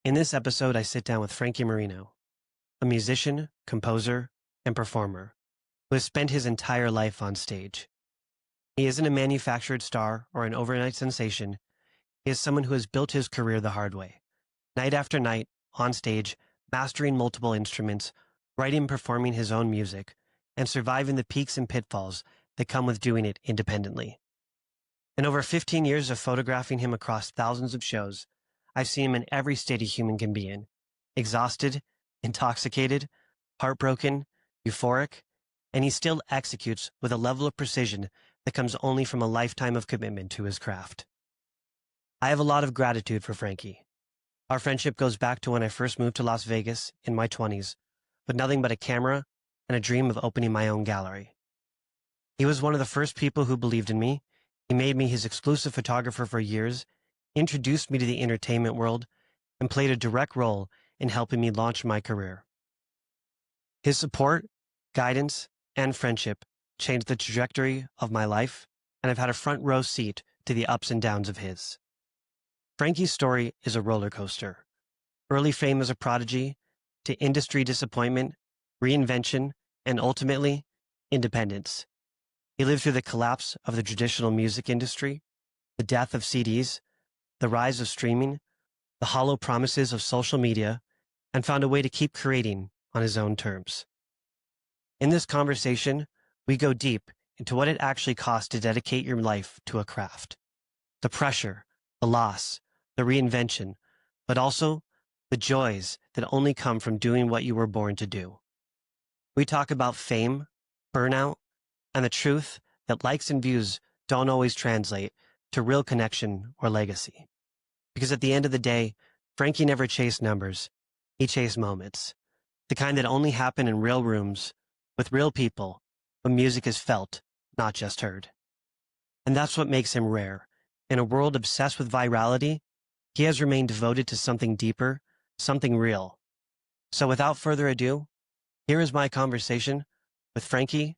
In this episode, I sit down with Frankie Moreno, a musician, composer, and performer who has spent his entire life on stage. He isn't a manufactured star or an overnight sensation. He is someone who has built his career the hard way, night after night, on stage, mastering multiple instruments, writing and performing his own music, and surviving the peaks and pitfalls that come with doing it independently. In over 15 years of photographing him across thousands of shows, I've seen him in every state a human can be in: exhausted, intoxicated, heartbroken, euphoric, and he still executes with a level of precision that comes only from a lifetime of commitment to his craft. I have a lot of gratitude for Frankie. Our friendship goes back to when I first moved to Las Vegas in my 20s, with nothing but a camera and a dream of opening my own gallery. He was one of the first people who believed in me. He made me his exclusive photographer for years, introduced me to the entertainment world, and played a direct role in helping me launch my career. His support, guidance, and friendship changed the trajectory of my life, and I've had a front row seat to the ups and downs of his. Frankie's story is a roller coaster. Early fame as a prodigy, to industry disappointment, reinvention, and ultimately, independence. He lived through the collapse of the traditional music industry, the death of CDs, the rise of streaming, the hollow promises of social media, and found a way to keep creating on his own terms. In this conversation, we go deep into what it actually costs to dedicate your life to a craft. The pressure, the loss, the reinvention, but also the joys that only come from doing what you were born to do. We talk about fame, burnout, and the truth that likes and views don't always translate to real connection or legacy. Because at the end of the day, Frankie never chased numbers. He chased moments. The kind that only happen in real rooms, with real people, when music is felt, not just heard. And that's what makes him rare. In a world obsessed with virality, he has remained devoted to something deeper, something real. So without further ado, here is my conversation with Frankie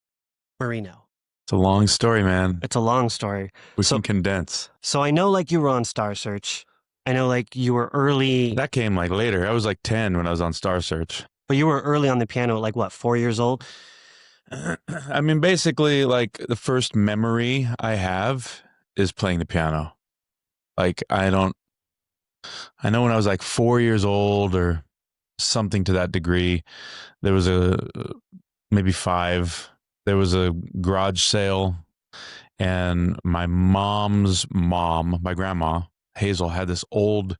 Moreno. It's a long story, man. It's a long story. We So- can condense. So I know you were on Star Search. I know you were early, That came later. I was 10 when I was on Star Search. but you were early on the piano at 4 years old? I mean, basically, the first memory I have is playing the piano. I know when I was 4 years old or something to that degree, there was maybe 5. There was a garage sale, and my mom's mom, my grandma, Hazel, had this old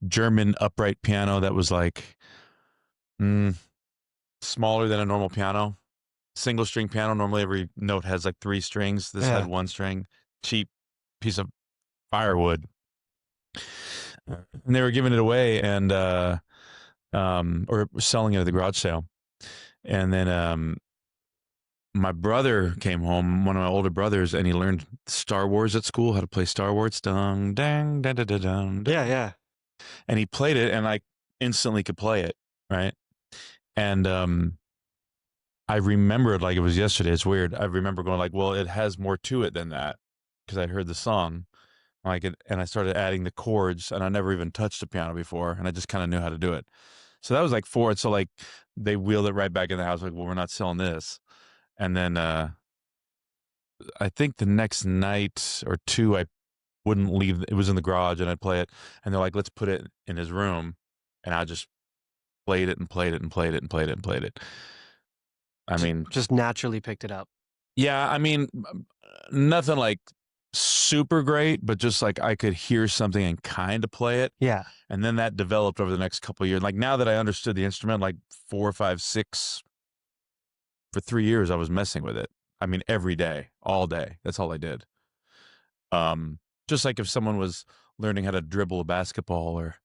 German upright piano that was smaller than a normal piano. Single string piano. Normally every note has 3 strings. This had 1 string. Cheap piece of firewood. And they were giving it away and or selling it at the garage sale. And then my brother came home, one of my older brothers, and he learned Star Wars at school, how to play Star Wars. Dun, dang, dun, dun, dun, dun. Yeah. And he played it, and I instantly could play it, right? And I remember it like it was yesterday. It's weird. I remember going well, it has more to it than that, because I'd heard the song, and I started adding the chords, and I never even touched a piano before, and I just kind of knew how to do it. So that was 4. So they wheeled it right back in the house. Well, we're not selling this. And then I think the next night or 2, I wouldn't leave. It was in the garage, and I'd play it. And they're let's put it in his room, and I just played it and played it and played it and played it and played it. I mean, just naturally picked it up. Yeah, I mean, nothing super great, but just I could hear something and kind of play it. Yeah. And then that developed over the next couple of years. Now that I understood the instrument, 4, 5, 6, for 3 years, I was messing with it. I mean, every day, all day. That's all I did. Just if someone was learning how to dribble a basketball or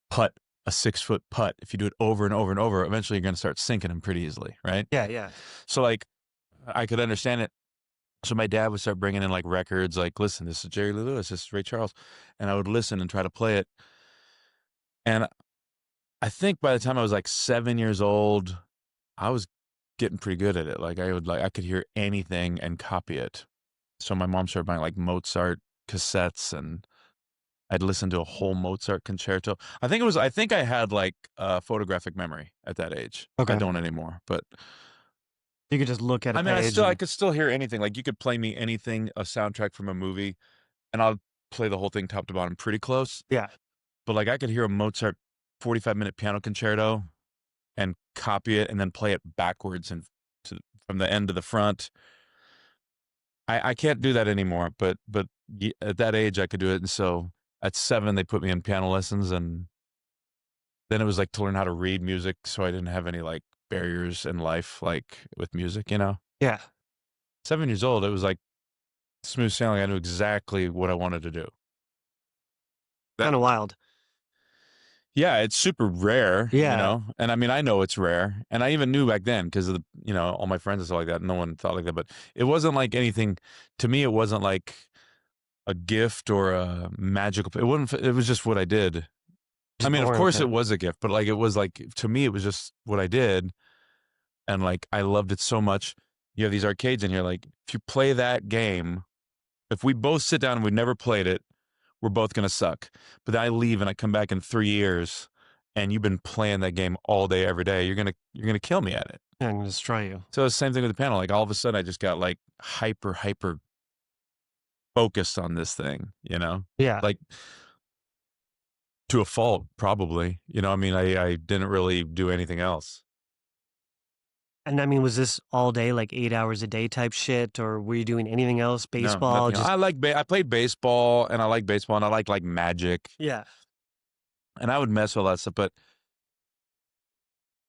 putt a 6-foot putt, if you do it over and over and over, eventually you're going to start sinking them pretty easily, right? Yeah. So I could understand it. So my dad would start bringing in records, listen, this is Jerry Lee Lewis, this is Ray Charles, and I would listen and try to play it. And I think by the time I was 7 years old, I was getting pretty good at it. I could hear anything and copy it. So my mom started buying Mozart cassettes and I'd listen to a whole Mozart concerto. I think I had like photographic memory at that age. I Okay. don't anymore, but You could just look at a I mean, page I and could still hear anything. Like you could play me anything, a soundtrack from a movie, and I'll play the whole thing top to bottom pretty close. yeah. But like I could hear a Mozart 45-minute piano concerto and copy it and then play it backwards and from the end to the front. I can't do that anymore, but at that age I could do it. And so at 7 they put me in piano lessons, and then it was like to learn how to read music so I didn't have any like barriers in life like with music, you know. Yeah. 7 years old, it was like smooth sailing. I knew exactly what I wanted to do. That Kind of wild. Yeah, it's super rare, you Yeah. know. And I mean, I know it's rare, and I even knew back then because of the, you know, all my friends and stuff like that. No one thought like that, but it wasn't like anything to me. It wasn't like a gift or a magical. It wasn't. It was just what I did. I Just mean, of born with course, it. it was a gift, but like it was like to me, it was just what I did, and like I loved it so much. You have these arcades in here. Like if you play that game, if we both sit down and we never played it, we're both gonna suck. But then I leave and I come back in 3 years, and you've been playing that game all day, every day. You're gonna kill me at it. Yeah, I'm gonna destroy you. So it's the same thing with the piano. Like all of a sudden, I just got like hyper focused on this thing. You know, Yeah. like to a fault, probably. You know, I mean, I didn't really do anything else. And I mean, was this all day, like 8 hours a day type shit, or were you doing anything else? No, Baseball, nothing else. just I played baseball, and I like baseball, and I like Magic, yeah. and I would mess with all that stuff. But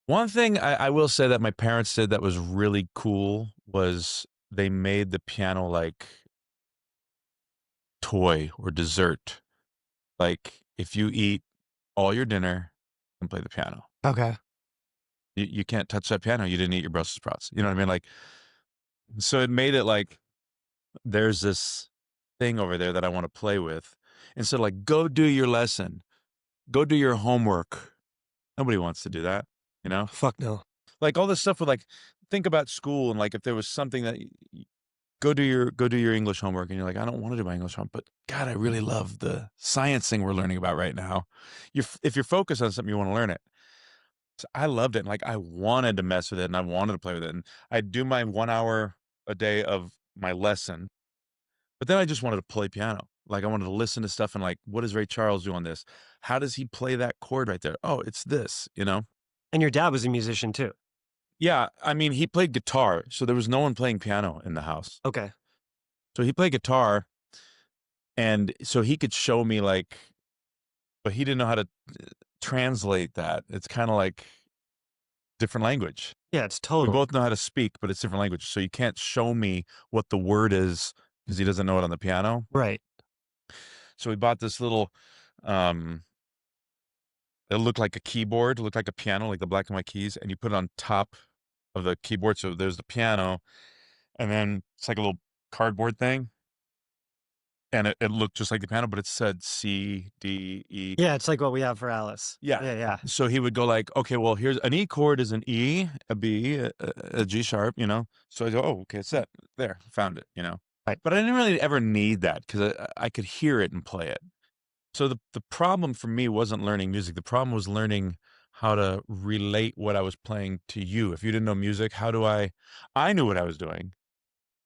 one thing I will say that my parents did that was really cool was they made the piano like toy or dessert. Like if you eat all your dinner and play the piano, Okay. you can't touch that piano. You didn't eat your Brussels sprouts. You know what I mean? Like, so it made it like there's this thing over there that I want to play with. And so like, go do your lesson, go do your homework. Nobody wants to do that, you know? Fuck no. Like all this stuff with like, think about school and like if there was something that go do your English homework, and you're like, I don't want to do my English homework, but God, I really love the science thing we're learning about right now. If you're focused on something, you want to learn it. So I loved it, and like I wanted to mess with it, and I wanted to play with it, and I'd do my 1 hour a day of my lesson, but then I just wanted to play piano. Like I wanted to listen to stuff and like, what does Ray Charles do on this? How does he play that chord right there? Oh, it's this, you know? And your dad was a musician too. Yeah, I mean, he played guitar, so there was no one playing piano in the house. Okay. So he played guitar, and so he could show me like, but he didn't know how to translate that. It's kind of like different language. Yeah, it's We total. both know how to speak, but it's different language. So you can't show me what the word is because he doesn't know it on the piano. Right. So we bought this little, um, it looked like a keyboard, looked like a piano, like the black and white keys, and you put it on top of the keyboard. So there's the piano, and then it's like a little cardboard thing. And it looked just like the piano, but it said C, D, E. Yeah, it's like what we have for Alice. Yeah. Yeah, yeah. So he would go like, okay, well, here's an E chord is an E, a B, a G sharp, you know? So I go, oh, okay, it's that. There, found it, you know? Right. But I didn't really ever need that because I could hear it and play it. So the problem for me wasn't learning music. The problem was learning how to relate what I was playing to you. If you didn't know music, I knew what I was doing.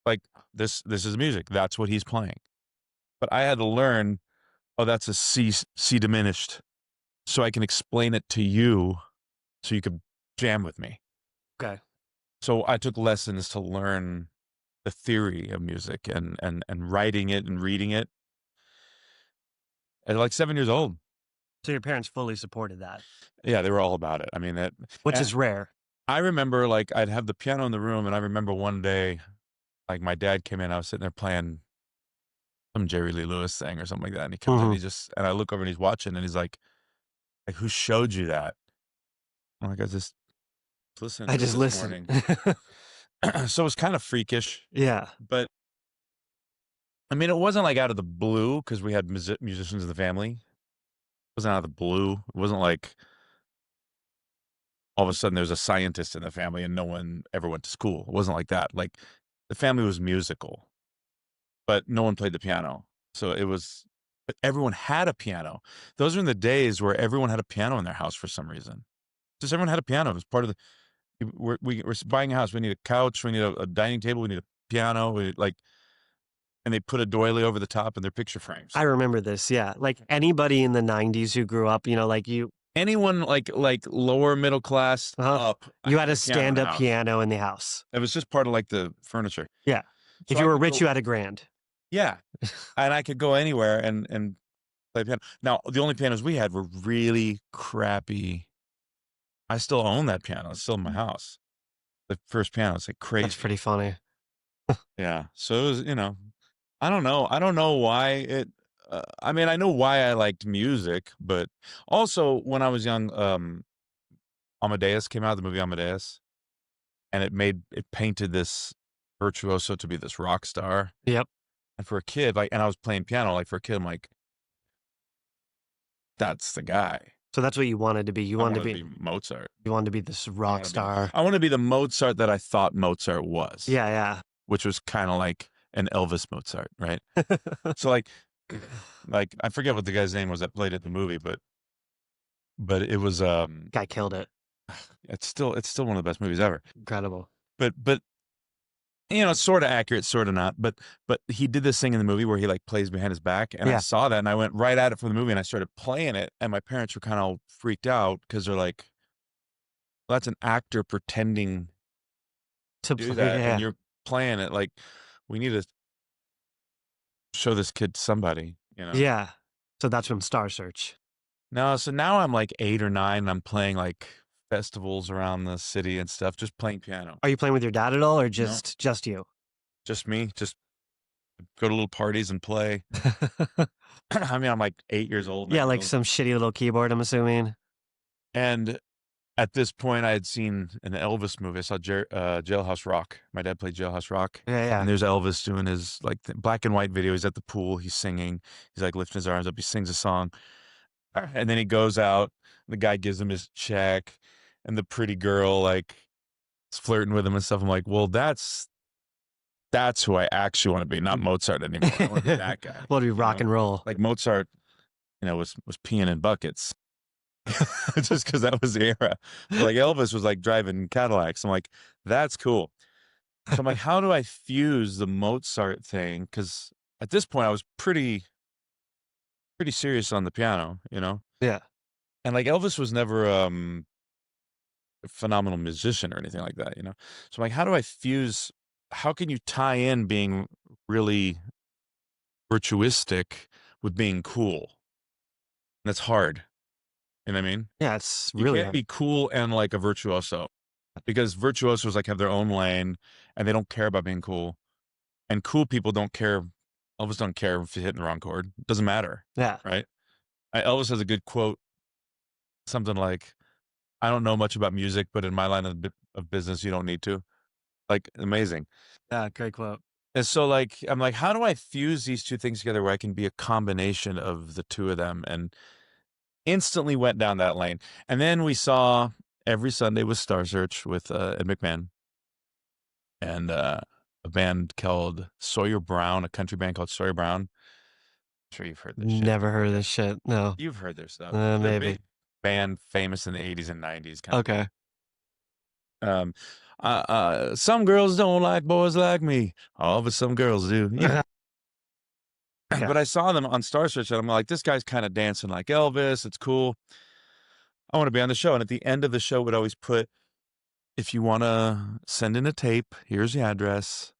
Like this is music. That's what he's playing. But I had to learn, oh, that's a C diminished. So I can explain it to you so you could jam with me. Okay. So I took lessons to learn the theory of music and writing it and reading it at like 7 years old. So your parents fully supported that, Yeah, they were all about it. I mean, which and is rare. I remember like I'd have the piano in the room, and I remember one day, like my dad came in, I was sitting there playing some Jerry Lee Lewis thing or something like that, and he comes in, and I look over and he's watching, and he's like, who showed you that? I'm like, I just listened I to it just this listened. morning. So it was kind of freakish, Yeah. but I mean, it wasn't like out of the blue because we had musicians in the family. It wasn't out of the blue. It wasn't like all of a sudden there's a scientist in the family and no one ever went to school. It wasn't like that. Like the family was musical, but no one played the piano. So it was but everyone had a piano. Those are in the days where everyone had a piano in their house for some reason. Just everyone had a piano. It was part of the we're buying a house. We need a couch. We need a dining table. We need a piano. And they put a doily over the top in their picture frames. I remember this. Yeah. Like anybody in the 90s who grew up, like Anyone like lower middle class up, you had a piano in the stand-up house. piano in the house. It was just part of like the furniture. Yeah. So If you were rich, you had a grand. Yeah. And I could go anywhere and play piano. Now, the only pianos we had were really crappy. I still own that piano. It's still in my house. The first piano. It's like crazy. That's pretty funny. Yeah. So it was, I don't know. I don't know why it. I mean, I know why I liked music, but also when I was young, Amadeus came out, the movie Amadeus, and it painted this virtuoso to be this rock star. Yep. And for a kid, and I was playing piano, for a kid, I'm like, that's the guy. So that's what you wanted to be. You wanted to be Mozart. You wanted to be this rock star. I want to be the Mozart that I thought Mozart was. Yeah, yeah. Which was kind of like an Elvis Mozart, right? So like I forget what the guy's name was that played at the movie, but it was guy killed it. It's still one of the best movies ever. Incredible. But sort of accurate, sort of not. But he did this thing in the movie where he plays behind his back, and I saw that, and I went right at it for the movie, and I started playing it, and my parents were kind of freaked out because they're like, well, "That's an actor pretending to do that, and you're playing it. Like, we need to show this kid somebody." Yeah. So that's from Star Search. No, so now I'm 8 or 9, and I'm playing festivals around the city and stuff, just playing piano. Are you playing with your dad at all, or just you? Just me. Just go to little parties and play. I mean, I'm 8 years old. Yeah, some shitty little keyboard, I'm assuming. And at this point, I had seen an Elvis movie. I saw Jailhouse Rock. My dad played Jailhouse Rock. Yeah. And there's Elvis doing his black and white video. He's at the pool. He's singing. He's lifting his arms up. He sings a song. And then he goes out. The guy gives him his check. And the pretty girl is flirting with him and stuff. I'm like, well, that's who I actually want to be, not Mozart anymore. I want to be that guy. Want to be rock and roll. Mozart, was peeing in buckets. Just because that was the era. But Elvis was driving Cadillacs. I'm like, that's cool. So I'm like, how do I fuse the Mozart thing? Because at this point I was pretty serious on the piano, Yeah. And Elvis was never a phenomenal musician or anything like that, So I'm like, how do I fuse? How can you tie in being really virtuistic with being cool? And that's hard. You know what I mean? Yeah, it's really you can't be cool and a virtuoso, because virtuosos have their own lane and they don't care about being cool, and cool people don't care. Elvis don't care if you're hitting the wrong chord. It doesn't matter. Yeah. Right. Elvis has a good quote, something like, "I don't know much about music, but in my line of business, you don't need to." Amazing. Yeah, great quote. And so I'm like, how do I fuse these two things together where I can be a combination of the two of them? And instantly went down that lane. And then we saw Every Sunday with Star Search with Ed McMahon and a band called Sawyer Brown, a country band called Sawyer Brown. I'm sure you've heard this shit. Never heard of this shit. No. You've heard their stuff. Maybe. Big band, famous in the 80s and 90s. Okay. Some girls don't like boys like me. Oh, but some girls do. Yeah. Yeah. But I saw them on Star Search, and I'm like, this guy's kind of dancing like Elvis. It's cool. I want to be on the show. And at the end of the show, would always put, if you want to send in a tape, here's the address.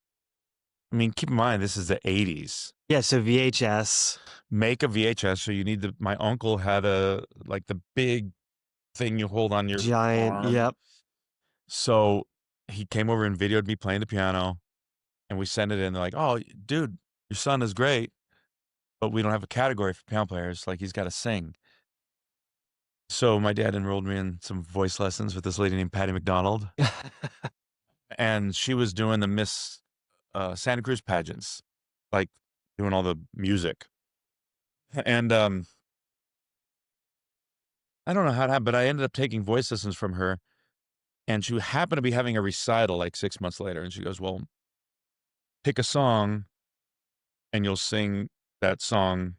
I mean, keep in mind, this is the 80s. Yeah, so VHS. Make a VHS. So you need my uncle had the big thing you hold on your giant arm. Yep. So he came over and videoed me playing the piano, and we sent it in. They're like, "Oh, dude, your son is great, but we don't have a category for piano players. He's got to sing." So my dad enrolled me in some voice lessons with this lady named Patty McDonald. And she was doing the Miss Santa Cruz pageants, doing all the music. And I don't know how it happened, but I ended up taking voice lessons from her. And she happened to be having a recital 6 months later. And she goes, well, pick a song and you'll sing that song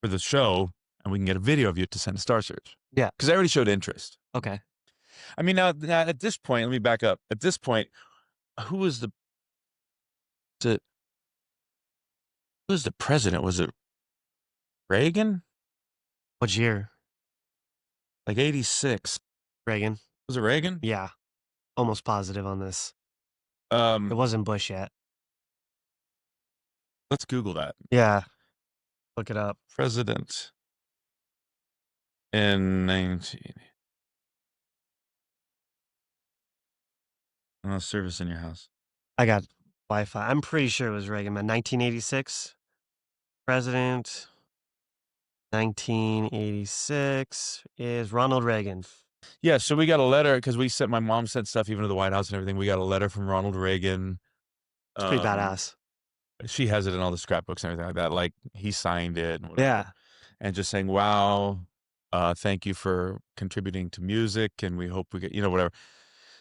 for the show, and we can get a video of you to send to Star Search. Yeah. Because I already showed interest. Okay. I mean, now at this point, let me back up. At this point, who was the president? Was it Reagan? What year? Like 86. Reagan. Was it Reagan? Yeah. Almost positive on this. It Um, wasn't Bush yet. let's Google that. Yeah. Look it up. President in 19. Service in your house. I got Wi-Fi. I'm pretty sure it was Reagan, man. 1986. President. 1986 is Ronald Reagan. Yeah, so we got a letter because my mom sent stuff even to the White House and everything. We got a letter from Ronald Reagan. It's pretty badass. She has it in all the scrapbooks and everything like that. Like he signed it. And whatever. Yeah. And just saying, wow, thank you for contributing to music, and we hope we get, whatever.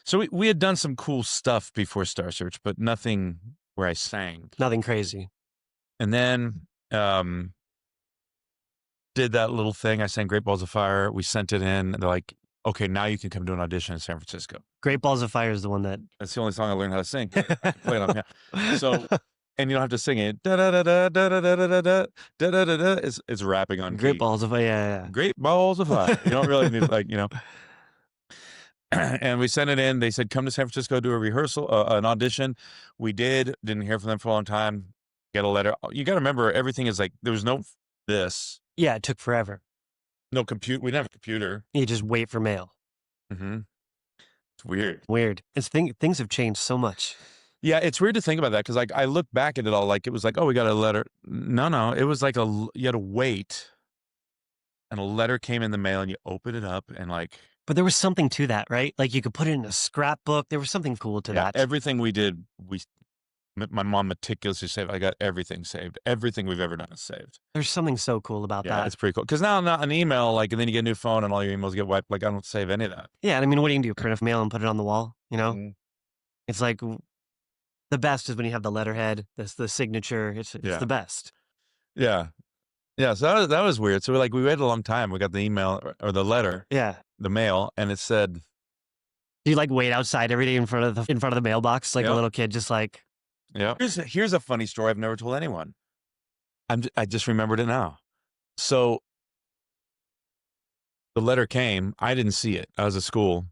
So we had done some cool stuff before Star Search, but nothing where I sang. Nothing crazy. And then did that little thing. I sang Great Balls of Fire. We sent it in, and they're like, okay, now you can come do an audition in San Francisco. Great Balls of Fire is the one that... That's the only song I learned how to sing. I can play it on, yeah. So, and you don't have to sing it. Da da da da da da da da da da da da da. It's rapping on Great key. Balls of Fire, yeah. Great Balls of Fire. You don't really need, And we sent it in. They said, come to San Francisco, do a rehearsal, an audition. We did. Didn't hear from them for a long time. Get a letter. You got to remember, everything is like, there was no this. Yeah, it took forever. No compute. We didn't have a computer. You just wait for mail. Mm-hmm. It's weird. Weird. Things have changed so much. Yeah, it's weird to think about that because, like, I look back at it all like it was like, oh, we got a letter. No, it was like you had to wait, and a letter came in the mail, and you open it up, and like. But there was something to that, right? Like you could put it in a scrapbook. There was something cool to that. Everything we did, my mom meticulously saved. I got everything saved. Everything we've ever done is saved. There's something so cool about that. Yeah, it's pretty cool. Because now an email, like, and then you get a new phone, and all your emails get wiped. Like, I don't save any of that. Yeah, I mean, what do you do? Print a mail and put it on the wall? Mm-hmm. It's like the best is when you have the letterhead, the signature. It's the best. Yeah. So that was weird. So we waited a long time. We got the email or the letter. Yeah. The mail, and it said. Do you wait outside every day in front of the mailbox like a little kid, just like. Yeah. Here's a funny story I've never told anyone. I just remembered it now. So the letter came. I didn't see it. I was at school.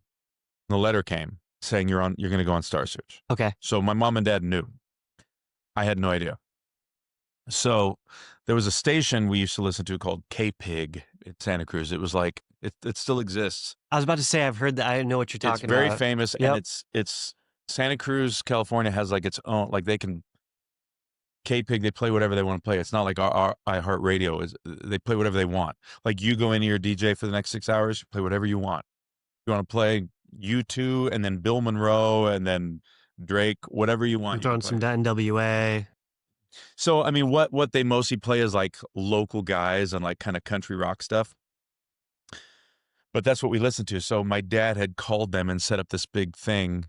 The letter came saying you're going to go on Star Search. Okay. So my mom and dad knew. I had no idea. So there was a station we used to listen to called K-Pig in Santa Cruz. It was like it still exists. I was about to say I've heard that. I know what you're talking about. It's very famous, and it's Santa Cruz, California has its own, they can, K-Pig, they play whatever they want to play. It's not like our iHeartRadio. They play whatever they want. Like you go into your DJ for the next 6 hours, you play whatever you want. You want to play U2 and then Bill Monroe and then Drake, whatever you want. I'm throwing some NWA. So, I mean, what they mostly play is local guys and kind of country rock stuff. But that's what we listened to. So my dad had called them and set up this big thing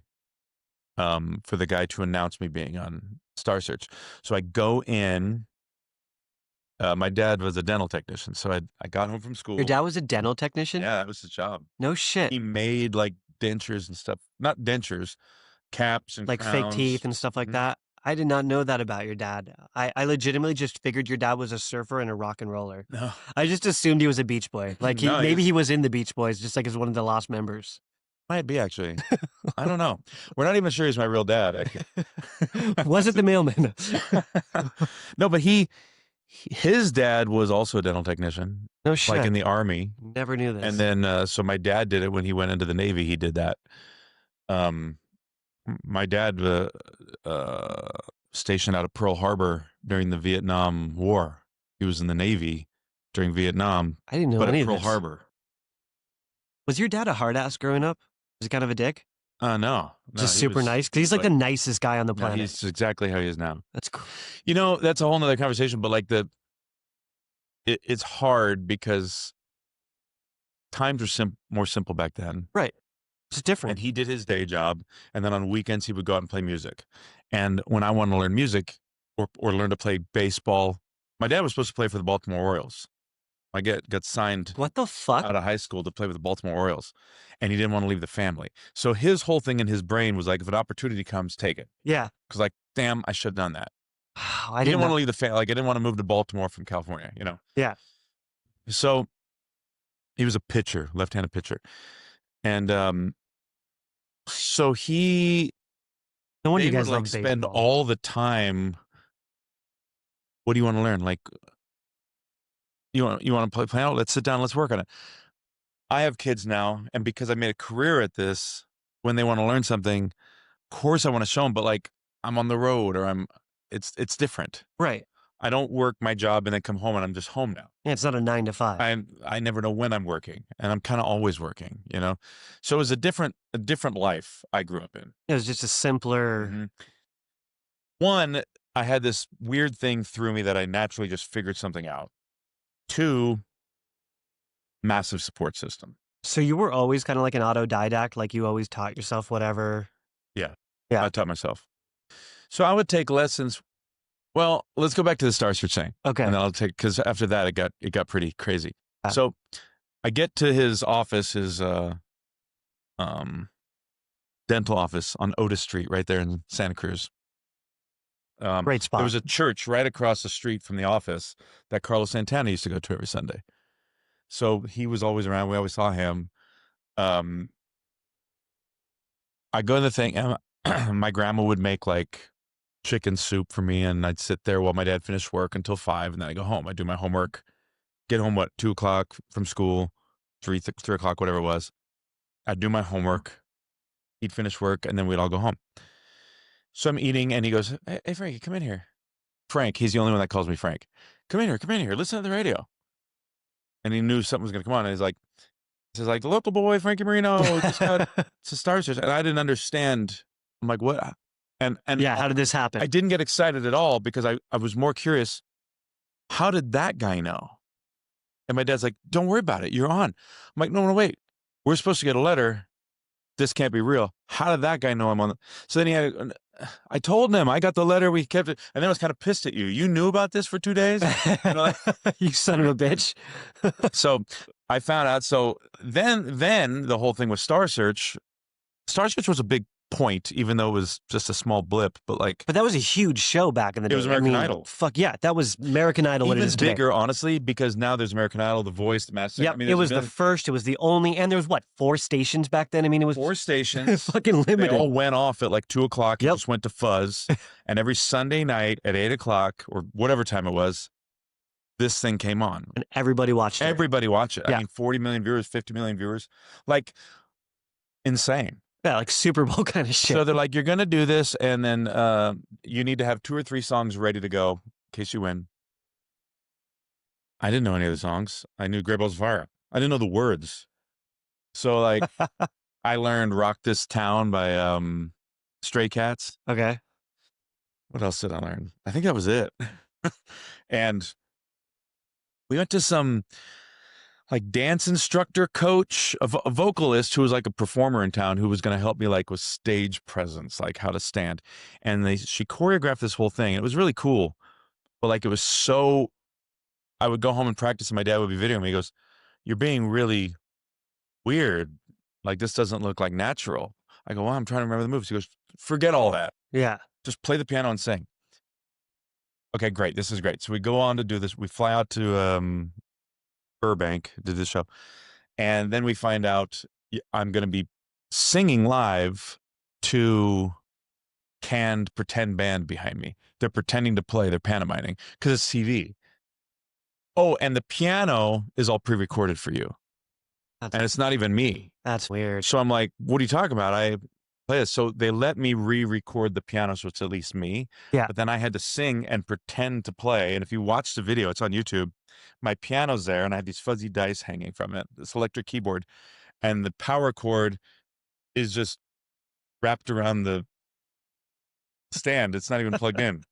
for the guy to announce me being on Star Search. So I go in. My dad was a dental technician, so I got home from school. Your dad was a dental technician? Yeah, that was his job. No shit. He made dentures and stuff. Not dentures, caps and crowns. Fake teeth and stuff like that. I did not know that about your dad. I legitimately just figured your dad was a surfer and a rock and roller. No. I just assumed he was a Beach Boy. Maybe he was in the Beach Boys, just as one of the lost members. Might be, actually. I don't know. We're not even sure he's my real dad. Was it the mailman? No, but his dad was also a dental technician. No shit. In the Army. Never knew this. And then, so my dad did it when he went into the Navy. He did that. My dad stationed out of Pearl Harbor during the Vietnam War. He was in the Navy during Vietnam. I didn't know any of this. Pearl Harbor. Was your dad a hard ass growing up? Was he kind of a dick? No. Just super nice? Because he's the nicest guy on the planet. He's exactly how he is now. That's cool. That's a whole nother conversation, but it's hard because times were more simple back then. Right. It's different. And he did his day job, and then on weekends he would go out and play music. And when I wanted to learn music or learn to play baseball, my dad was supposed to play for the Baltimore Orioles. I got signed What the fuck? out of high school to play with the Baltimore Orioles, and he didn't want to leave the family. So his whole thing in his brain was like, if an opportunity comes, take it. Yeah. Because like, damn, I should have done that. I He didn't didn't want know. to leave the family. Like, I didn't want to move to Baltimore from California, you know? Yeah. So he was a pitcher, left-handed pitcher. And so No wonder they you guys would like love spend baseball. all the time. What do you want to learn? Like, you want to play piano? Let's sit down. Let's work on it. I have kids now, and because I made a career at this, when they want to learn something, of course I want to show them. But like, I'm on the road, or it's different. Right. I don't work my job and then come home and I'm just home now. Yeah, it's not a 9 to 5. I never know when I'm working, and I'm kind of always working, you know? So it was a different life I grew up in. It was just a simpler. Mhm. One, I had this weird thing through me that I naturally just figured something out. Two, massive support system. So you were always kind of like an autodidact, like you always taught yourself whatever. Yeah. Yeah. I taught myself. So I would take lessons. Well, let's go back to the Star Search thing. Okay. And then I'll take, because after that it got pretty crazy. Yeah. So I get to his office, his dental office on Otis Street, right there in Santa Cruz. Great spot. There was a church right across the street from the office that Carlos Santana used to go to every Sunday. So he was always around. We always saw him. I go to the thing, and my grandma would make like chicken soup for me, and I'd sit there while my dad finished work until 5, and then I go home. I do my homework, get home, 2 o'clock from school, 3 o'clock, whatever it was. I'd do my homework, he'd finish work, and then we'd all go home. So I'm eating, and he goes, hey, Frankie, come in here. Frank, he's the only one that calls me Frank. Come in here, listen to the radio. And he knew something was going to come on, and he says, the local boy, Frankie Moreno, just got it's a Star Search. And I didn't understand. I'm like, what? And yeah, how did this happen? I didn't get excited at all, because I was more curious, how did that guy know? And my dad's like, don't worry about it, you're on. I'm like, no, wait. We're supposed to get a letter. This can't be real. How did that guy know I'm on the... So then I told him, I got the letter, we kept it. And then I was kind of pissed at you. You knew about this for 2 days? You know, you son of a bitch. So I found out. So then the whole thing with Star Search was a big point, even though it was just a small blip, but that was a huge show back in the day. It was American Idol. Fuck yeah, that was American Idol. Even what it is bigger, today. honestly, because now there's American Idol, The Voice, The Masked Singer. Yep, it was the first, it was the only, and there was 4 stations back then? I mean, it was 4 stations. fucking limited. They all went off at 2 o'clock. Yep. It just went to fuzz. And every Sunday night at 8 o'clock, or whatever time it was, this thing came on. And everybody watched it. Everybody watched it. Yeah. I mean, 40 million viewers, 50 million viewers. Insane. Yeah, Super Bowl kind of shit. So they're like, you're going to do this, and then you need to have 2 or 3 songs ready to go in case you win. I didn't know any of the songs. I knew Great Balls of Fire. I didn't know the words. So I learned Rock This Town by Stray Cats. Okay. What else did I learn? I think that was it. And we went to some dance instructor coach, a vocalist who was a performer in town who was going to help me with stage presence, how to stand. And she choreographed this whole thing. And it was really cool. But it was so, I would go home and practice, and my dad would be videoing me. He goes, you're being really weird. This doesn't look natural. I go, well, I'm trying to remember the moves. He goes, forget all that. Yeah. Just play the piano and sing. Okay, great. This is great. So we go on to do this. We fly out to Burbank, did this show. And then we find out I'm going to be singing live to canned pretend band behind me. They're pretending to play. They're pantomiming because it's TV. Oh, and the piano is all pre-recorded for you. And it's not even me. That's weird. So I'm like, what are you talking about? I play this. So they let me re-record the piano, so it's at least me. Yeah. But then I had to sing and pretend to play. And if you watch the video, it's on YouTube. My piano's there, and I have these fuzzy dice hanging from it, this electric keyboard. And the power cord is just wrapped around the stand. It's not even plugged in.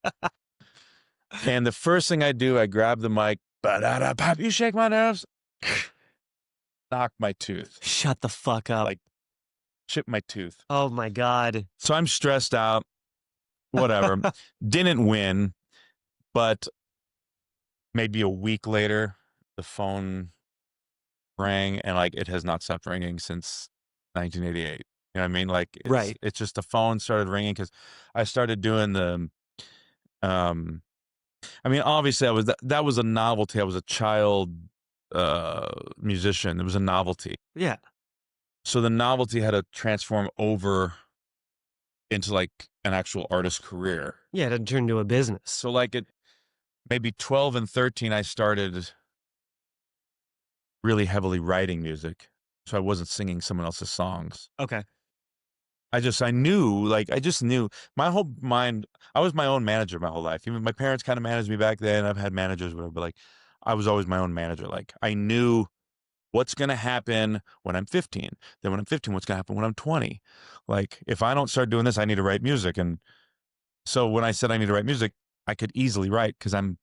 And the first thing I do, I grab the mic, ba-da-da-pop, you shake my nerves. Knock my tooth. Shut the fuck up. Chip my tooth. Oh my God. So I'm stressed out. Whatever. Didn't win, but maybe a week later, the phone rang, and like it has not stopped ringing since 1988. You know what I mean? Like Right. it's just the phone started ringing because I started doing the um I mean, obviously that was a novelty. I was a child musician. It was a novelty. Yeah. So the novelty had to transform over into like an actual artist career. Yeah, it turned into a business. So like at maybe 12 and 13, I started really heavily writing music. So I wasn't singing someone else's songs. Okay. I just knew my whole mind. I was my own manager my whole life. Even my parents kind of managed me back then. I've had managers, whatever, but like I was always my own manager. Like I knew what's going to happen when I'm 15. Then when I'm 15, what's going to happen when I'm 20? Like if I don't start doing this, I need to write music. And so when I said I need to write music, I could easily write because I'm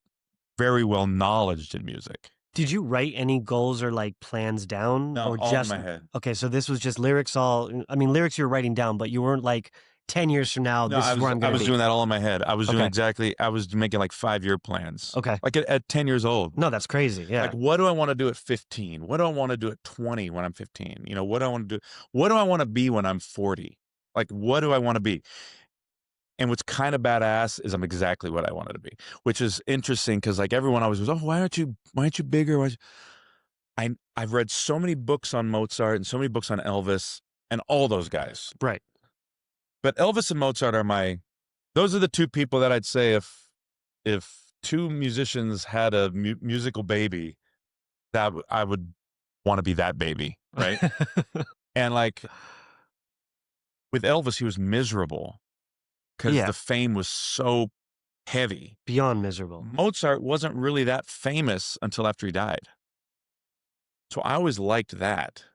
very well knowledgeable in music. Did you write any goals or like plans down? No, or all just in my head. Okay, so this was just lyrics lyrics you were writing down, but you weren't like 10 years from now, No, this is where I'm I going to was be. doing that all in my head. I was doing Okay. I was making like 5-year plans. Okay. Like at 10 years old. No, that's crazy. Yeah. Like, what do I want to do at 15? What do I want to do at 20 when I'm 15? You know, what do I want to do? What do I want to be when I'm 40? Like, what do I want to be? And what's kind of badass is I'm exactly what I wanted to be, which is interesting because like everyone always goes, oh, why aren't you bigger? I've read so many books on Mozart and so many books on Elvis and all those guys. Right. But Elvis and Mozart are those are the two people that I'd say if two musicians had a musical baby, that I would want to be that baby, right? And like with Elvis, he was miserable because Yeah. the fame was so heavy. Beyond miserable. Mozart wasn't really that famous until after he died. So I always liked that.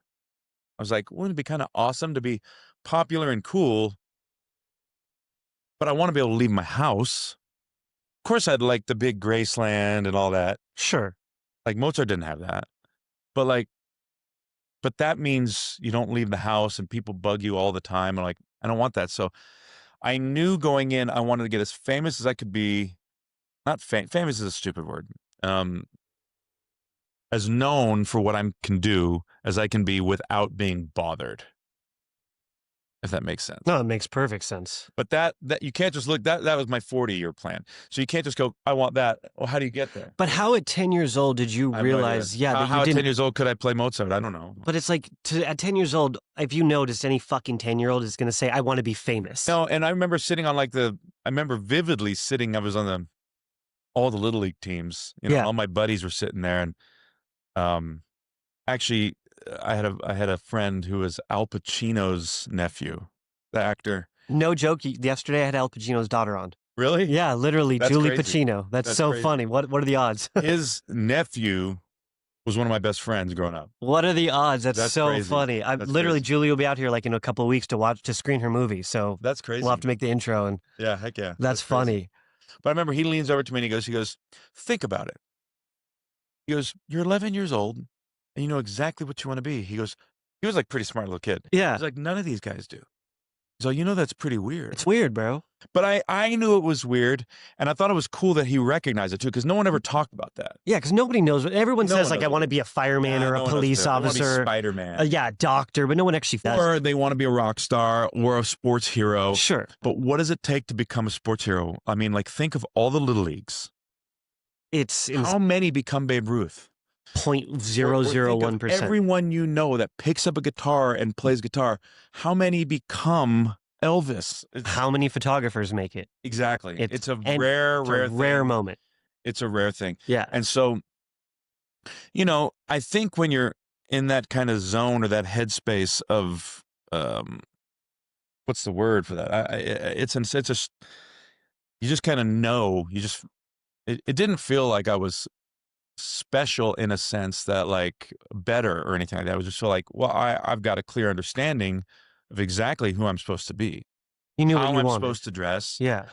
I was like, wouldn't it be kind of awesome to be popular and cool, but I want to be able to leave my house. Of course, I'd like the big Graceland and all that. Sure. Like Mozart didn't have that. But that means you don't leave the house and people bug you all the time. And like, I don't want that. So I knew going in, I wanted to get as famous as I could be. Not famous is a stupid word. As known for what I can do as I can be without being bothered. If that makes sense. No, it makes perfect sense. But that you can't just look, that was my 40-year plan. So you can't just go, I want that. Well, how do you get there? But how at 10 years old did you realize, that how you at didn't 10 years old could I play Mozart? I don't know. But it's like at 10 years old, if you noticed, any fucking 10-year-old is going to say, I want to be famous. No, and I remember sitting on I remember vividly sitting, I was on all the Little League teams. You know, Yeah. all my buddies were sitting there, and actually I had a friend who was Al Pacino's nephew, the actor. No joke. Yesterday I had Al Pacino's daughter on. Really? Yeah, literally. That's Julie crazy. Pacino. That's so crazy. funny. What are the odds? His nephew was one of my best friends growing up. What are the odds? That's so crazy. funny. That's literally, crazy. Julie will be out here like in a couple of weeks to screen her movie. So That's crazy. we'll have to make the intro, and Yeah, heck yeah. that's funny. But I remember he leans over to me and he goes, think about it. He goes, you're 11 years old and you know exactly what you want to be. He was like pretty smart little kid. Yeah. He's like, none of these guys do. So, you know, that's pretty weird. It's weird, bro. But I knew it was weird, and I thought it was cool that he recognized it too, because no one ever talked about that. Yeah, because nobody knows. Everyone No says, one like, I knows want to be a fireman or a police officer. Spider-Man. Yeah, doctor, but no one actually does. Or they want to be a rock star or a sports hero. Sure. But what does it take to become a sports hero? I mean, like, think of all the little leagues. It's How many become Babe Ruth? 0.001%. Everyone you know that picks up a guitar and plays guitar, how many become Elvis? How many photographers make it? Exactly. It's a rare moment. It's a rare thing. Yeah. And so, you know, I think when you're in that kind of zone or that headspace of, what's the word for that? You just kind of know, it didn't feel like I was special in a sense that like better or anything like that. I was just feel like, well, I've got a clear understanding of exactly who I'm supposed to be. You knew how what you I'm wanted. supposed to dress. Yeah.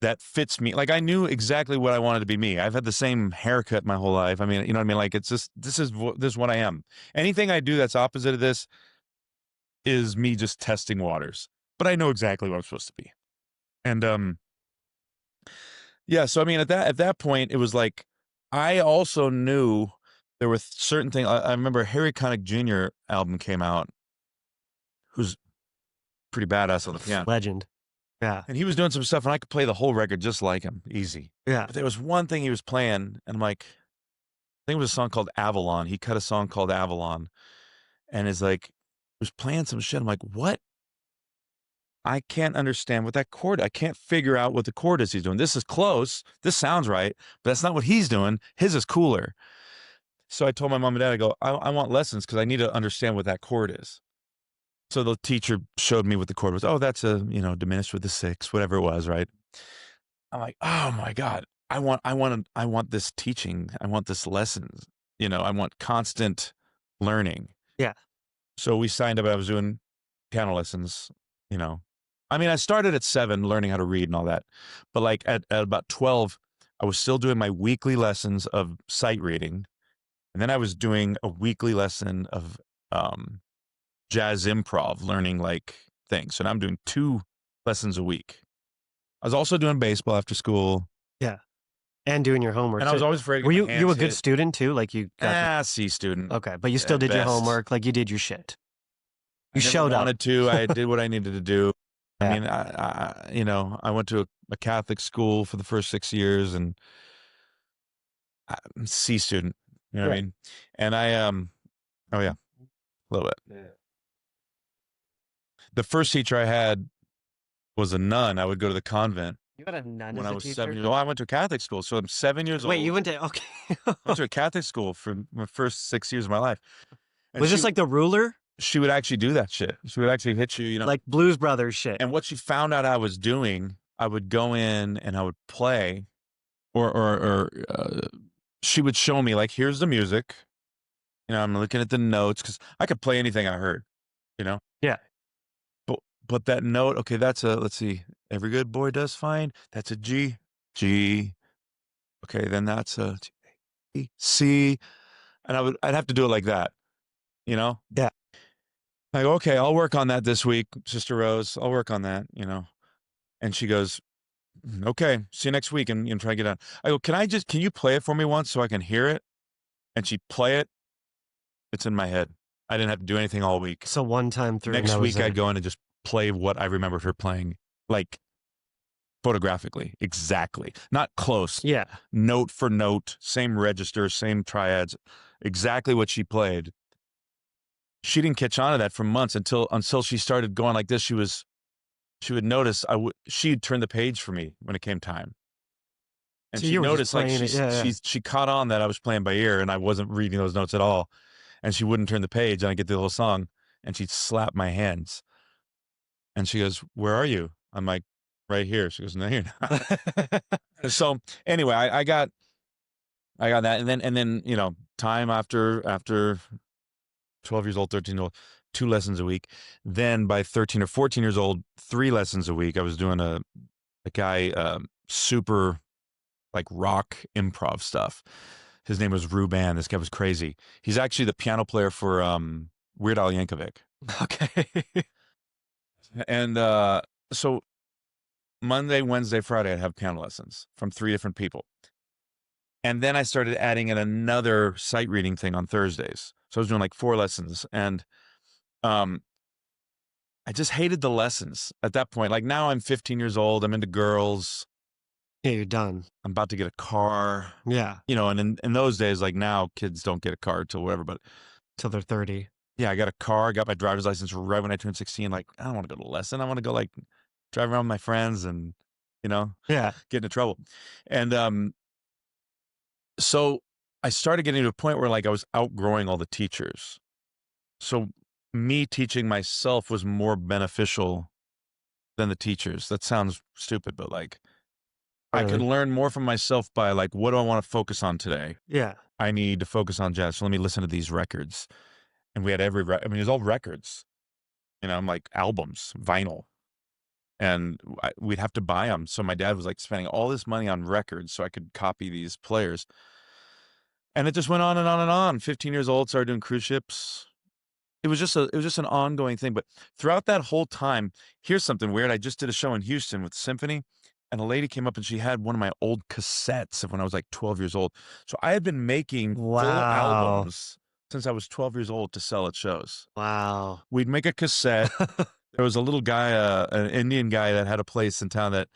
That fits me. Like I knew exactly what I wanted to be me. I've had the same haircut my whole life. I mean, you know what I mean? Like it's just, this is what I am. Anything I do that's opposite of this is me just testing waters, but I know exactly what I'm supposed to be. And, yeah, so I mean, at that point, it was like, I also knew there were certain things. I remember Harry Connick Jr. album came out, who's pretty badass on the piano. Legend. Yeah. And he was doing some stuff, and I could play the whole record just like him, easy. Yeah. But there was one thing he was playing, and I'm like, I think it was a song called Avalon. He cut a song called Avalon, and is like, was playing some shit. I'm like, what? I can't understand what that chord. I can't figure out what the chord is he's doing. This is close. This sounds right, but that's not what he's doing. His is cooler. So I told my mom and dad, I go, I want lessons because I need to understand what that chord is. So the teacher showed me what the chord was. Oh, that's a, diminished with the six, whatever it was, right? I'm like, oh my God, I want this teaching. I want this lessons. I want constant learning. Yeah. So we signed up. I was doing piano lessons, I mean, I started at 7 learning how to read and all that. But like at about 12, I was still doing my weekly lessons of sight reading. And then I was doing a weekly lesson of jazz improv, learning like things. So now I'm doing 2 lessons a week. I was also doing baseball after school. Yeah. And doing your homework. And I was always afraid to Were get you my hands a good hit. student too? Like you got C student. Okay, but you still did your homework, like you did your shit. You showed up. I wanted to. I did what I needed to do. Yeah. I mean, I went to a Catholic school for the first 6 years, and I'm C student. You know what I mean? And I oh yeah, a little bit. Yeah. The first teacher I had was a nun. I would go to the convent. You had a nun when as I a was teacher? 7 years old. I went to a Catholic school, so I'm 7 years old. Wait, you went to okay. I went to a Catholic school for my first 6 years of my life. And Was this like the ruler? She would actually do that shit. She would actually hit you, like Blues Brothers shit. And what she found out I was doing, I would go in and I would play, or she would show me like, here's the music. I'm looking at the notes because I could play anything I heard. Yeah. But that note, okay, that's a, let's see, every good boy does fine. That's a G. Okay, then that's a C. And I'd have to do it like that, Yeah. I go, okay, I'll work on that this week, Sister Rose. I'll work on that, And she goes, okay, see you next week and try to get on. I go, can you play it for me once so I can hear it? And she'd play it. It's in my head. I didn't have to do anything all week. So one time through. Next week I'd go in and just play what I remembered her playing, like photographically, exactly. Not close. Yeah. Note for note, same register, same triads, exactly what she played. She didn't catch on to that for months until she started going like this. She would notice she'd turn the page for me when it came time. And So she noticed like she she caught on that I was playing by ear and I wasn't reading those notes at all. And she wouldn't turn the page and I get the little song and she'd slap my hands. And she goes, "Where are you?" I'm like, "Right here." She goes, "No, you're not." So anyway, I got that. And then, time after 12 years old, 13 years old, 2 lessons a week. Then by 13 or 14 years old, 3 lessons a week. I was doing a guy, super like rock improv stuff. His name was Ruban. This guy was crazy. He's actually the piano player for Weird Al Yankovic. Okay. And so Monday, Wednesday, Friday, I'd have piano lessons from 3 different people. And then I started adding in another sight reading thing on Thursdays. So I was doing like 4 lessons. And I just hated the lessons at that point. Like now I'm 15 years old. I'm into girls. Yeah, you're done. I'm about to get a car. Yeah. And in those days, like now, kids don't get a car till whatever, but till they're 30. Yeah, I got a car. I got my driver's license right when I turned 16. Like, I don't want to go to a lesson. I want to go like drive around with my friends and, Yeah. get into trouble. And so I started getting to a point where like I was outgrowing all the teachers. So me teaching myself was more beneficial than the teachers. That sounds stupid, but like I could learn more from myself by like, what do I want to focus on today? Yeah. I need to focus on jazz. So let me listen to these records. And we had it was all records, I'm like albums, vinyl. And we'd have to buy them. So my dad was like spending all this money on records so I could copy these players. And it just went on and on and on. 15 years old, started doing cruise ships. It was just an ongoing thing. But throughout that whole time, here's something weird. I just did a show in Houston with the symphony. and a lady came up and she had one of my old cassettes of when I was like 12 years old. So I had been making full Wow. albums since I was 12 years old to sell at shows. Wow. We'd make a cassette. There was a little guy, an Indian guy that had a place in town that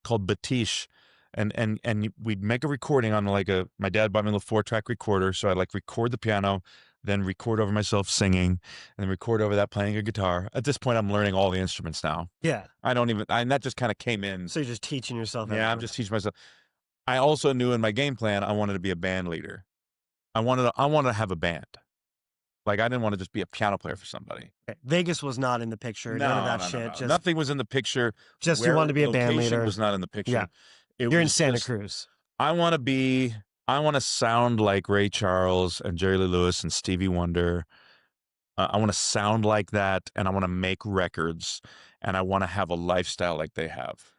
called Batish. And we'd make a recording on like my dad bought me a little 4-track recorder. So I'd like record the piano, then record over myself singing, and then record over that playing a guitar. At this point, I'm learning all the instruments now. Yeah. And that just kind of came in. So you're just teaching yourself. Yeah, I'm just teaching myself. I also knew in my game plan, I wanted to be a band leader. I wanted to have a band. Like, I didn't want to just be a piano player for somebody. Okay. Vegas was not in the picture. None of that shit. Just, nothing was in the picture. Just you wanted to be a band Location leader. was not in the picture. Yeah. You're in Santa Cruz. I want to sound like Ray Charles and Jerry Lee Lewis and Stevie Wonder. I want to sound like that, and I want to make records, and I want to have a lifestyle like they have.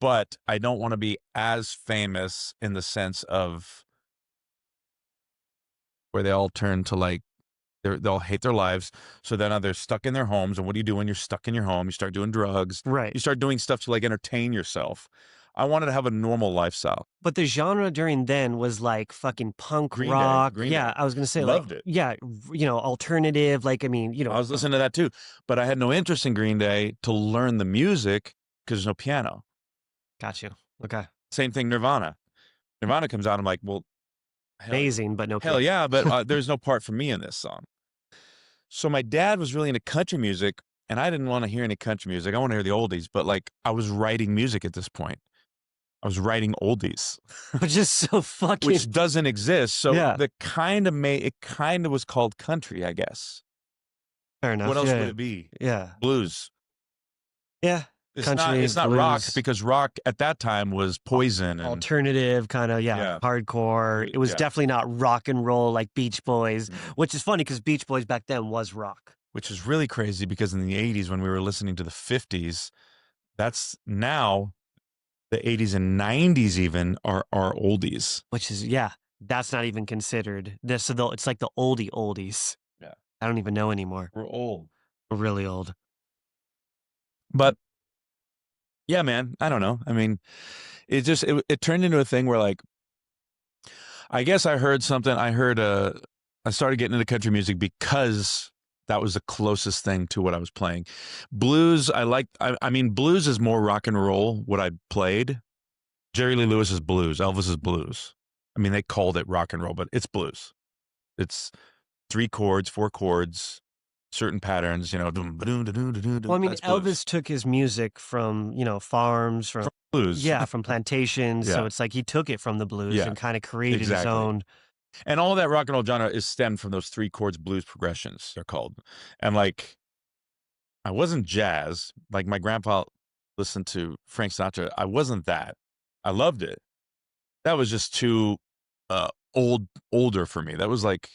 But I don't want to be as famous in the sense of where they all turn to like, they'll hate their lives. So then they're stuck in their homes. And what do you do when you're stuck in your home? You start doing drugs. Right. You start doing stuff to like entertain yourself. I wanted to have a normal lifestyle. But the genre during then was like fucking punk Green rock. Day. Yeah, I was going to say Loved like, it. yeah, alternative. Like, I mean, I was listening to that too. But I had no interest in Green Day to learn the music because there's no piano. Got you. Okay. Same thing, Nirvana. Nirvana comes out. I'm like, well, amazing, but no. Hell yeah, but there's no part for me in this song. So my dad was really into country music, and I didn't want to hear any country music. I want to hear the oldies, but like I was writing music at this point. I was writing oldies, which is so fucking, which doesn't exist. So yeah. it kind of was called country, I guess. Fair enough. What else would it be? Yeah, blues. Yeah. Country, it's not rock, because rock at that time was Poison. And alternative kind of, hardcore. It was definitely not rock and roll like Beach Boys, which is funny because Beach Boys back then was rock. Which is really crazy because in the 80s when we were listening to the 50s, that's now the 80s and 90s even are oldies. Which is, that's not even considered. It's like the oldies. Yeah. I don't even know anymore. We're old. We're really old. But yeah, man, I don't know. I mean, it turned into a thing where like, I guess I heard something. I started getting into country music because that was the closest thing to what I was playing. Blues, I mean, blues is more rock and roll, what I played. Jerry Lee Lewis is blues. Elvis is blues. I mean, they called it rock and roll, but it's blues. It's 3 chords, 4 chords, certain patterns, Well, I mean, Elvis took his music from, farms, from blues. Yeah, from plantations. So it's like he took it from the blues and kind of created his own. And all that rock and roll genre is stemmed from those 3 chords blues progressions, they're called. And like, I wasn't jazz. Like my grandpa listened to Frank Sinatra. I wasn't that. I loved it. That was just too older for me. That was like,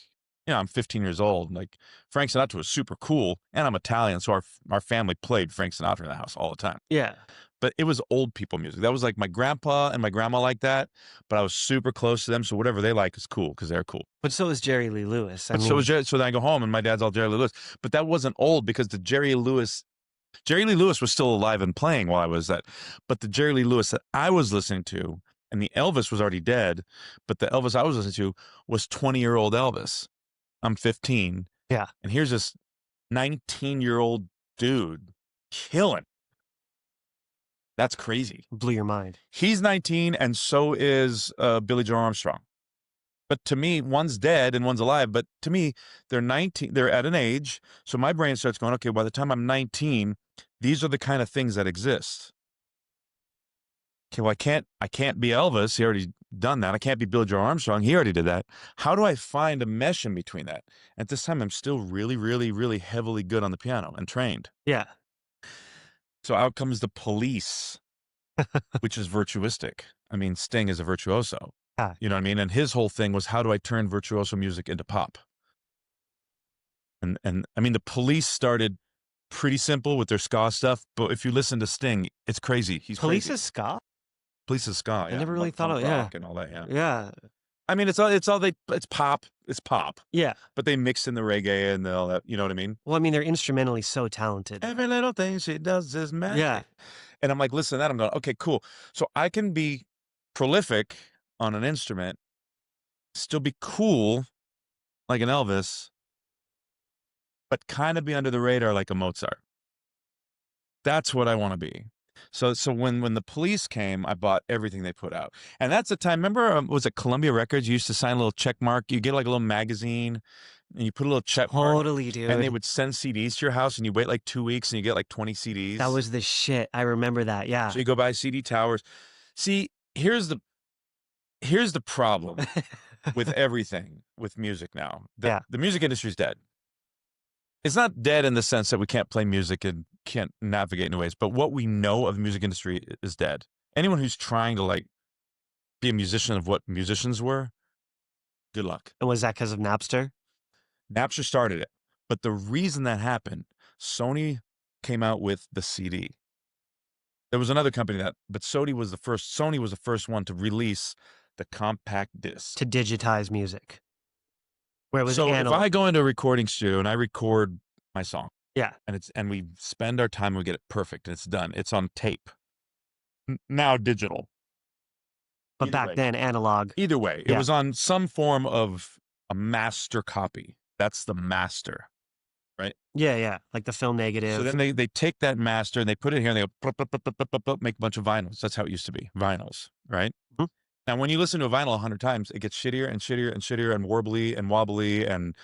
I'm 15 years old. Like Frank Sinatra was super cool, and I'm Italian, so our family played Frank Sinatra in the house all the time. Yeah. But it was old people music. That was like my grandpa and my grandma like that, but I was super close to them, so whatever they like is cool because they're cool. But so is Jerry Lee Lewis. So then I go home and my dad's all Jerry Lee Lewis. But that wasn't old because the Jerry Lee Lewis was still alive and playing while I was that. But the Jerry Lee Lewis that I was listening to, and the Elvis was already dead, but the Elvis I was listening to was 20-year-old Elvis. I'm 15. Yeah. And here's this 19-year-old dude killing. That's crazy. Blew your mind. He's 19 and so is Billy Joe Armstrong. But to me, one's dead and one's alive. But to me, they're 19. They're at an age. So my brain starts going, okay, by the time I'm 19, these are the kind of things that exist. Okay, well, I can't be Elvis. He already done that. I can't be Billy Joe Armstrong. He already did that. How do I find a mesh in between that? At this time, I'm still really, really, really heavily good on the piano and trained. Yeah. So out comes the Police, which is virtuistic. I mean, Sting is a virtuoso. You know what I mean? And his whole thing was, how do I turn virtuoso music into pop? And I mean, the Police started pretty simple with their ska stuff, but if you listen to Sting, it's crazy. He's Police crazy. is ska? Police is ska. I never really thought of it. And all that. Yeah. Yeah. I mean, it's pop. It's pop. Yeah. But they mix in the reggae and all that. You know what I mean? Well, I mean, they're instrumentally so talented. Every little thing she does is magic. Yeah. And I'm like, listen to that. I'm going, okay, cool. So I can be prolific on an instrument, still be cool like an Elvis, but kind of be under the radar like a Mozart. That's what I want to be. So when the Police came, I bought everything they put out. And that's the time, remember, was it Columbia Records? You used to sign a little check mark. You get like a little magazine and you put a little check mark. Totally, And they dude. would send CDs to your house and you wait like 2 weeks and you get like 20 CDs. That was the shit. I remember that. Yeah. So you go buy CD towers. See, here's the problem with everything with music now. Yeah. The music industry's dead. It's not dead in the sense that we can't play music and can't navigate new ways, but what we know of the music industry is dead. Anyone who's trying to like be a musician of what musicians were, good luck. And was that because of Napster? Napster started it. But the reason that happened, Sony came out with the CD. There was another company but Sony was the first one to release the compact disc. To digitize music. Where it was So analog. if I go into a recording studio and I record my song, yeah, and we spend our time, we get it perfect, and it's done. It's on tape. Now digital. but back then analog. Either way, it Yeah. was on some form of a master copy. That's the master, right? Yeah, like the film negative. So then they take that master and they put it here and they go plup, plup, plup, plup, plup, plup, plup, make a bunch of vinyls. That's how it used to be, vinyls, right? Mhm. Now, when you listen to a vinyl 100 times, it gets shittier and shittier and shittier and warbly and wobbly and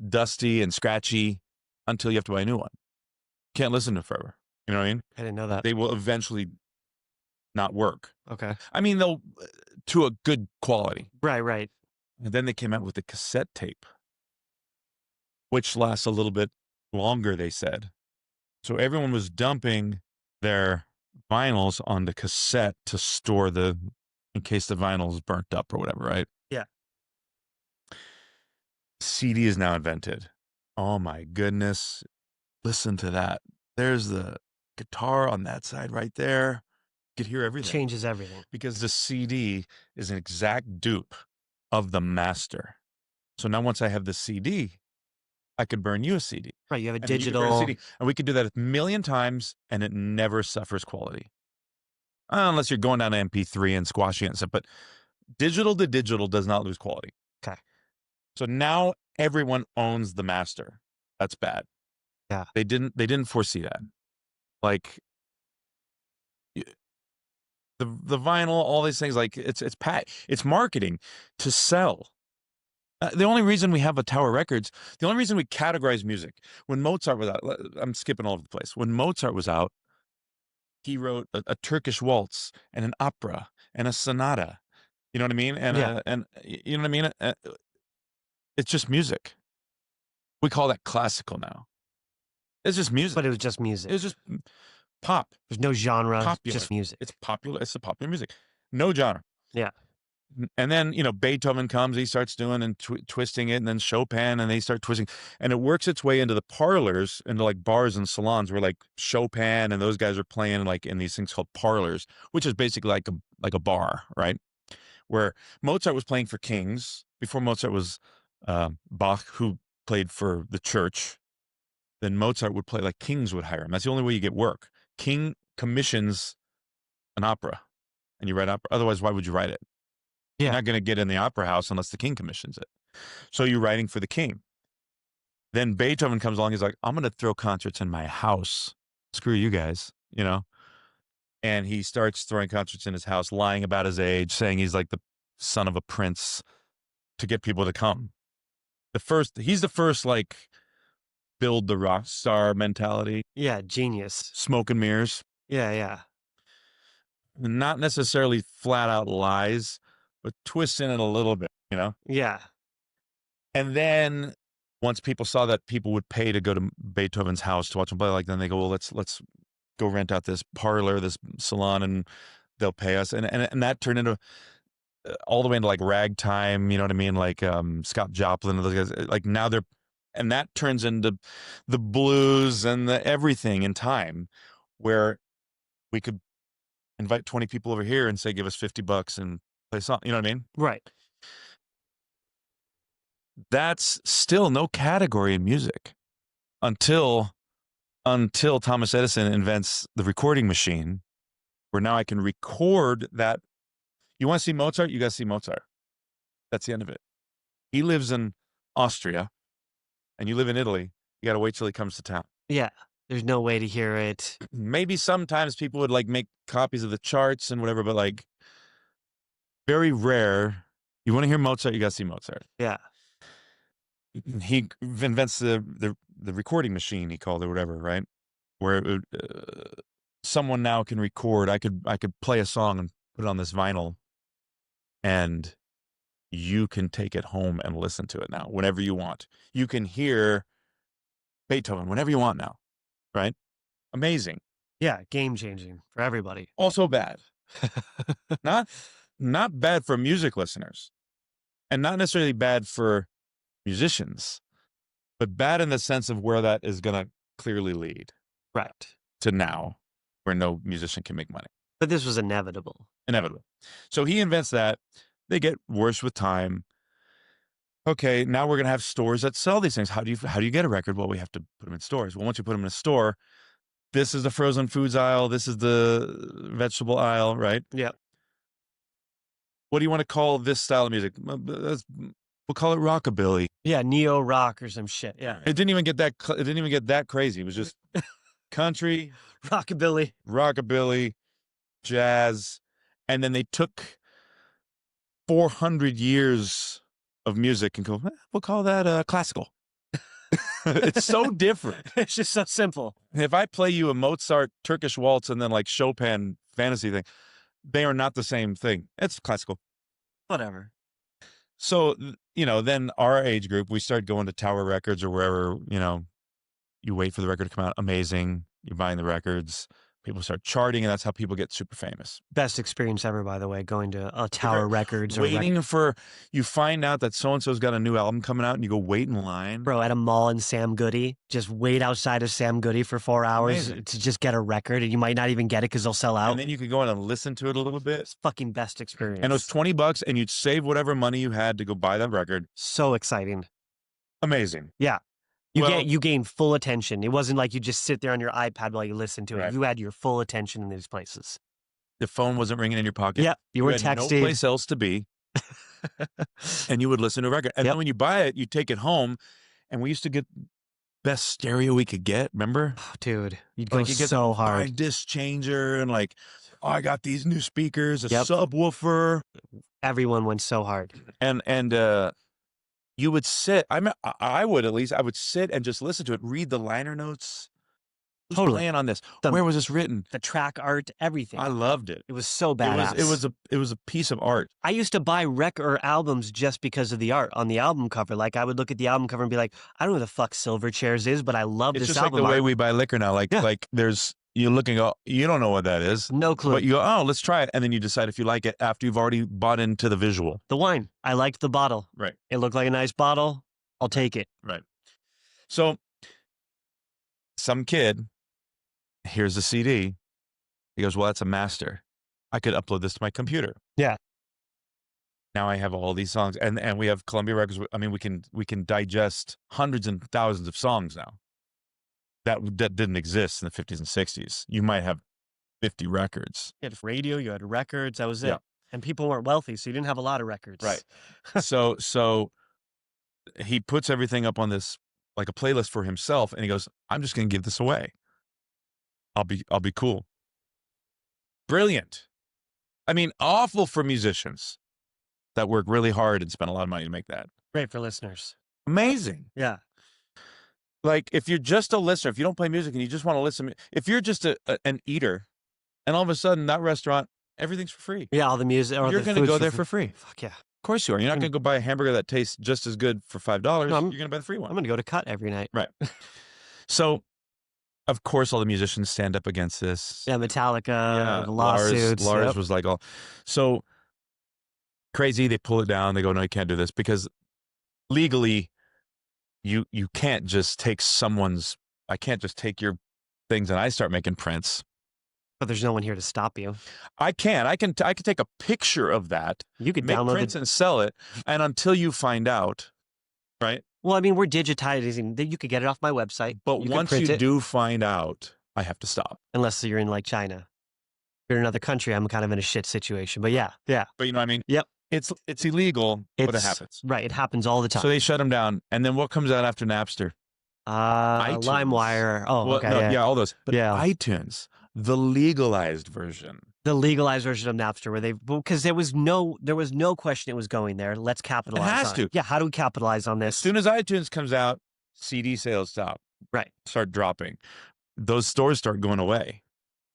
dusty and scratchy until you have to buy a new one. You can't listen to it forever. You know what I mean? I didn't know that. They will eventually not work. Okay. I mean, they'll to a good quality. Right. And then they came out with the cassette tape, which lasts a little bit longer, they said. So everyone was dumping their vinyls on the cassette to store in case the vinyl is burnt up or whatever, right? Yeah. CD is now invented. Oh my goodness. Listen to that. There's the guitar on that side right there. You could hear everything. Changes everything. Because the CD is an exact dupe of the master. So now once I have the CD, I could burn you a CD. Right, you have a And then you could burn digital. CD. And we could do that a million times and it never suffers quality. Unless you're going down to MP3 and squashing it and stuff. But digital to digital does not lose quality. Okay. So now everyone owns the master. That's bad. Yeah. They didn't foresee that. Like the vinyl, all these things, like it's marketing to sell. The only reason we have a Tower Records, the only reason we categorize music, when Mozart was out, I'm skipping all over the place. When Mozart was out, he wrote a Turkish waltz and an opera and a sonata. You know what I mean? And you know what I mean? It's just music. We call that classical now. It's just music. But it was just music. It was just pop. There's no genre, Popular. just music. It's popular. It's the popular music. No genre. Yeah. And then, Beethoven comes, he starts doing and twisting it, and then Chopin, and they start twisting. And it works its way into the parlors, into like bars and salons where like Chopin and those guys are playing like in these things called parlors, which is basically like a bar, right? Where Mozart was playing for kings. Before Mozart was Bach, who played for the church. Then Mozart would play, like kings would hire him. That's the only way you get work. King commissions an opera, and you write opera. Otherwise, why would you write it? Yeah. You're not going to get in the opera house unless the king commissions it. So you're writing for the king. Then Beethoven comes along. He's like, I'm going to throw concerts in my house. Screw you guys, And he starts throwing concerts in his house, lying about his age, saying he's like the son of a prince to get people to come. He's the first, like, build the rock star mentality. Yeah, genius. Smoke and mirrors. Yeah. Not necessarily flat out lies, but twist in it a little bit, Yeah. And then once people saw that people would pay to go to Beethoven's house to watch him play, like, then they go, well, let's go rent out this parlor, this salon, and they'll pay us. And that turned into all the way into like ragtime, you know what I mean? Like Scott Joplin and those guys. Like now and that turns into the blues and the everything in time, where we could invite 20 people over here and say, give us $50 and play a song. You know what I mean? Right. That's still no category in music until until Thomas Edison invents the recording machine, where now I can record that. You want to see Mozart? You got to see Mozart. That's the end of it. He lives in Austria, and you live in Italy. You got to wait till he comes to town. Yeah. There's no way to hear it. Maybe sometimes people would like make copies of the charts and whatever, but like very rare. You want to hear Mozart? You got to see Mozart. Yeah. He invents the recording machine, he called it, whatever, right? Where someone now can record. I could play a song and put it on this vinyl, and you can take it home and listen to it now whenever you want. You can hear Beethoven whenever you want now, right? Amazing. Yeah, game changing for everybody. Also bad. Not bad for music listeners, and not necessarily bad for musicians, but bad in the sense of where that is going to clearly lead. Right. To now, where no musician can make money. But this was inevitable. Inevitable. So he invents that. They get worse with time. Okay, now we're going to have stores that sell these things. How do you get a record? Well, we have to put them in stores. Well, once you put them in a store, this is the frozen foods aisle. This is the vegetable aisle, right? Yeah. What do you want to call this style of music? We'll call it rockabilly. Yeah, neo rock or some shit. Yeah. It didn't even get that crazy. It was just country, rockabilly, jazz, and then they took 400 years of music and go, we'll call that classical. It's so different. It's just so simple. If I play you a Mozart Turkish waltz and then like Chopin fantasy thing, they are not the same thing. It's classical. Whatever. So, then our age group, we started going to Tower Records or wherever, you wait for the record to come out. Amazing. You're buying the records. People start charting, and that's how people get super famous. Best experience ever, by the way, going to a Tower Records. Waiting for, you find out that so-and-so's got a new album coming out, and you go wait in line. Bro, at a mall in Sam Goody, just wait outside of Sam Goody for 4 hours to just get a record, and you might not even get it because they'll sell out. And then you could go in and listen to it a little bit. It's fucking best experience. And it was $20, and you'd save whatever money you had to go buy that record. So exciting. Amazing. Yeah. You gain full attention. It wasn't like you just sit there on your iPad while you listen to it. Right. You had your full attention in these places. The phone wasn't ringing in your pocket. Yeah, you were texting. No place else to be. And you would listen to a record. And then when you buy it, you take it home. And we used to get best stereo we could get. Remember? Oh, dude, you'd go you get so hard. 5-disc changer and I got these new speakers, a subwoofer. Everyone went so hard. And you would sit. I would sit and just listen to it, read the liner notes. Who's playing on this? Where was this written? The track art, everything. I loved it. It was so badass. It was a piece of art. I used to buy record albums just because of the art on the album cover. Like I would look at the album cover and be like, I don't know who the fuck Silverchairs is, but I love this album. It's just like the way we buy liquor now. Like there's. You look and go, you don't know what that is. No clue. But you go, oh, let's try it. And then you decide if you like it after you've already bought into the visual. The wine. I liked the bottle. Right. It looked like a nice bottle. I'll take it. Right. So some kid hears the CD. He goes, well, that's a master. I could upload this to my computer. Yeah. Now I have all these songs. And we have Columbia Records. I mean, we can digest hundreds and thousands of songs now. That didn't exist in the 50s and 60s. You might have 50 records. You had radio, you had records, that was it. Yeah. And people weren't wealthy, so you didn't have a lot of records. Right. So he puts everything up on this, like a playlist for himself, and he goes, I'm just going to give this away. I'll be cool. Brilliant. I mean, awful for musicians that work really hard and spend a lot of money to make that. Great for listeners. Amazing. Yeah. Like, if you're just a listener, if you don't play music and you just want to listen, if you're just an eater, and all of a sudden that restaurant, everything's for free. Yeah, all the music. You're going to go there for free. Fuck yeah. Of course you are. You're not going to go buy a hamburger that tastes just as good for $5. No, you're going to buy the free one. I'm going to go to Cut every night. Right. So, of course, all the musicians stand up against this. Yeah, Metallica, the lawsuits. Lars was like, so crazy. They pull it down. They go, no, you can't do this because legally, you can't just take I can't just take your things and I start making prints. But there's no one here to stop you. I can take a picture of that. You could make download prints and sell it. And until you find out, right? Well, I mean, we're digitizing. You could get it off my website. But You could once print you it, do find out, I have to stop. unless you're in like China. If you're in another country, I'm kind of in a shit situation. But yeah. But you know what I mean? Yep. It's illegal, but it happens. Right. It happens all the time. So they shut them down. And then what comes out after Napster? iTunes. LimeWire. Oh, Well, okay. no, yeah. all those. But Yeah. iTunes, the legalized version. The legalized version of Napster, where because there was no question it was going there. Let's capitalize. It has on to. Yeah. How do we capitalize on this? As soon as iTunes comes out, CD sales stop. Right. Start dropping. Those stores start going away.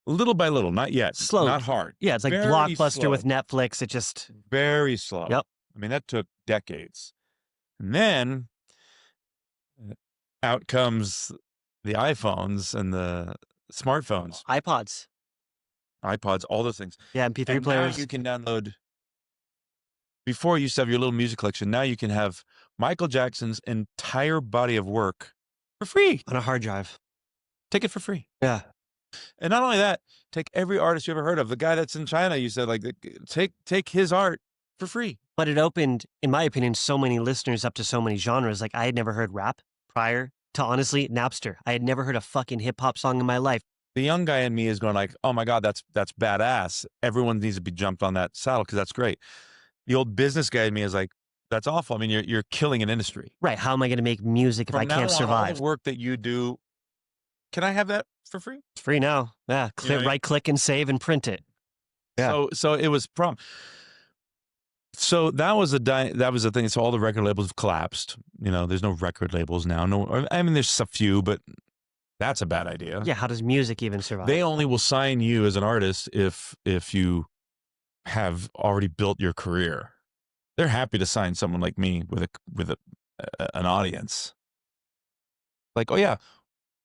Little by little, not yet. Slow. Not hard. Yeah, it's like Very Blockbuster slow. with Netflix. It just very slow. Yep. I mean, that took decades. And then out comes the iPhones and the smartphones, iPods, all those things. Yeah, MP3 and players. Now you can download. Before you used to have your little music collection. Now you can have Michael Jackson's entire body of work for free on a hard drive. Take it for free. Yeah. And not only that, take every artist you ever heard of. The guy that's in China, you said, like, take his art for free. But it opened, in my opinion, so many listeners up to so many genres. Like, I had never heard rap prior to, honestly, Napster. I had never heard a fucking hip hop song in my life. The young guy in me is going like, oh my God, that's badass. Everyone needs to be jumped on that saddle because that's great. The old business guy in me is like, that's awful. I mean, you're killing an industry. Right. How am I going to make music if I can't survive? All the work that you do, can I have that for free? It's free now. Yeah. Right click and save and print it. Yeah. So it was So that was the thing. So all the record labels have collapsed. You know, there's no record labels now. No, I mean, there's a few, but that's a bad idea. Yeah. How does music even survive? They only will sign you as an artist if you have already built your career. They're happy to sign someone like me with an audience. Like, oh yeah,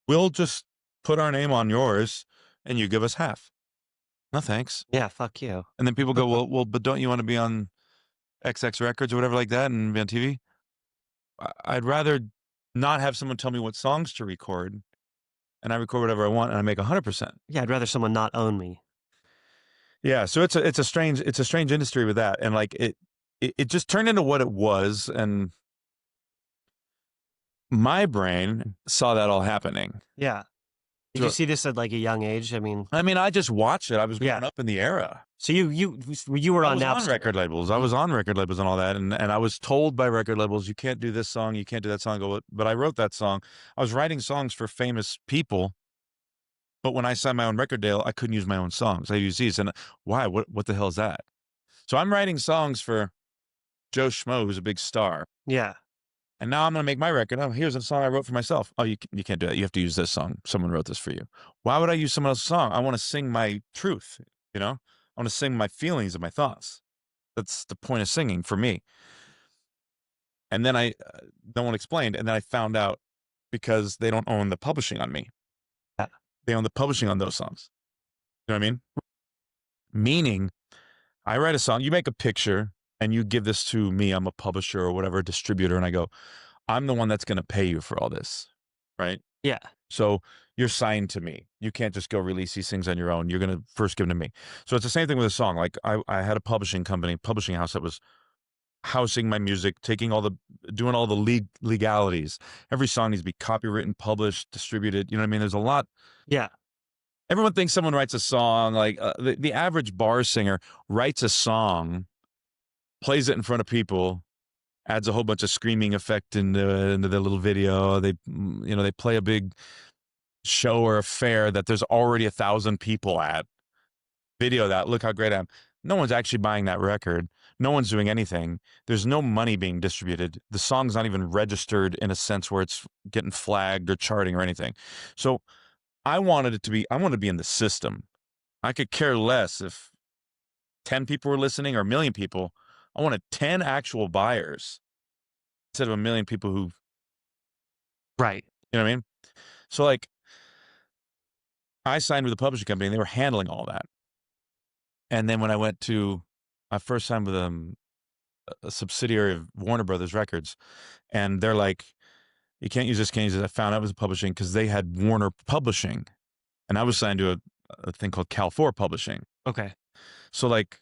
we'll just put our name on yours and you give us half. No thanks. Yeah, fuck you. And then people go, well, but don't you want to be on XX Records or whatever like that and be on TV? I'd rather not have someone tell me what songs to record, and I record whatever I want and I make 100%. Yeah, I'd rather someone not own me. Yeah, so it's a strange industry with that, and like it just turned into what it was, and my brain saw that all happening. Yeah. Did you see this at like a young age? I mean, I just watched it. I was growing up in the era. So you were on Napster. On record labels. I was on record labels and all that, and I was told by record labels, you can't do this song, you can't do that song. But I wrote that song. I was writing songs for famous people, but when I signed my own record deal, I couldn't use my own songs. I used these, and why? What the hell is that? So I'm writing songs for Joe Schmo, who's a big star. Yeah. And now I'm going to make my record. Oh, here's a song I wrote for myself. Oh, you can't do that. You have to use this song. Someone wrote this for you. Why would I use someone else's song? I want to sing my truth, you know? I want to sing my feelings and my thoughts. That's the point of singing for me. And then no one explained. And then I found out because they don't own the publishing on me. Yeah. They own the publishing on those songs. You know what I mean? Meaning, I write a song, you make a picture, and you give this to me, I'm a publisher or whatever, distributor, and I go, I'm the one that's going to pay you for all this, right? Yeah. So you're signed to me. You can't just go release these things on your own. You're going to first give them to me. So it's the same thing with a song. Like I had a publishing house that was housing my music, doing all the legalities. Every song needs to be copywritten, published, distributed. You know what I mean? There's a lot. Yeah. Everyone thinks someone writes a song, like the average bar singer writes a song, plays it in front of people, adds a whole bunch of screaming effect into their little video. They play a big show or a fair that there's already 1,000 people at. Video that, look how great I am. No one's actually buying that record. No one's doing anything. There's no money being distributed. The song's not even registered in a sense where it's getting flagged or charting or anything. So I wanted to be in the system. I could care less if 10 people were listening or 1 million people. I wanted 10 actual buyers instead of 1 million people who. Right. You know what I mean? So like, I signed with a publishing company and they were handling all that. And then when I first signed with a subsidiary of Warner Brothers Records, and they're like, you can't use this, can't use this. I found out it was publishing because they had Warner Publishing. And I was signed to a thing called Cal 4 Publishing. Okay. So like,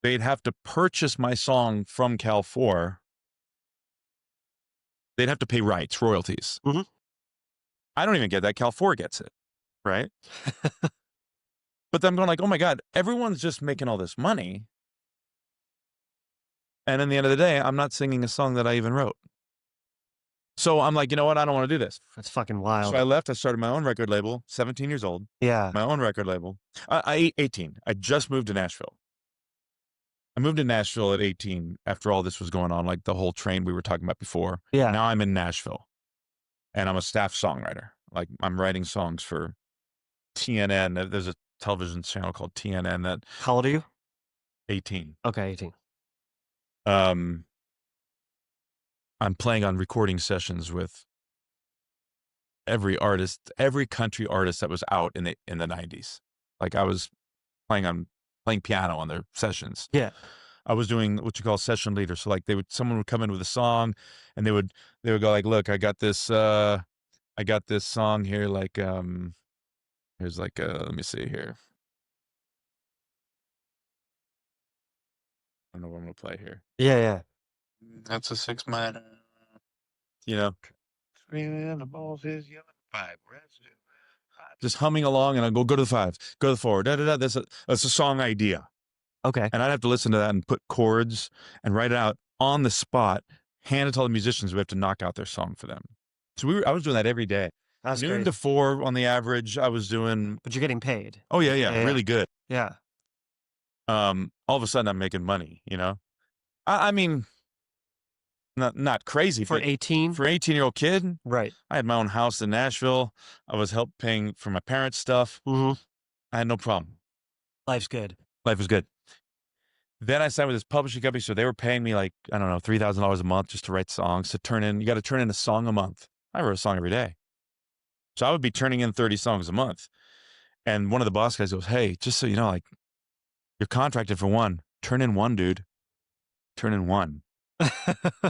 they'd have to purchase my song from Cal 4 They'd have to pay rights, royalties. Mhm. I don't even get that. Cal 4 gets it, right? But then I'm going like, oh my God, everyone's just making all this money. And in the end of the day, I'm not singing a song that I even wrote. So I'm like, you know what? I don't want to do this. That's fucking wild. So I left. I started my own record label, 17 years old. Yeah. My own record label. I 18. I just moved to Nashville. I moved to Nashville at 18 after all this was going on, like the whole train we were talking about before. Yeah. Now I'm in Nashville and I'm a staff songwriter. Like I'm writing songs for TNN. There's a television channel called TNN that. How old are you? 18. Okay, 18. I'm playing on recording sessions with every artist, every country artist that was out in the 90s. Like I was playing piano on their sessions. Yeah. I was doing what you call session leader. So like someone would come in with a song and they would go like, look, I got this song here. Like, here's like, let me see here. I don't know what I'm going to play here. Yeah, yeah. That's a 6 minor. You know, screaming the balls is yelling 5. Just humming along, and I'll go to the 5, go to the 4. Da da da. That's a song idea. Okay. And I'd have to listen to that and put chords and write it out on the spot. Hand it to all the musicians. We have to knock out their song for them. So I was doing that every day. That's noon great. to 4 on the average. I was doing. But you're getting paid. Oh yeah, really good. Yeah. All of a sudden I'm making money. You know, I mean. Not crazy For 18? For an 18-year-old kid, right? I had my own house in Nashville. I was paying for my parents' stuff. Mm-hmm. I had no problem. Life's good. Life was good. Then I signed with this publishing company, so they were paying me like, I don't know, $3,000 a month just to write songs, to turn in. You got to turn in a song a month. I wrote a song every day. So I would be turning in 30 songs a month. And one of the boss guys goes, hey, just so you know, like, you're contracted for 1. Turn in 1, dude. Turn in 1.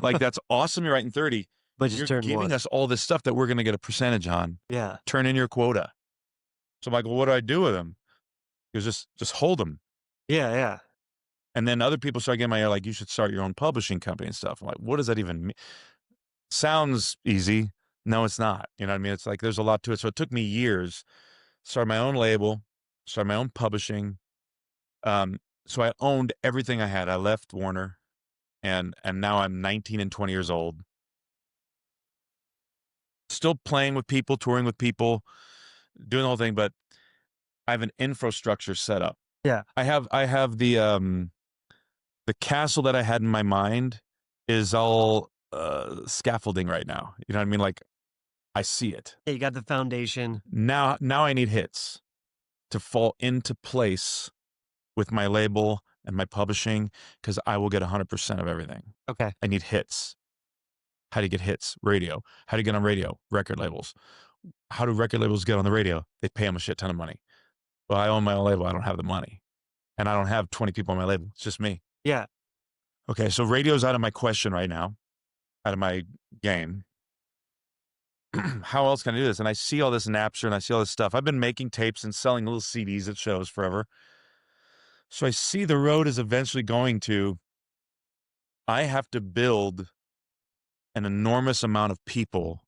Like, that's awesome. You're writing 30, but you're giving us all this stuff that we're going to get a percentage on. Yeah. Turn in your quota. So I'm like, well, what do I do with them? He goes, just hold them. Yeah, yeah. And then other people start getting my ear, like, you should start your own publishing company and stuff. I'm like, what does that even mean? Sounds easy. No, it's not. You know what I mean? It's like, there's a lot to it. So it took me years. Started my own label, started my own publishing. So I owned everything I had. I left Warner. And now I'm 19 and 20 years old. Still playing with people, touring with people, doing the whole thing, but I have an infrastructure set up. Yeah. I have the castle that I had in my mind is all scaffolding right now. You know what I mean? Like, I see it. Yeah, you got the foundation. Now I need hits to fall into place with my label and my publishing, because I will get 100% of everything. Okay. I need hits. How do you get hits? Radio. How do you get on radio? Record labels. How do record labels get on the radio? They pay them a shit ton of money. Well, I own my own label. I don't have the money. And I don't have 20 people on my label. It's just me. Yeah. Okay, so radio's out of my question right now, out of my game. How else can I do this? And I see all this Napster and I see all this stuff. I've been making tapes and selling little CDs at shows forever. So I see the road is eventually going to, I have to build an enormous amount of people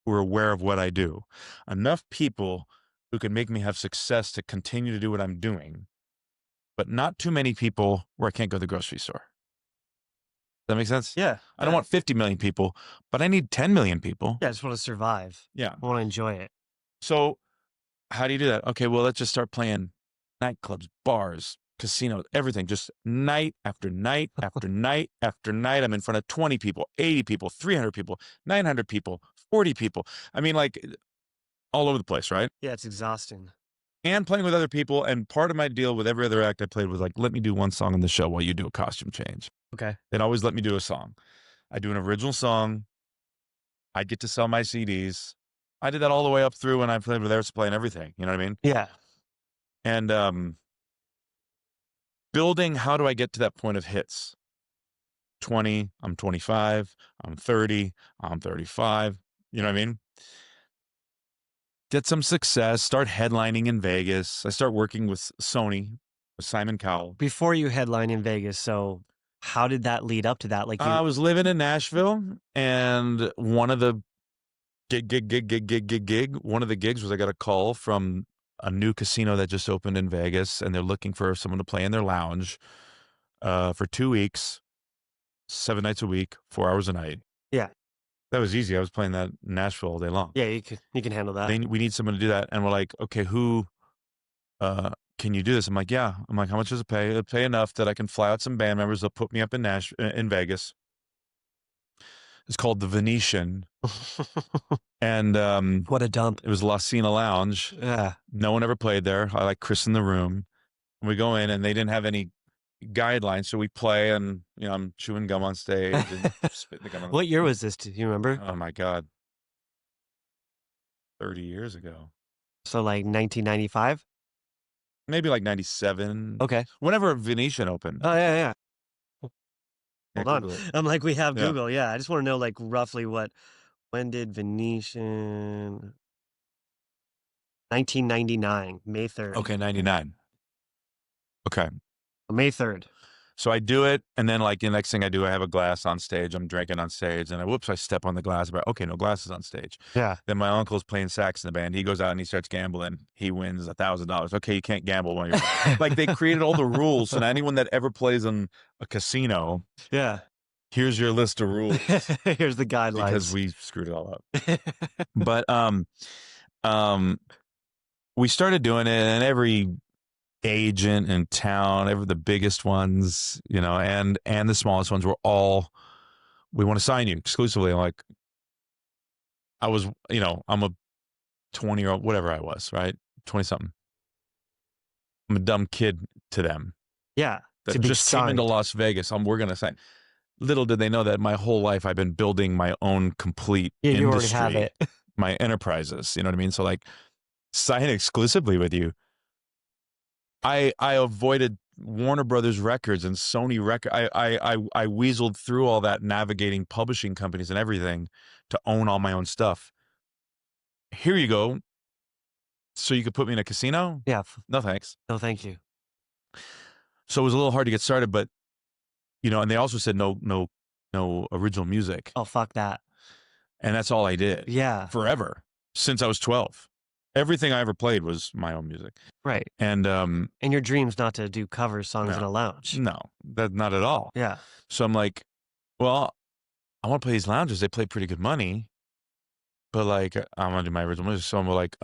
who are aware of what I do. Enough people who can make me have success to continue to do what I'm doing, but not too many people where I can't go to the grocery store. Does that make sense? Yeah. I don't want 50 million people, but I need 10 million people. Yeah, I just want to survive. Yeah. I want to enjoy it. So how do you do that? Okay, well, let's just start playing nightclubs, bars, casinos, everything, just night after night after night after night. I'm in front of 20 people, 80 people, 300 people, 900 people, 40 people. I mean, like, all over the place, right? Yeah, it's exhausting. And playing with other people. And part of my deal with every other act I played was like, let me do one song on the show while you do a costume change. Okay. They'd always let me do a song. I do an original song. I get to sell my CDs. I did that all the way up through when I played with Airsupply and everything. You know what I mean? Yeah. And building, how do I get to that point of hits? 20, I'm 25, I'm 30, I'm 35. You know what I mean? Get some success, start headlining in Vegas. I start working with Sony, with Simon Cowell. Before you headline in Vegas, so How did that lead up to that? Like I you, was living in Nashville, and one of the one of the gigs was I got a call from a new casino that just opened in Vegas, and they're looking for someone to play in their lounge for 2 weeks, 7 nights a week, 4 hours a night. yeah, That was easy. I was playing that in Nashville all day long. yeah, you can handle that. We need someone to do that, and we're like, okay, who can you do this? I'm like, yeah. I'm like, how much does it pay? It'll pay enough that I can fly out some band members. They'll put me up in Vegas. It's called the Venetian, and What a dump. it was La Cena Lounge. Yeah. No one ever played there. I like Chris in the room. We go in, and they didn't have any guidelines, so we play, and I'm chewing gum on stage and spitting the gum on. What year was this? Do you remember? Oh my God, 30 years ago. So like 1995. Maybe like 97. Okay. Whenever Venetian opened. Oh yeah, yeah. Yeah, Hold on. Google it. I'm like, we have Yeah. Google. Yeah, I just want to know like roughly when did Venetian? 1999, May 3rd. Okay, 99. Okay. May 3rd. So I do it, and then like the next thing I do, I have a glass on stage. I'm drinking on stage, and I step on the glass. But okay, no glasses on stage. Yeah. Then my uncle's playing sax in the band. He goes out and he starts gambling. He wins $1,000. Okay, you can't gamble when you're like they created all the rules. So now anyone that ever plays in a casino, Yeah. here's your list of rules Here's the guidelines. because we screwed it all up. But we started doing it, and every agent in town, the biggest ones, and the smallest ones were all, we want to sign you exclusively. I'm like, I'm a 20-year-old, whatever I was, right? 20 something. I'm a dumb kid to them. Yeah. That just came into Las Vegas. We're going to sign. Little did they know that my whole life I've been building my own complete industry. You already have it. My enterprises, you know what I mean? So like, sign exclusively with you. I avoided Warner Brothers Records and Sony Records. I weaseled through all that, navigating publishing companies and everything to own all my own stuff. Here you go. So you could put me in a casino? Yeah. No thanks. No, thank you. So it was a little hard to get started, but and they also said no original music. Oh, fuck that. And that's all I did. Yeah. Forever, since I was 12. Everything I ever played was my own music. Right. And your dream's not to do cover songs in a lounge. No, that not at all. Yeah. So I'm like, well, I want to play these lounges. They play pretty good money, but like, I want to do my original music. So I'm like,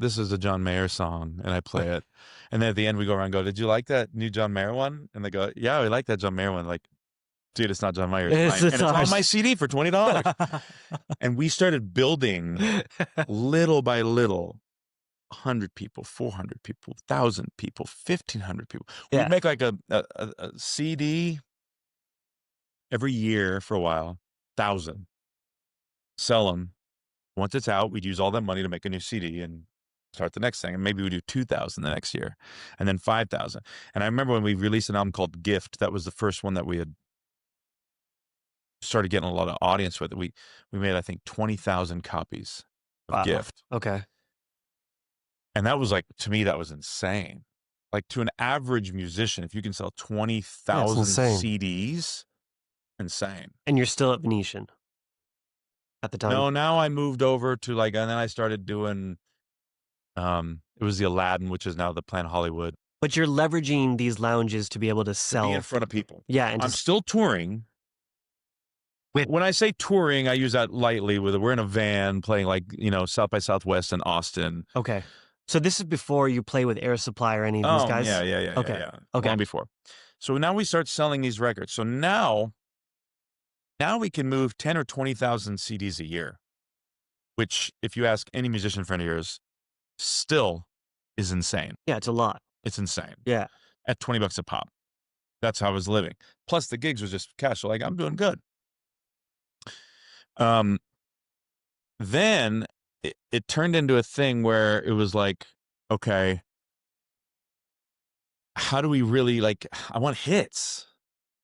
this is a John Mayer song, and I play it. And then at the end, we go around and go, did you like that new John Mayer one? And they go, yeah, we like that John Mayer one. Like, dude, it's not John Mayer. It's on my CD for $20. And we started building little by little. 100 people, 400 people, 1,000 people, 1,500 people. Yeah. We'd make like a CD every year for a while, 1,000. Sell them. Once it's out, we'd use all that money to make a new CD and start the next thing. And maybe we do 2,000 the next year, and then 5,000. And I remember when we released an album called Gift, that was the first one that we had started getting a lot of audience with. We made, I think, 20,000 copies of Gift. Okay. And that was like, to me, that was insane. Like, to an average musician, if you can sell 20,000 CDs, insane. And you're still at Venetian at the time? No, now I moved over to and then I started doing, it was the Aladdin, which is now the Planet Hollywood. But you're leveraging these lounges to be able to sell. To be in front of people. Yeah. And I'm still touring. When I say touring, I use that lightly. We're in a van playing South by Southwest in Austin. Okay. So this is before you play with Air Supply or any of these guys? Yeah. Okay. Yeah. Okay. Long before. So now we start selling these records. So now we can move 10 or 20,000 CDs a year, which, if you ask any musician friend of yours, still is insane. Yeah, it's a lot. It's insane. Yeah. At $20 a pop. That's how I was living. Plus the gigs was just cash. So I'm doing good. Then it turned into a thing where it was like, okay, how do we really I want hits.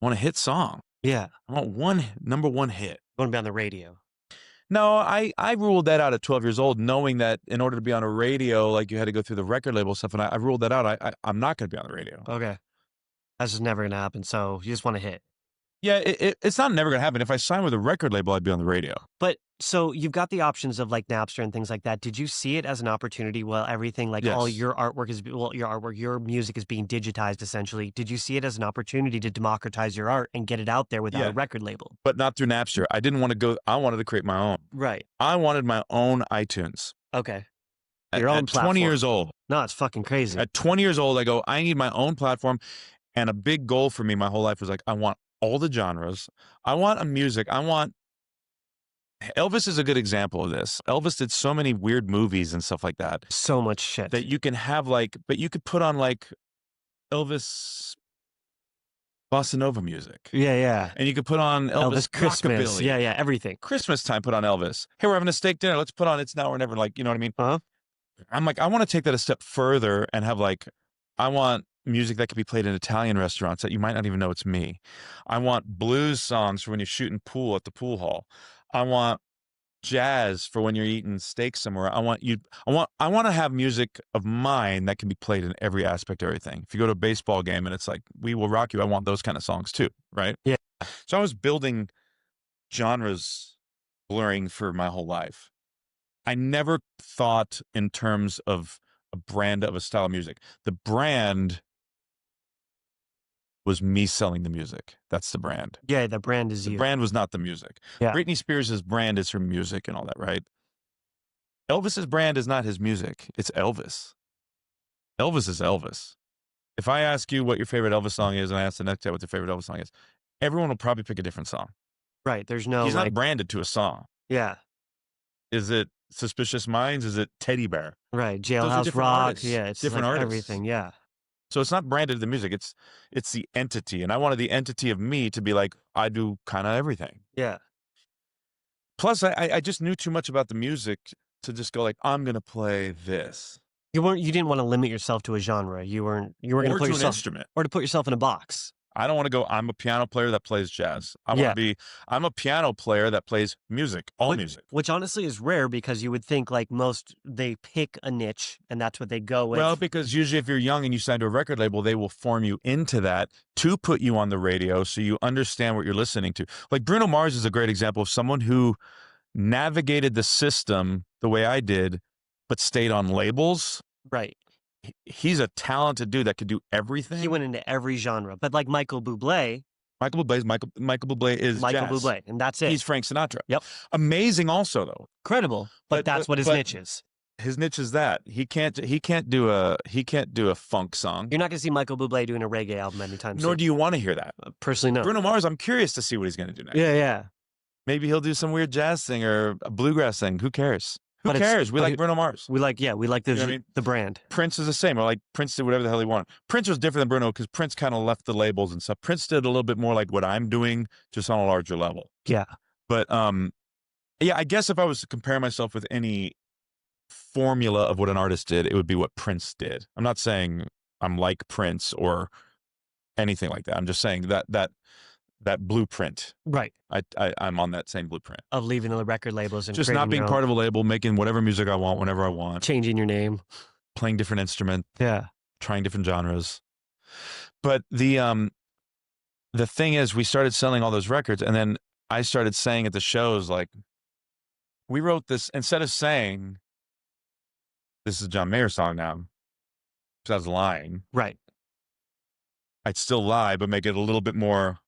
I want a hit song. Yeah. I want number one hit. You want to be on the radio. No, I ruled that out at 12 years old, knowing that in order to be on a radio, you had to go through the record label stuff. And I ruled that out. I'm not going to be on the radio. Okay. That's just never going to happen. So you just want to hit. Yeah, it's not never gonna happen. If I sign with a record label, I'd be on the radio. But so you've got the options of like Napster and things like that. Did you see it as an opportunity? Well, everything like all Yes. your artwork is your music is being digitized essentially. Did you see it as an opportunity to democratize your art and get it out there without Yeah. a record label? But not through Napster. I didn't want to go. I wanted to create my own. Right. I wanted my own iTunes. Okay. At, Your own at 20 years platform. old. No, it's fucking crazy. At 20 years old, I go, I need my own platform. And a big goal for me my whole life was like, I want all the genres. I want a music. Elvis is a good example of this. Elvis did so many weird movies and stuff like that. So much shit. That you can have like, but you could put on like Elvis bossa nova music. Yeah, yeah. And you could put on Elvis Christmas. rockabilly. Yeah, yeah, everything. Christmas time, put on Elvis. Hey, we're having a steak dinner. Let's put on It's Now or Never. Like, you know what I mean? Huh? I'm like, I want to take that a step further and have like, I want music that could be played in Italian restaurants that you might not even know it's me. I want blues songs for when you're shooting pool at the pool hall. I want jazz for when you're eating steak somewhere. I want to have music of mine that can be played in every aspect of everything. If you go to a baseball game and it's like, We Will Rock You, I want those kind of songs too, right? Yeah. So I was building genres blurring for my whole life. I never thought in terms of a brand of a style of music. The brand was me selling the music. That's the brand. Yeah, the brand is The you. brand was not the music. Yeah. Britney Spears' brand is her music and all that, right? Elvis's brand is not his music. It's Elvis. Elvis is Elvis. If I ask you what your favorite Elvis song is, and I ask the next guy what their favorite Elvis song is, everyone will probably pick a different song. Right. There's no He's like, not branded to a song. yeah. Is it Suspicious Minds? Is it Teddy Bear? Right. Those are Jailhouse different Rock. artists. Yeah, it's Different like artists. everything. Yeah. So it's not branded to the music. It's the entity. And I wanted the entity of me to be like, I do kind of everything. Yeah. Plus, I just knew too much about the music to just go like, I'm going to play this. You didn't want to limit yourself to a genre. You were going to Or put to an yourself instrument. or to put yourself in a box. I don't want to go, I'm a piano player that plays jazz. I'm a piano player that plays music, all music. Which honestly is rare because you would think like most, they pick a niche and that's what they go with. Well, because usually if you're young and you sign to a record label, they will form you into that to put you on the radio so you understand what you're listening to. Like Bruno Mars is a great example of someone who navigated the system the way I did, but stayed on labels. Right. He's a talented dude that could do everything. He went into every genre. But like Michael Bublé Michael Bublé is Michael jazz. Bublé, and that's it. He's Frank Sinatra. Yep. Amazing also though. Incredible. But that's what his niche is. His niche is that. He can't do a funk song. You're not going to see Michael Bublé doing a reggae album anytime soon. Nor do you want to hear that. Personally, no. Bruno Mars, I'm curious to see what he's going to do next. Yeah, yeah. Maybe he'll do some weird jazz thing or a bluegrass thing. Who cares? Who cares? We like Bruno Mars. We like the, what I mean? the brand. Prince is the same. Or like Prince did whatever the hell he wanted. Prince was different than Bruno because Prince kind of left the labels and stuff. Prince did a little bit more like what I'm doing, just on a larger level. Yeah. But yeah, I guess if I was to compare myself with any formula of what an artist did, it would be what Prince did. I'm not saying I'm like Prince or anything like that. I'm just saying that blueprint. Right. I'm on that same blueprint. Of leaving the record labels and just not being part of a label, making whatever music I want, whenever I want. Changing your name. Playing different instruments. Yeah. Trying different genres. But the thing is, we started selling all those records, and then I started saying at the shows, like, we wrote this, instead of saying, this is a John Mayer song now, because I was lying. Right. I'd still lie, but make it a little bit more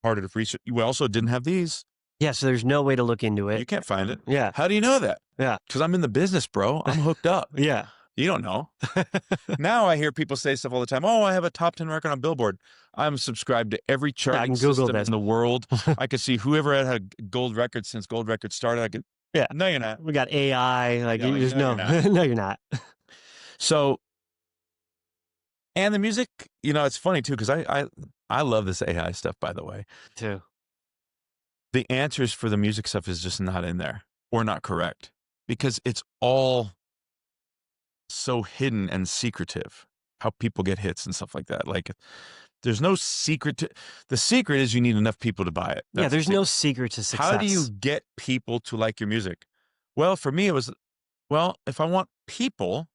harder to research. We also didn't have these. Yeah, so there's no way to look into it. You can't find it. Yeah. How do you know that? Yeah. Because I'm in the business, bro. I'm hooked up. Yeah. You don't know. Now I hear people say stuff all the time. Oh, I have a top 10 record on Billboard. I'm subscribed to every charting system in the world. I could see whoever had a gold record since gold record started. I could. Yeah. No, you're not. We got AI. Like, Yeah, you just know. you're not. No, you're not. So, and the music, you know, it's funny too, because I love this AI stuff, by the way. Too. The answers for the music stuff is just not in there or not correct because it's all so hidden and secretive, how people get hits and stuff like that. Like, there's no secret the secret is you need enough people to buy it. Yeah, there's no secret to success. How do you get people to like your music? Well, for me, it was, well, if I want people,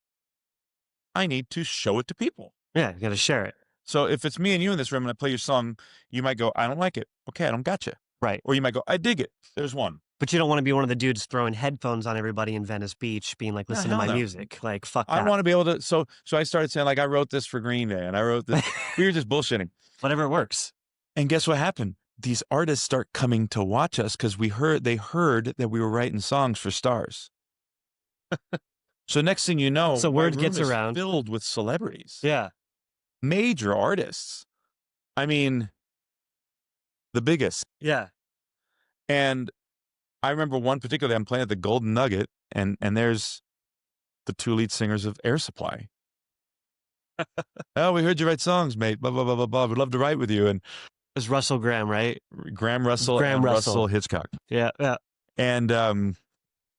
I need to show it to people. Yeah, you got to share it. So if it's me and you in this room and I play your song, you might go, I don't like it. Okay, I don't gotcha. Right. Or you might go, I dig it. There's one. But you don't want to be one of the dudes throwing headphones on everybody in Venice Beach, being like, listen to my music. Like, fuck that. I want to be able to. So I started saying, like, I wrote this for Green Day and I wrote this. We were just bullshitting. Whatever works. And guess what happened? These artists start coming to watch us because they heard that we were writing songs for stars. So next thing you know, so word gets around, filled with celebrities. Yeah. Major artists. I mean, the biggest. Yeah. And I remember one particular day I'm playing at the Golden Nugget, and there's the 2 lead singers of Air Supply. Oh, we heard you write songs, mate. Blah, blah, blah, blah, blah. We'd love to write with you. And it was Russell Graham, right? Graham Russell and Russell Hitchcock. Yeah, yeah. And I'm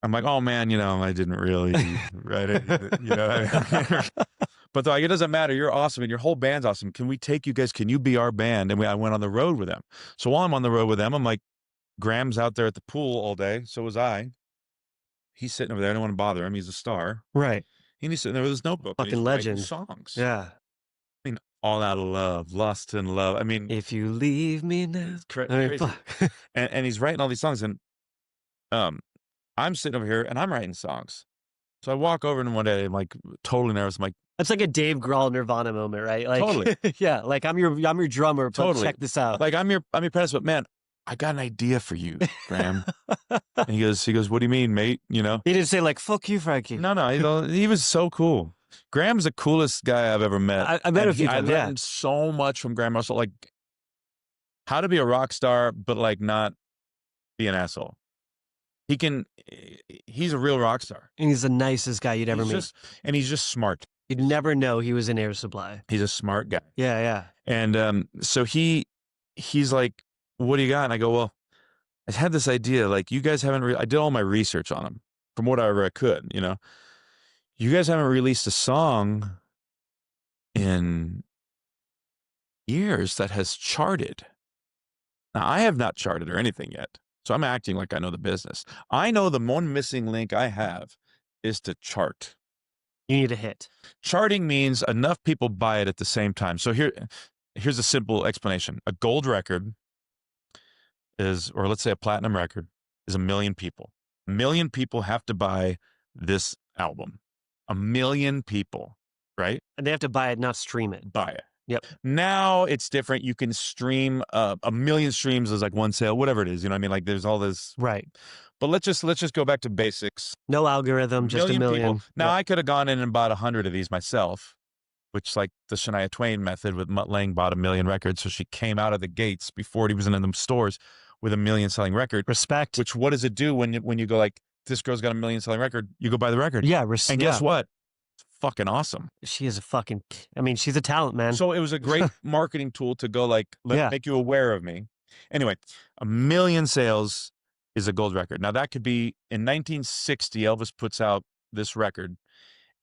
like, oh, man, I didn't really write it. But they're like, it doesn't matter. You're awesome, and your whole band's awesome. Can we take you guys? Can you be our band? And I went on the road with them. So while I'm on the road with them, I'm like, Graham's out there at the pool all day. So was I. He's sitting over there. I don't want to bother him. He's a star. Right. And he's sitting there with his notebook. Fucking legend. Songs. Yeah. I mean, All Out of Love, Lost in Love. I mean, if you leave me now. Crazy. and he's writing all these songs. And I'm sitting over here and I'm writing songs. So I walk over to him one day. I'm like totally nervous. I'm like, it's like a Dave Grohl Nirvana moment, right? Like, totally. Yeah. Like I'm your drummer. But totally. Check this out. Like I'm your apprentice, but man, I got an idea for you, Graham. And he goes, what do you mean, mate? He didn't say like, fuck you, Frankie. No, he was so cool. Graham's the coolest guy I've ever met. I met a few times. I learned so much from Graham Russell, like how to be a rock star, but like not be an asshole. He's a real rock star. And he's the nicest guy you'd ever meet. And he's just smart. You'd never know he was in Air Supply. He's a smart guy. Yeah, yeah. And so he's like, what do you got? And I go, well, I had this idea. Like, you guys haven't, I did all my research on him from whatever I could, You guys haven't released a song in years that has charted. Now, I have not charted or anything yet. So I'm acting like I know the business. I know the one missing link I have is to chart. You need a hit. Charting means enough people buy it at the same time. So here's a simple explanation. A gold record is, or let's say a platinum record, is 1 million people. 1 million people have to buy this album. 1 million people, right? And they have to buy it, not stream it. Buy it. Yep. Now it's different. You can stream 1 million streams is like one sale, whatever it is. You know what I mean? Like there's all this. Right. But let's just go back to basics. No algorithm, just 1 million. People. Now I could have gone in and bought 100 of these myself, which is like the Shania Twain method with Mutt Lange bought 1 million records. So she came out of the gates before he was in the stores with 1 million selling record. Respect. Which what does it do when you go like, this girl's got 1 million selling record, you go buy the record. Yeah. And guess what? Fucking awesome. She is she's a talent, man. So it was a great marketing tool to go like, make you aware of me. Anyway, 1 million sales is a gold record. Now that could be in 1960, Elvis puts out this record.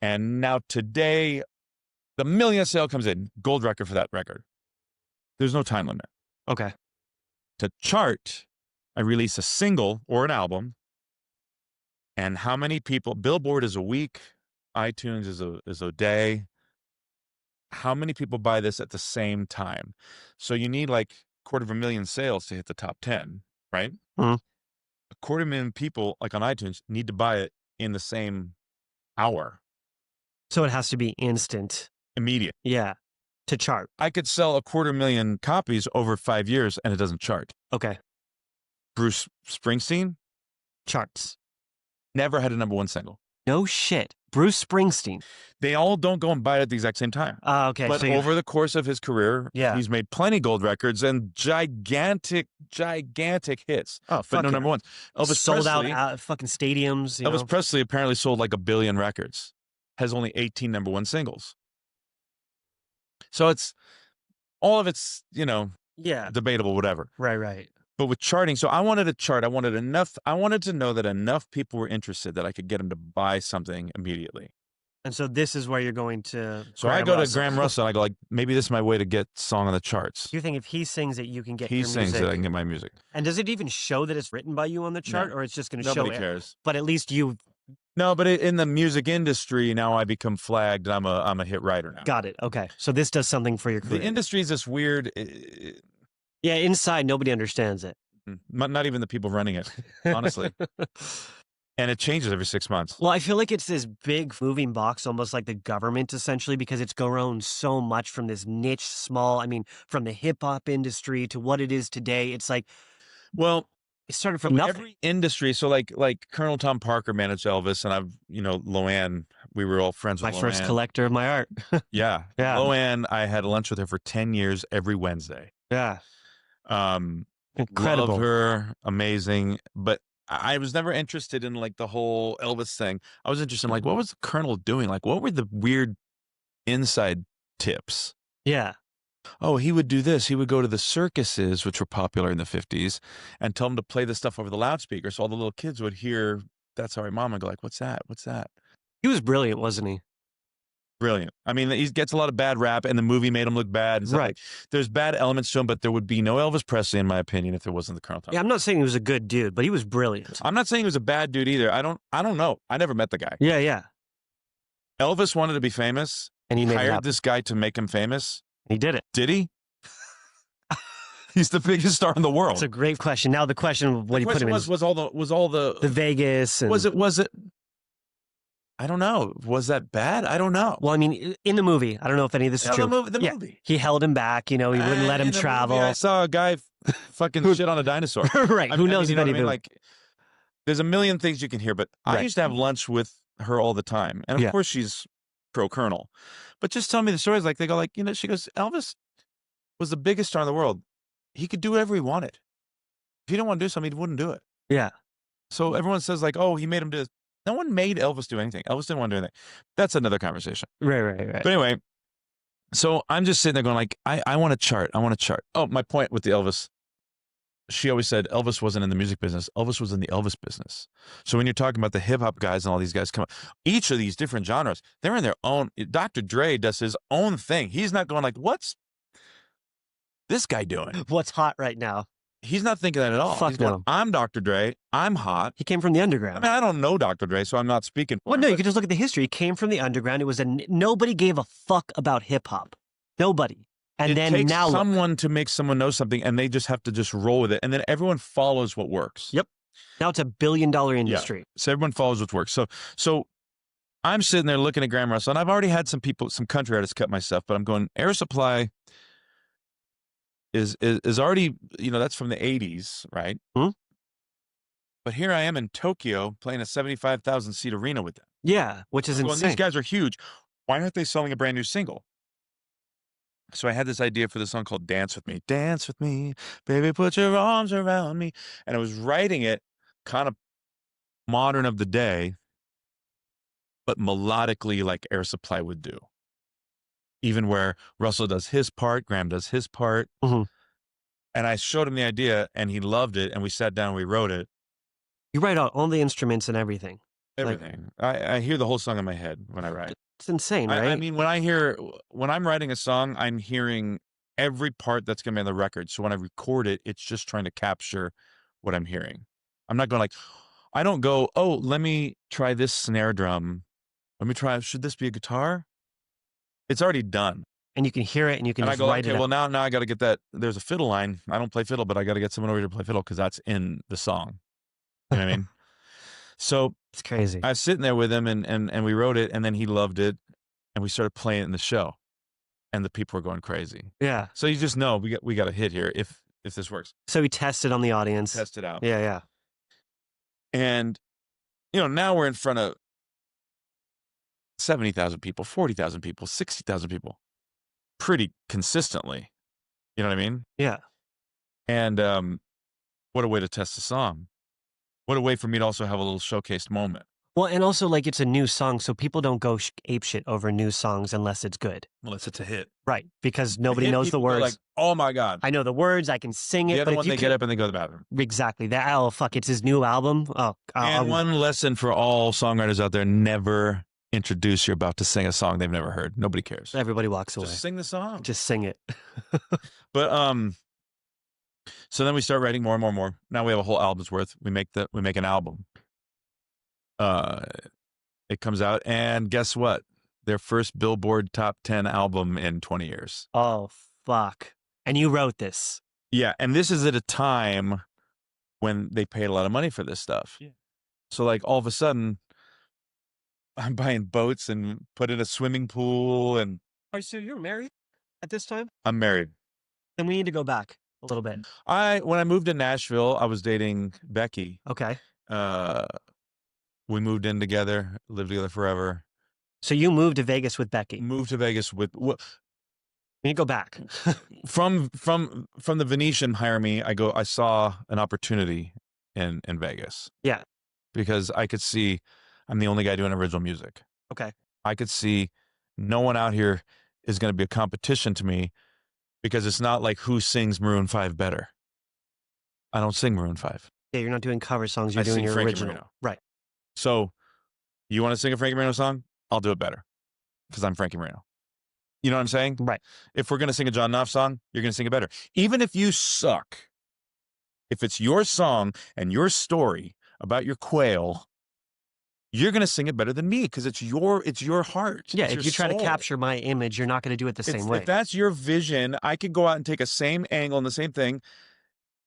And now today, the 1 million sale comes in, gold record for that record. There's no time limit. Okay. To chart, I release a single or an album. And how many people, Billboard is a week, iTunes is a day. How many people buy this at the same time? So you need like 250,000 sales to hit the top 10, right? Mm-hmm. 250,000 people, like on iTunes, need to buy it in the same hour. So it has to be instant. Immediate. Yeah. To chart. I could sell 250,000 copies over 5 years and it doesn't chart. Okay. Bruce Springsteen? Charts. Never had a #1 single. No shit. Bruce Springsteen. They all don't go and buy it at the exact same time. Okay. But so over the course of his career, yeah, he's made plenty gold records and gigantic hits. Oh, but no #1s. Elvis sold out fucking stadiums. Elvis Presley apparently sold like 1 billion records. Has only 18 #1 singles. So it's all of it's, debatable, whatever. Right. But with charting, so I wanted to chart. I wanted to know that enough people were interested that I could get them to buy something immediately. And so this is where you're going to. So I go to Graham Russell and I go like, maybe this is my way to get song on the charts. You think if he sings it, you can get your music? He sings it, I can get my music. And does it even show that it's written by you on the chart, or it's just going to show it? Nobody cares. But at least you No, but in the music industry now, I become flagged. I'm a hit writer now. Got it. Okay. So this does something for your career. The industry is this weird. Yeah, inside nobody understands it. Not even the people running it, honestly. And it changes every 6 months. Well, I feel like it's this big moving box, almost like the government, essentially, because it's grown so much from this niche, small, I mean, from the hip hop industry to what it is today. It's like, well, it started from nothing. Every industry. So like Colonel Tom Parker managed Elvis, and I've, Loanne, we were all friends with My Loanne. first collector of my art. Yeah. Yeah. Loanne, I had lunch with her for 10 years every Wednesday. Yeah. Incredible. Loved her, amazing. But I was never interested in like the whole Elvis thing. I was interested in like, what was the Colonel doing? Like, what were the weird inside tips? Yeah. Oh, he would do this. He would go to the circuses, which were popular in the 50s, and tell them to play this stuff over the loudspeaker. So all the little kids would hear That's All Right, Mom, and go like, what's that? What's that? He was brilliant, wasn't he? Brilliant. I mean, he gets a lot of bad rap, and the movie made him look bad. And right. There's bad elements to him, but there would be no Elvis Presley, in my opinion, if there wasn't the Colonel Tom. Yeah, I'm not saying he was a good dude, but he was brilliant. I'm not saying he was a bad dude either. I don't know. I never met the guy. Yeah, yeah. Elvis wanted to be famous, and he hired this guy to make him famous. He did it. Did he? He's the biggest star in the world. It's a great question. Now the question of what he put him in was all the Vegas. And, was it? I don't know. Was that bad? I don't know. Well, I mean, in the movie, I don't know if any of this is true. The movie. He held him back. He wouldn't let him travel. I saw a guy fucking shit on a dinosaur. Right. Who knows if anything? Like, there's a million things you can hear, but I used to have lunch with her all the time, and of course she's pro Colonel. But just tell me the stories. Like they go, like she goes, Elvis was the biggest star in the world. He could do whatever he wanted. If he didn't want to do something, he wouldn't do it. Yeah. So everyone says like, oh, he made him do this. No one made Elvis do anything. Elvis didn't want to do anything. That's another conversation. Right. But anyway, so I'm just sitting there going like, I want to chart. I want to chart. Oh, my point with the Elvis, she always said Elvis wasn't in the music business. Elvis was in the Elvis business. So when you're talking about the hip hop guys and all these guys come up, each of these different genres, they're in their own. Dr. Dre does his own thing. He's not going like, what's this guy doing? What's hot right now? He's not thinking that at all. Fuck He's no. going, I'm Dr. Dre. I'm hot. He came from the underground. I mean, I don't know Dr. Dre, so I'm not speaking for him. Well, no, you can just look at the history. He came from the underground. It was nobody gave a fuck about hip hop. Nobody. And then takes now someone to make someone know something, and they just have to just roll with it, and then everyone follows what works. Yep. Now it's $1 billion industry. Yeah. So everyone follows what works. So I'm sitting there looking at Graham Russell, and I've already had some country artists cut my stuff, but I'm going, Air Supply is already, that's from the 80s, right? Hmm? But here I am in Tokyo playing a 75,000 seat arena with them. Yeah, which is insane. These guys are huge. Why aren't they selling a brand new single? So I had this idea for the song called Dance With Me. Dance with me, baby, put your arms around me. And I was writing it kind of modern of the day, but melodically like Air Supply would do. Even where Russell does his part, Graham does his part. Mm-hmm. And I showed him the idea, and he loved it, and we sat down and we wrote it. You write out all the instruments and everything. Everything. I hear the whole song in my head when I write. It's insane, right? I mean, when I'm writing a song, I'm hearing every part that's going to be on the record. So when I record it, it's just trying to capture what I'm hearing. I'm not going like, I don't go, oh, let me try this snare drum. Should this be a guitar? It's already done. And you can hear it and you can just write it well, out. now I got to get that. There's a fiddle line. I don't play fiddle, but I got to get someone over here to play fiddle because that's in the song. You know what I mean? So it's crazy. I was sitting there with him and we wrote it, and then he loved it, and we started playing it in the show, and the people were going crazy. Yeah. So you just know we got a hit here if this works. So we tested on the audience. Test it out. Yeah. And now we're in front of 70,000 people, 40,000 people, 60,000 people, pretty consistently. You know what I mean? Yeah. And what a way to test the song. What a way for me to also have a little showcased moment. Well, and also like it's a new song, so people don't go apeshit over new songs unless it's good. Unless it's a hit. Right, because nobody knows the words. Like, oh my God. I know the words, I can sing it. The other but one, they get up and they go to the bathroom. Exactly. Oh, fuck, it's his new album. Oh, and one lesson for all songwriters out there, never introduce you're about to sing a song they've never heard. Nobody cares. Everybody walks away. Just sing the song. Just sing it. But so then we start writing more and more and more. Now we have a whole album's worth. We make an album. It comes out, and guess what? Their first Billboard top 10 album in 20 years. Oh, fuck. And you wrote this. Yeah, and this is at a time when they paid a lot of money for this stuff. Yeah. So like all of a sudden, I'm buying boats and put in a swimming pool, and So you're married at this time? I'm married. Then we need to go back a little bit. When I moved to Nashville, I was dating Becky. Okay. We moved in together, lived together forever. So you moved to Vegas with Becky. Moved to Vegas with We need to go back. from the Venetian hire me. I saw an opportunity in Vegas. Yeah. Because I could see I'm the only guy doing original music. Okay. I could see no one out here is going to be a competition to me, because it's not like who sings Maroon 5 better. I don't sing Maroon 5. Yeah, you're not doing cover songs. You're I doing sing your Frankie original. Moreno. Right. So you want to sing a Frankie Moreno song? I'll do it better because I'm Frankie Moreno. You know what I'm saying? Right. If we're going to sing a John Knopf song, you're going to sing it better. Even if you suck, if it's your song and your story about your quail, you're going to sing it better than me because it's your heart. Yeah, It's if your you try soul. to capture my image, you're not going to do it the same way. If that's your vision, I could go out and take a same angle and the same thing.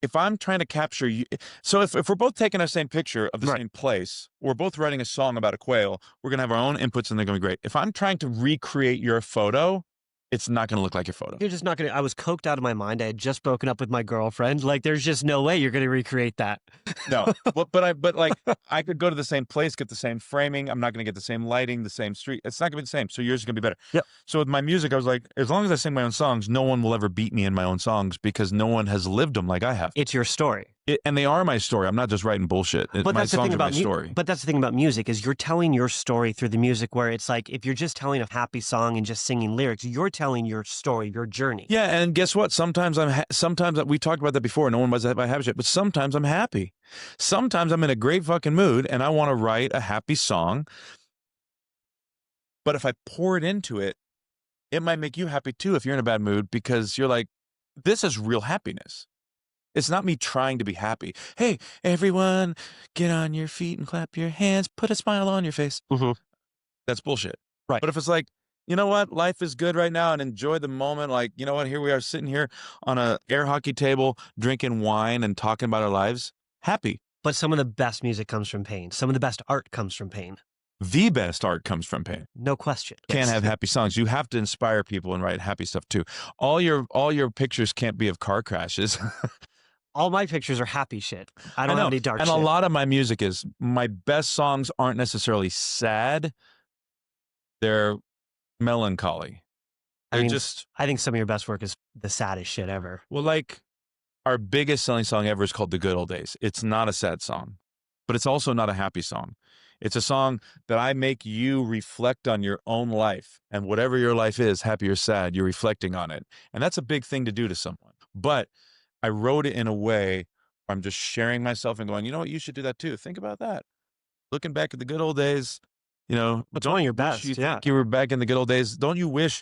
If I'm trying to capture you, so if we're both taking our same picture of the Right. same place, we're both writing a song about a quail, we're going to have our own inputs and they're going to be great. If I'm trying to recreate your photo, it's not going to look like your photo. You're just not going to. I was coked out of my mind. I had just broken up with my girlfriend. Like, there's just no way you're going to recreate that. No, but like I could go to the same place, get the same framing. I'm not going to get the same lighting, the same street. It's not going to be the same. So yours is going to be better. Yep. So with my music, I was like, as long as I sing my own songs, no one will ever beat me in my own songs because no one has lived them like I have. It's your story. And they are my story. I'm not just writing bullshit. But My that's the songs thing are my about story. But that's the thing about music is you're telling your story through the music. Where it's like if you're just telling a happy song and just singing lyrics, you're telling your story, your journey. Yeah, and guess what? Sometimes sometimes we talked about that before. No one was that by happy shit, but sometimes I'm happy. Sometimes I'm in a great fucking mood and I want to write a happy song. But if I pour it into it, it might make you happy too if you're in a bad mood because you're like, this is real happiness. It's not me trying to be happy. Hey, everyone, get on your feet and clap your hands. Put a smile on your face. Mm-hmm. That's bullshit. Right. But if it's like, you know what? Life is good right now and enjoy the moment. Like, you know what? Here we are sitting here on a air hockey table, drinking wine and talking about our lives. Happy. But some of the best music comes from pain. Some of the best art comes from pain. The best art comes from pain. No question. Can't have happy songs. You have to inspire people and write happy stuff too. All your pictures can't be of car crashes. All my pictures are happy shit. I don't have any dark and shit. a lot of my music is, my best songs aren't necessarily sad. They're melancholy. I think some of your best work is the saddest shit ever. Well, like our biggest selling song ever is called The Good Old Days. It's not a sad song, but it's also not a happy song. It's a song that I make you reflect on your own life, and whatever your life is, happy or sad, you're reflecting on it. And that's a big thing to do to someone. But I wrote it in a way where I'm just sharing myself and going, you know what, you should do that too. Think about that. Looking back at the good old days, you know, It's one of your best. you Yeah. think you were back in the good old days. Don't you wish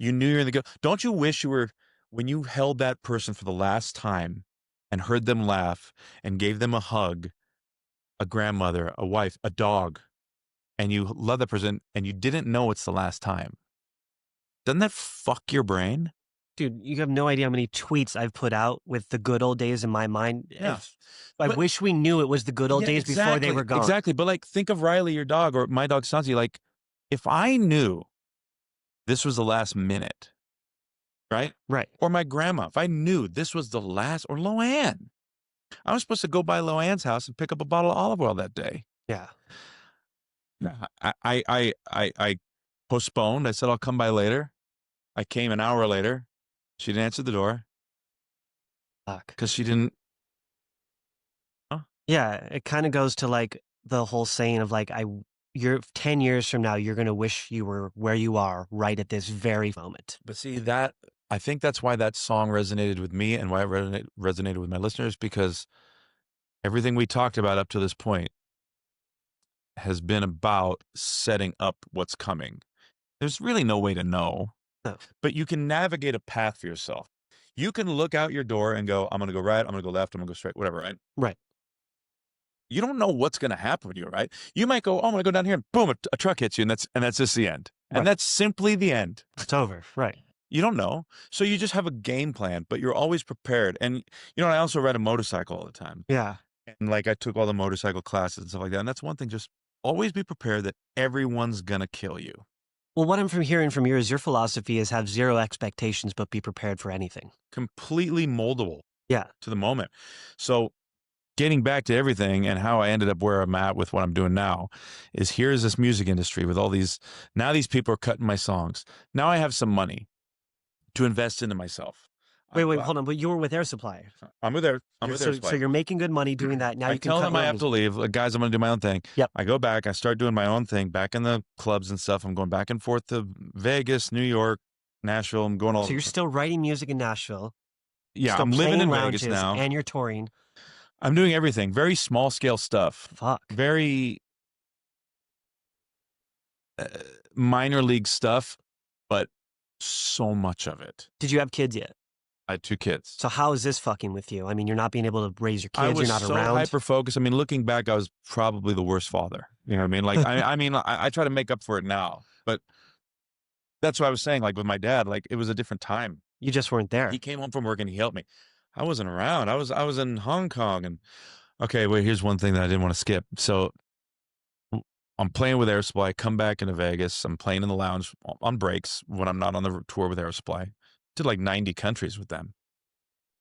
you knew you're in the good? Don't you wish you were, when you held that person for the last time and heard them laugh and gave them a hug, a grandmother, a wife, a dog, and you love that person and you didn't know it's the last time? Doesn't that fuck your brain? Dude, you have no idea how many tweets I've put out with the good old days in my mind. Yeah. I But- wish we knew it was the good old Yeah, days before they were gone. Exactly. But like, think of Riley, your dog, or my dog, Sansi. Like, if I knew this was the last minute, right? Right. Or my grandma, if I knew this was the last, or Loanne, I was supposed to go by Loanne's house and pick up a bottle of olive oil that day. Yeah. I postponed. I said, I'll come by later. I came an hour later. She didn't answer the door Fuck. because she didn't. Yeah. It kind of goes to like the whole saying of like, you're 10 years from now, you're going to wish you were where you are right at this very moment. But see, that, I think that's why that song resonated with me and why it resonated with my listeners, because everything we talked about up to this point has been about setting up what's coming. There's really no way to know, No. but you can navigate a path for yourself. You can look out your door and go, I'm going to go right, I'm going to go left, I'm going to go straight, whatever, right? Right. you don't know what's going to happen with you, right? You might go, oh, I'm going to go down here, and boom, a truck hits you, and that's just the end. And Right. that's simply the end. It's over. Right. You don't know. So you just have a game plan, but you're always prepared. And, I also ride a motorcycle all the time. Yeah. And like I took all the motorcycle classes and stuff like that. And that's one thing, just always be prepared that everyone's going to kill you. Well, what I'm hearing from you is your philosophy is have zero expectations, but be prepared for anything. Completely moldable. Yeah. To the moment. So getting back to everything and how I ended up where I'm at with what I'm doing now is here's this music industry with all these, now these people are cutting my songs. Now I have some money to invest into myself. Wait, hold on. But you were with Air Supply. I'm with Air Supply. So you're making good money doing that. Now I you can tell cut them I have to leave. Guys, I'm going to do my own thing. Yep. I go back. I start doing my own thing back in the clubs and stuff. I'm going back and forth to Vegas, New York, Nashville. I'm going all. So you're still writing music in Nashville. Yeah, I'm living in Vegas now. And you're touring. I'm doing everything. Very small scale stuff. Fuck. Very minor league stuff, but so much of it. Did you have kids yet? I had 2 kids. So how is this fucking with you? I mean, you're not being able to raise your kids. You're not so around. Hyper focused. I mean, looking back, I was probably the worst father. You know what I mean? Like, I try to make up for it now, but that's what I was saying. Like with my dad, like it was a different time. You just weren't there. He came home from work and he helped me. I wasn't around. I was in Hong Kong. And okay, well, here's one thing that I didn't want to skip. So I'm playing with Air Supply. I come back into Vegas. I'm playing in the lounge on breaks when I'm not on the tour with Air Supply. Did like 90 countries with them.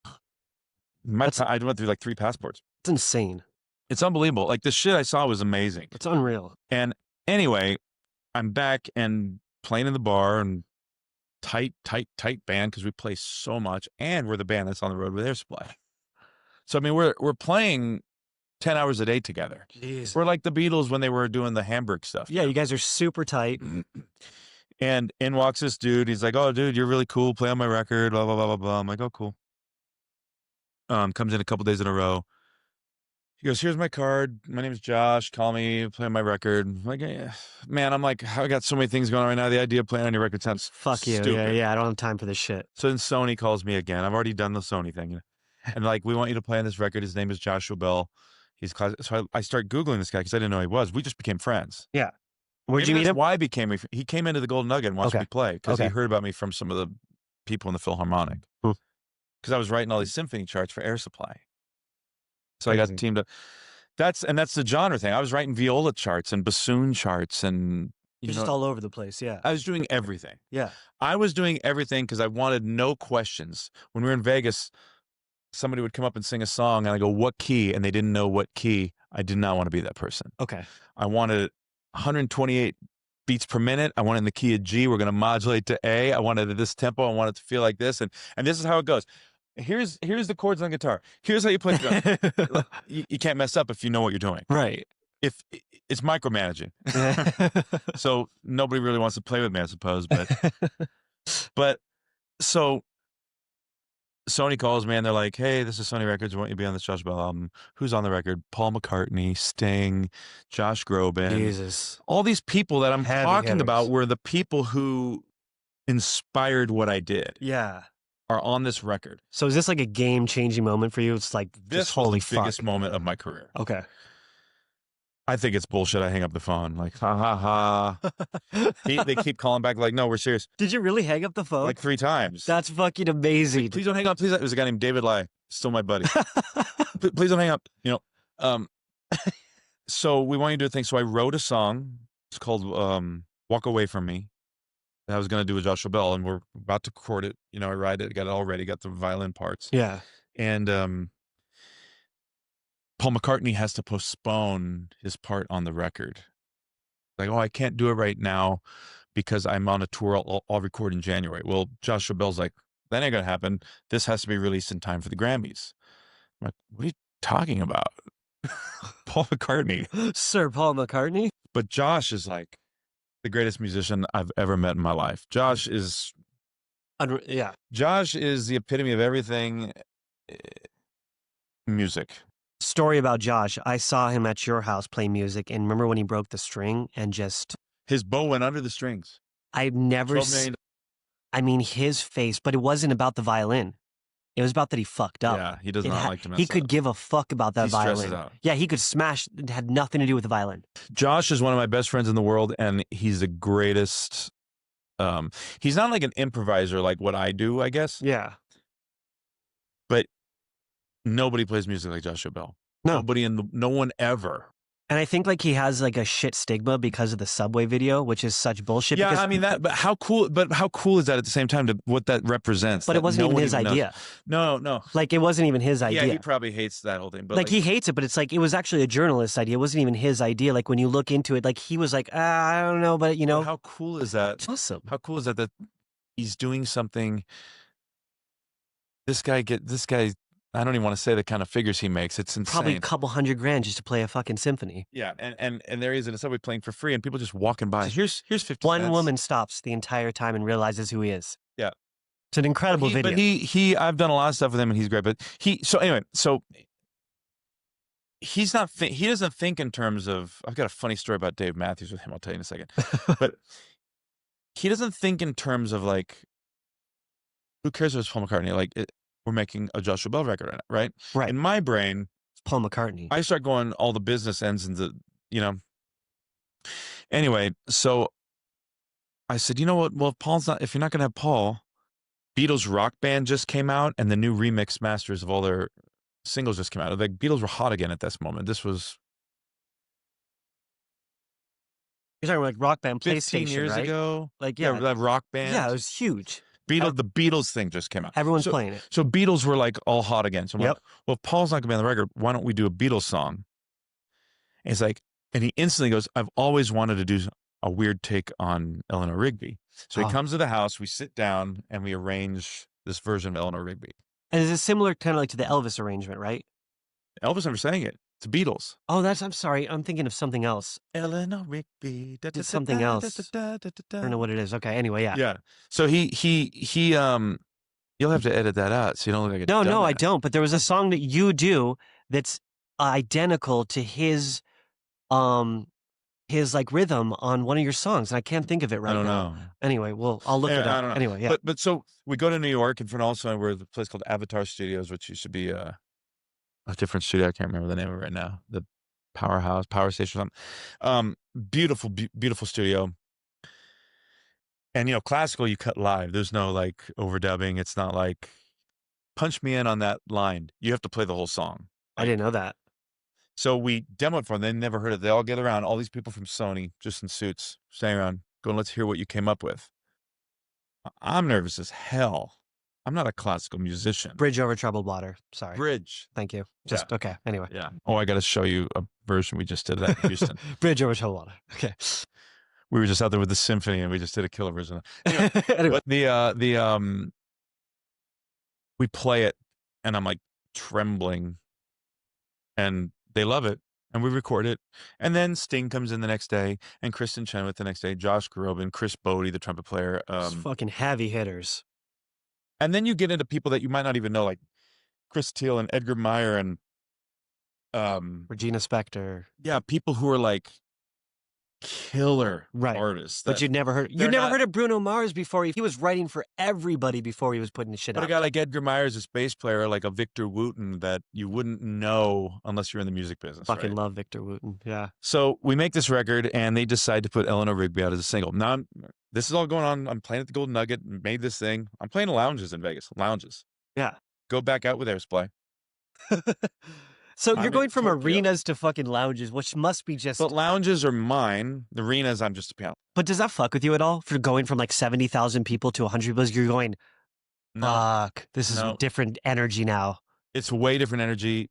I went through like 3 passports. It's insane. It's unbelievable. Like the shit I saw was amazing. It's unreal. And anyway, I'm back and playing in the bar and tight band because we play so much, and we're the band that's on the road with Air Supply. So I mean, we're playing 10 hours a day together. Jeez. We're like the Beatles when they were doing the Hamburg stuff. Yeah, you guys are super tight. And in walks this dude. He's like, "Oh, dude, you're really cool. Play on my record." Blah blah blah blah blah. I'm like, "Oh, cool." Comes in a couple days in a row. He goes, "Here's my card. My name is Josh. Call me. Play on my record." I'm like, yeah. Man, I'm like, I got so many things going on right now. The idea of playing on your record sounds fuck you. Stupid. Yeah. I don't have time for this shit. So then Sony calls me again. I've already done the Sony thing, and like, we want you to play on this record. His name is Joshua Bell. He's so I start Googling this guy because I didn't know who he was. We just became friends. Yeah. Where'd you meet him? Why he came into the Golden Nugget and watched me play because he heard about me from some of the people in the Philharmonic. Because I was writing all these symphony charts for Air Supply. So I got teamed up. That's the genre thing. I was writing viola charts and bassoon charts and you're just all over the place. Yeah. I was doing everything. Yeah. I was doing everything because I wanted no questions. When we were in Vegas, somebody would come up and sing a song and I go, "What key?" And they didn't know what key. I did not want to be that person. Okay. I wanted 128 beats per minute. I wanted in the key of G. We're going to modulate to A. I wanted at this tempo. I wanted to feel like this. And this is how it goes. Here's the chords on guitar. Here's how you play drum. you can't mess up if you know what you're doing. Right. If it's micromanaging. So nobody really wants to play with me, I suppose. But so Sony calls me and they're like, "Hey, this is Sony Records. We want you to be on this Josh Bell album." Who's on the record? Paul McCartney, Sting, Josh Groban. Jesus. All these people that I'm talking about hitters. were the people who inspired what I did. Yeah. Are on this record. So is this like a game-changing moment for you? It's like this holy was the biggest moment of my career. Okay. I think it's bullshit. I hang up the phone like, ha ha ha. They keep calling back like, "No, we're serious." Did you really hang up the phone? Like 3 times. That's fucking amazing. Like, "Please don't hang up. Please." It was a guy named David Lai, still my buddy. Please don't hang up. So we want you to do a thing. So I wrote a song. It's called "Walk Away From Me." That I was going to do with Joshua Bell, and we're about to record it. I write it, got it all ready, got the violin parts. Yeah. And Paul McCartney has to postpone his part on the record. Like, "Oh, I can't do it right now because I'm on a tour. I'll record in January." Well, Joshua Bell's like, "That ain't going to happen. This has to be released in time for the Grammys." I'm like, "What are you talking about?" Paul McCartney. Sir Paul McCartney? But Josh is like the greatest musician I've ever met in my life. Josh is Josh is the epitome of everything music. Story about Josh. I saw him at your house play music, and remember when he broke the string and just... His bow went under the strings. I've never seen... I mean, his face, but it wasn't about the violin. It was about that he fucked up. Yeah, he does not like to mess He could up. give a fuck about that He stresses violin. out. Yeah, he could smash. It had nothing to do with the violin. Josh is one of my best friends in the world, and he's the greatest. He's not like an improviser like what I do, I guess. Yeah. But nobody plays music like Joshua Bell. No. No one ever. And I think like he has like a shit stigma because of the Subway video, which is such bullshit. Yeah, because, I mean that. But how cool is that at the same time to what that represents? but it wasn't even his idea. No. Like it wasn't even his idea. Yeah, he probably hates that whole thing. But like he hates it, but it's like it was actually a journalist's idea. It wasn't even his idea. Like when you look into it, like he was like, I don't know, but you know, how cool is that? it's awesome. How cool is that he's doing something? This guy. I don't even want to say the kind of figures he makes. It's insane. Probably a couple $100,000 just to play a fucking symphony. Yeah, and there he is in a Subway playing for free, and people just walking by. Here's 50 One cents. woman stops the entire time and realizes who he is. Yeah, it's an incredible video. But I've done a lot of stuff with him, and he's great. But so he's not. He doesn't think in terms of. I've got a funny story about Dave Matthews with him. I'll tell you in a second. But he doesn't think in terms of like, who cares if it's Paul McCartney? Like we're making a Joshua Bell record, right? Right. In my brain, it's Paul McCartney. I start going all the business ends into, Anyway, so I said, you know what? Well, if you're not going to have Paul, Beatles Rock Band just came out, and the new remix masters of all their singles just came out. The Beatles were hot again at this moment. This was. You're talking about like Rock Band 15 PlayStation, years right? ago. Like, yeah. That Rock Band. Yeah, it was huge. The Beatles thing just came out. Everyone's playing it. So Beatles were like all hot again. So I'm like, well, if Paul's not going to be on the record, why don't we do a Beatles song? And he's like, and he instantly goes, I've always wanted to do a weird take on Eleanor Rigby. So he comes to the house, we sit down, and we arrange this version of Eleanor Rigby. And is it similar kind of like to the Elvis arrangement, right? Elvis never sang it. It's Beatles. Oh, I'm sorry. I'm thinking of something else. Eleanor Rigby. It's something else. I don't know what it is. Okay. Anyway, yeah. Yeah. So he you'll have to edit that out so you don't look like a No, I dumbass. don't. But there was a song that you do that's identical to his like rhythm on one of your songs, and I can't think of it right now. I don't know. Anyway, I'll look it up. I don't know. Anyway, yeah. But so we go to New York, and for also we're at a place called Avatar Studios, which used to be a different studio. I can't remember the name of it right now. The Power Station or something. Beautiful studio. And classical you cut live. There's no like overdubbing. It's not like punch me in on that line. You have to play the whole song. I didn't know that. So we demoed for them. They never heard it. They all get around. All these people from Sony, just in suits, standing around, going, let's hear what you came up with. I'm nervous as hell. I'm not a classical musician. Bridge over troubled water. Sorry. Bridge. Thank you. Just okay. Anyway. Yeah. Oh, I got to show you a version we just did of that in Houston. Bridge over troubled water. Okay. We were just out there with the symphony, and we just did a killer version. Anyway. But we play it, and I'm like trembling, and they love it, and we record it, and then Sting comes in the next day, and Kristen Chenoweth the next day, Josh Groban, Chris Bodie, the trumpet player. It's fucking heavy hitters. And then you get into people that you might not even know, like Chris Steele and Edgar Meyer and Regina Spektor. Yeah, people who are like killer artists. But you'd never heard heard of Bruno Mars before. He was writing for everybody before he was putting the shit out. But a guy like Edgar Meyer is a bass player, like a Victor Wooten, that you wouldn't know unless you're in the music business. Fucking love Victor Wooten. Yeah. So we make this record, and they decide to put Eleanor Rigby out as a single. Now, this is all going on. I'm playing at the Golden Nugget, made this thing. I'm playing lounges in Vegas. Lounges. Yeah. Go back out with Airsupply. So you're going from arenas to fucking lounges, which must be just. But lounges are mine. The arenas, I'm just a piano. But does that fuck with you at all? For going from like 70,000 people to 100 people, you're going, fuck, this is a different energy now. It's way different energy.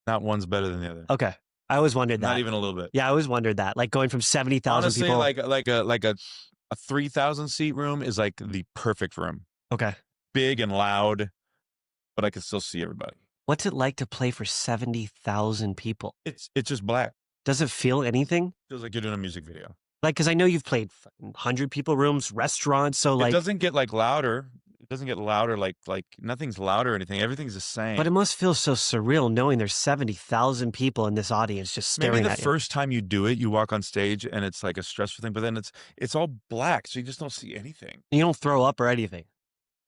Not one's better than the other. Okay. I always wondered that. Not even a little bit. Yeah, I always wondered that. Like going from 70,000 people. Honestly, like a 3,000 seat room is like the perfect room. Okay. Big and loud, but I can still see everybody. What's it like to play for 70,000 people? It's just black. Does it feel anything? Feels like you're doing a music video. Like, because I know you've played 100 people rooms, restaurants, so like. It doesn't get like louder. It doesn't get louder, like nothing's louder or anything. Everything's the same. But it must feel so surreal knowing there's 70,000 people in this audience just staring at you. Maybe the first time you do it, you walk on stage and it's like a stressful thing, but then it's all black, so you just don't see anything. You don't throw up or anything.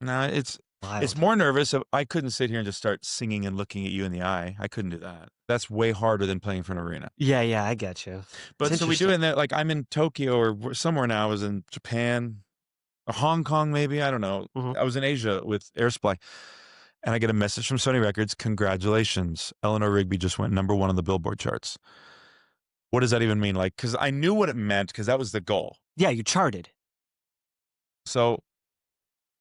No, it's Wild. It's more nervous. I couldn't sit here and just start singing and looking at you in the eye. I couldn't do that. That's way harder than playing for an arena. Yeah, I get you. But It's so we do interesting. it, and then, like, I'm in Tokyo or somewhere now. I was in Japan or Hong Kong, maybe. I don't know. Mhm. I was in Asia with Air Supply, and I get a message from Sony Records. Congratulations, Eleanor Rigby just went #1 on the Billboard charts. What does that even mean? Like, because I knew what it meant, because that was the goal. Yeah, you charted. So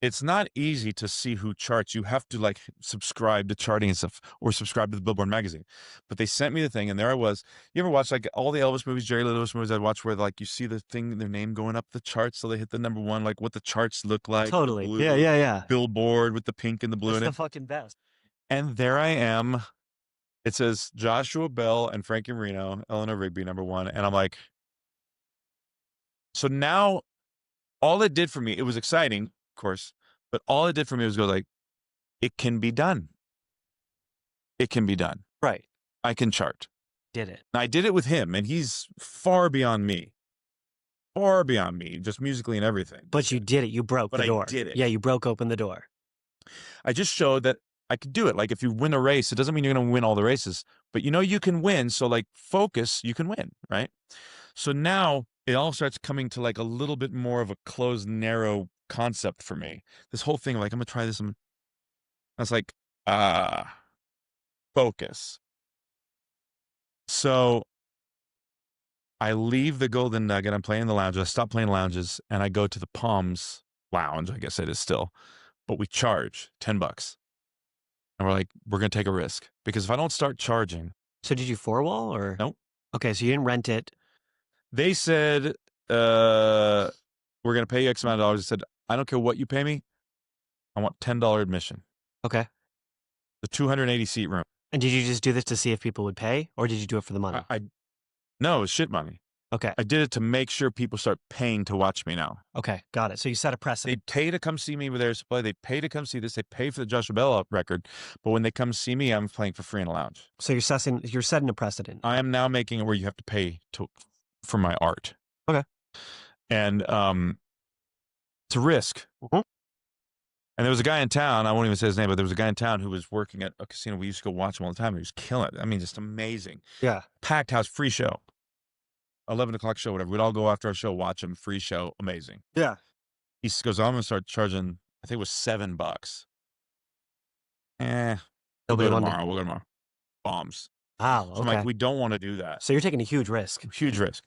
it's not easy to see who charts. You have to, like, subscribe to charting and stuff, or subscribe to the Billboard magazine. But they sent me the thing, and there I was. You ever watch, like, all the Elvis movies, Jerry Lee Lewis movies I'd watch, where, like, you see the thing, their name going up the charts, so they hit the #1, like what the charts look like. Totally. Blue Yeah. billboard with the pink and the blue It's in the it. fucking best. And there I am. It says Joshua Bell and Frankie Moreno, Eleanor Rigby, #1. And I'm like, so now all it did for me, it was exciting, of course, but all it did for me was go, like, it can be done. It can be done. Right. I can chart. Did it. And I did it with him, and he's far beyond me. Far beyond me, just musically and everything. But you did it. You broke But the I door. did it. Yeah, you broke open the door. I just showed that I could do it. Like, if you win a race, it doesn't mean you're going to win all the races, but you know you can win. So, like, focus, you can win, right? So now it all starts coming to, like, a little bit more of a closed, narrow concept for me. This whole thing, like, I'm going to try this. I was like, focus. So I leave the Golden Nugget. I'm playing the lounge. I stop playing lounges, and I go to the Palms Lounge. I guess it is still, but we charge $10. And we're like, we're going to take a risk, because if I don't start charging. So did you four-wall or? Nope. Okay, so you didn't rent it. They said, we're going to pay you X amount of dollars. I said, I don't care what you pay me. I want $10 admission. Okay. The 280-seat room. And did you just do this to see if people would pay, or did you do it for the money? No, it's shit money. Okay. I did it to make sure people start paying to watch me now. Okay, got it. So you set a precedent. They pay to come see me with Air Supply. They pay to come see this. They pay for the Joshua Bell record. But when they come see me, I'm playing for free in a lounge. So you're setting a precedent. I am now making it where you have to pay for my art. Okay. And it's a risk. Mm-hmm. And there was a guy in town, I won't even say his name, but there was a guy in town who was working at a casino. We used to go watch him all the time. He was killing it. I mean, just amazing. Yeah. Packed house, free show. 11 o'clock show, whatever. We'd all go after our show, watch him, free show, amazing. Yeah. He goes, I'm going to start charging, I think it was $7. We'll go tomorrow. Bombs. Wow, So I'm like, we don't want to do that. So you're taking a huge risk. Huge risk.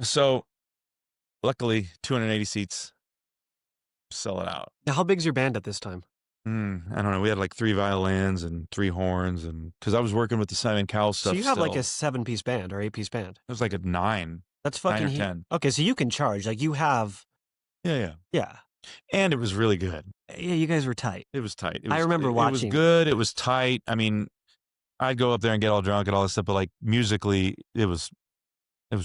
So luckily, 280 seats, sell it out. Now, how big's your band at this time? I don't know. We had like 3 violins and 3 horns, and because I was working with the Simon Cowell stuff. So you have still. like a 7-piece band or 8-piece band. It was like a 9. That's fucking 9 or 10. Okay, so you can charge. Like you have. Yeah. Yeah. And it was really good. Yeah, you guys were tight. It was tight. I remember watching. It was good. It was tight. I mean, I'd go up there and get all drunk and all this stuff, but like musically, it was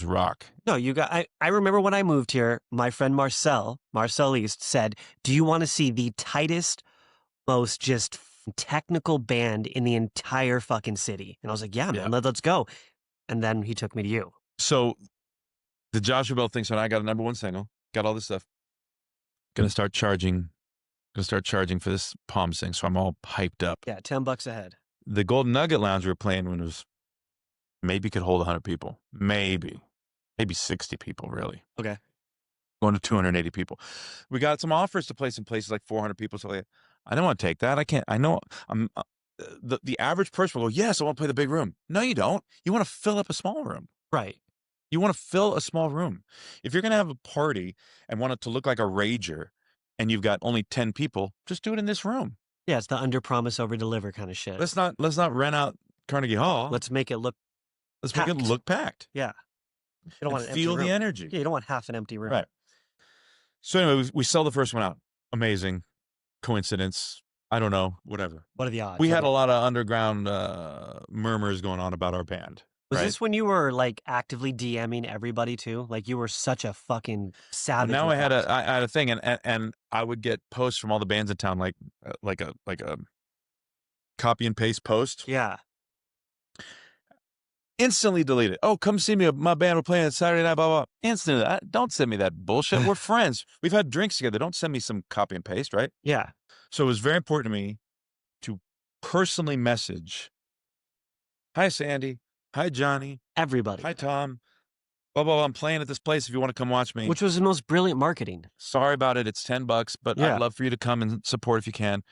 rock. No, I remember when I moved here, my friend Marcel East said, do you want to see the tightest, most just technical band in the entire fucking city? And I was like, yeah, man, let's go. And then he took me to you. So the Joshua Bell thing, so I got a #1 single, got all this stuff. Gonna start charging for this Palms thing, so I'm all hyped up. Yeah, $10 a head. The Golden Nugget Lounge we were playing when it was maybe could hold 100 people. Maybe 60 people, really. Okay. Going to 280 people. We got some offers to play some places like 400 people. So like, I don't want to take that. I can't. I know I'm the average person will go, yes, I want to play the big room. No, you don't. You want to fill up a small room. Right. You want to fill a small room. If you're going to have a party and want it to look like a rager and you've got only 10 people, just do it in this room. Yeah, it's the under promise, over deliver kind of shit. Let's not rent out Carnegie Hall. Let's make it look make it look packed. Yeah. You don't want to feel the energy. Yeah, you don't want half an empty room. Right. So anyway, we sell the first one out. Amazing. Coincidence. I don't know. Whatever. What are the odds? We had a lot of underground murmurs going on about our band. Was this when you were like actively DMing everybody too? Like you were such a fucking savage. Now I had a thing, and I would get posts from all the bands in town, like a copy and paste post. Yeah. Instantly delete it. Oh, come see me. My band, we're playing Saturday night, blah, blah. Instantly. Don't send me that bullshit. We're friends. We've had drinks together. Don't send me some copy and paste, right? Yeah. So it was very important to me to personally message, hi, Sandy. Hi, Johnny. Everybody. Hi, Tom. Blah, blah, blah. I'm playing at this place if you want to come watch me. Which was the most brilliant marketing. Sorry about it. It's $10, but Yeah. I'd love for you to come and support if you can.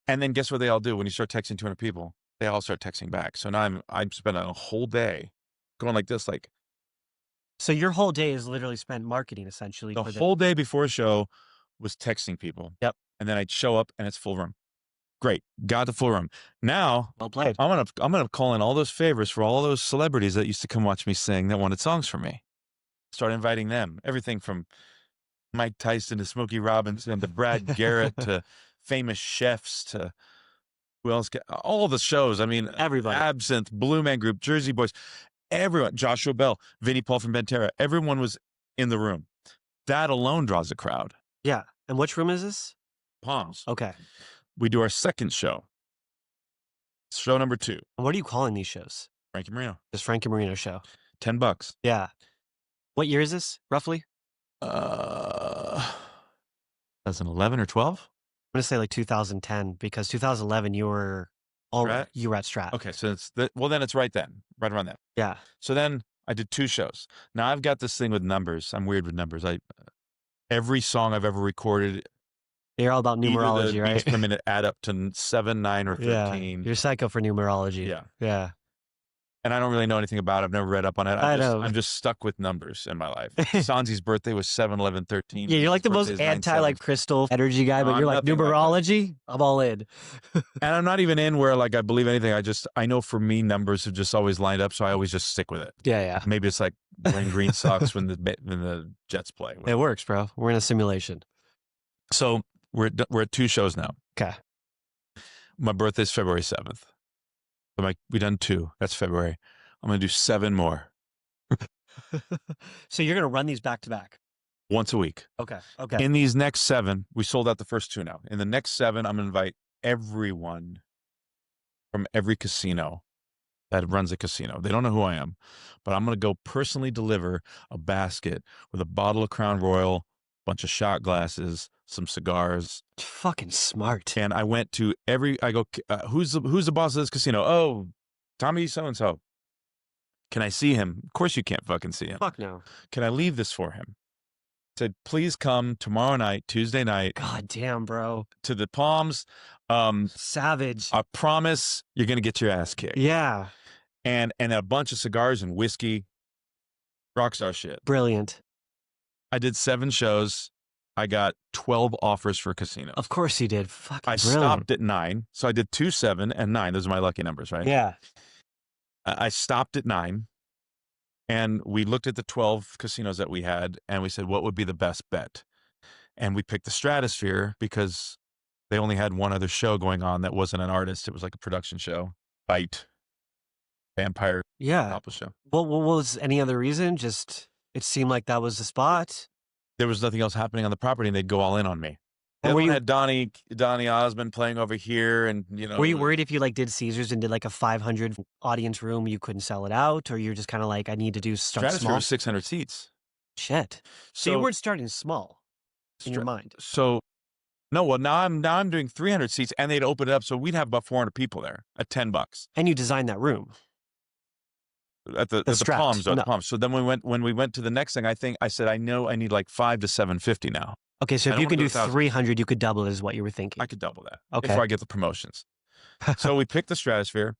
And then guess what they all do? When you start texting 200 people, they all start texting back. So now I'm spending a whole day going like this, like. So your whole day is literally spent marketing, essentially. The whole day before a show was texting people. Yep. And then I'd show up and it's full room. Great. Got the full room. Now, well played. I'm gonna call in all those favors for all those celebrities that used to come watch me sing that wanted songs from me. Start inviting them. Everything from Mike Tyson to Smokey Robinson to Brad Garrett to famous chefs to who else? All the shows. I mean, everybody. Absinthe, Blue Man Group, Jersey Boys, everyone. Joshua Bell, Vinnie Paul from Ventura. Everyone was in the room. That alone draws a crowd. Yeah. And which room is this? Palms. Okay. We do our second show. Show number 2. And what are you calling these shows? Frankie Moreno. This Frankie Moreno show. $10. Yeah. What year is this, roughly? 2011 or 12? I'm going to say like 2010, because 2011 you were at Strat. Okay, so then it's right around that. Yeah. So then I did 2 shows. Now I've got this thing with numbers. I'm weird with numbers. Every song I've ever recorded, you're all about numerology, the right? beats per minute add up to 7, 9, or 13. Yeah. You're psycho for numerology. Yeah. Yeah. And I don't really know anything about it. I've never read up on it. I'm just stuck with numbers in my life. Sanzi's birthday was 7, 11, 13. Yeah, you're like the most anti like crystal energy guy, but you're like numerology. Like I'm all in. And I'm not even in where like I believe anything. I know for me numbers have just always lined up, so I always just stick with it. Yeah, yeah. Maybe it's like wearing green socks when the Jets play. Whatever. It works, bro. We're in a simulation. So we're at 2 shows now. Okay. My birthday's February 7th. We done 2. That's February. I'm going to do 7 more. So you're going to run these back to back? Once a week. Okay. Okay. In these next 7, we sold out the first 2 now. In the next 7, I'm going to invite everyone from every casino that runs a casino. They don't know who I am, but I'm going to go personally deliver a basket with a bottle of Crown Royal, a bunch of shot glasses, some cigars. Fucking smart. And I went to who's the boss of this casino? Oh, Tommy so-and-so. Can I see him? Of course you can't fucking see him. Fuck no. Can I leave this for him? Said, please come tomorrow night, Tuesday night. God damn, bro. To the Palms. Savage. I promise you're going to get your ass kicked. Yeah. And a bunch of cigars and whiskey. Rockstar shit. Brilliant. I did 7 shows. I got 12 offers for casinos. Of course you did. Fucking I stopped at 9. So I did 2, 7, and 9. Those are my lucky numbers, right? Yeah. I stopped at 9. And we looked at the 12 casinos that we had, and we said, what would be the best bet? And we picked the Stratosphere because they only had one other show going on that wasn't an artist. It was like a production show. Bite. Vampire. Yeah. Show. What was any other reason? Just, it seemed like that was the spot. There was nothing else happening on the property, and they'd go all in on me. And we had Donnie Osmond playing over here, and Were you worried if you like did Caesars and did like a 500 audience room, you couldn't sell it out, or you're just kind of like, I need to do start Stratosphere small? was 600 seats. Shit. So you weren't starting small in your mind. So no, well now I'm doing 300 seats, and they'd open it up, so we'd have about 400 people there at $10. And you designed that room at the Palms. The Palms. So then when we went to the next thing, I said I know I need like 5 to 750 now. Okay, so if you can do 300, you could double is what you were thinking. I could double that. Okay. Before I get the promotions. So we picked the Stratosphere,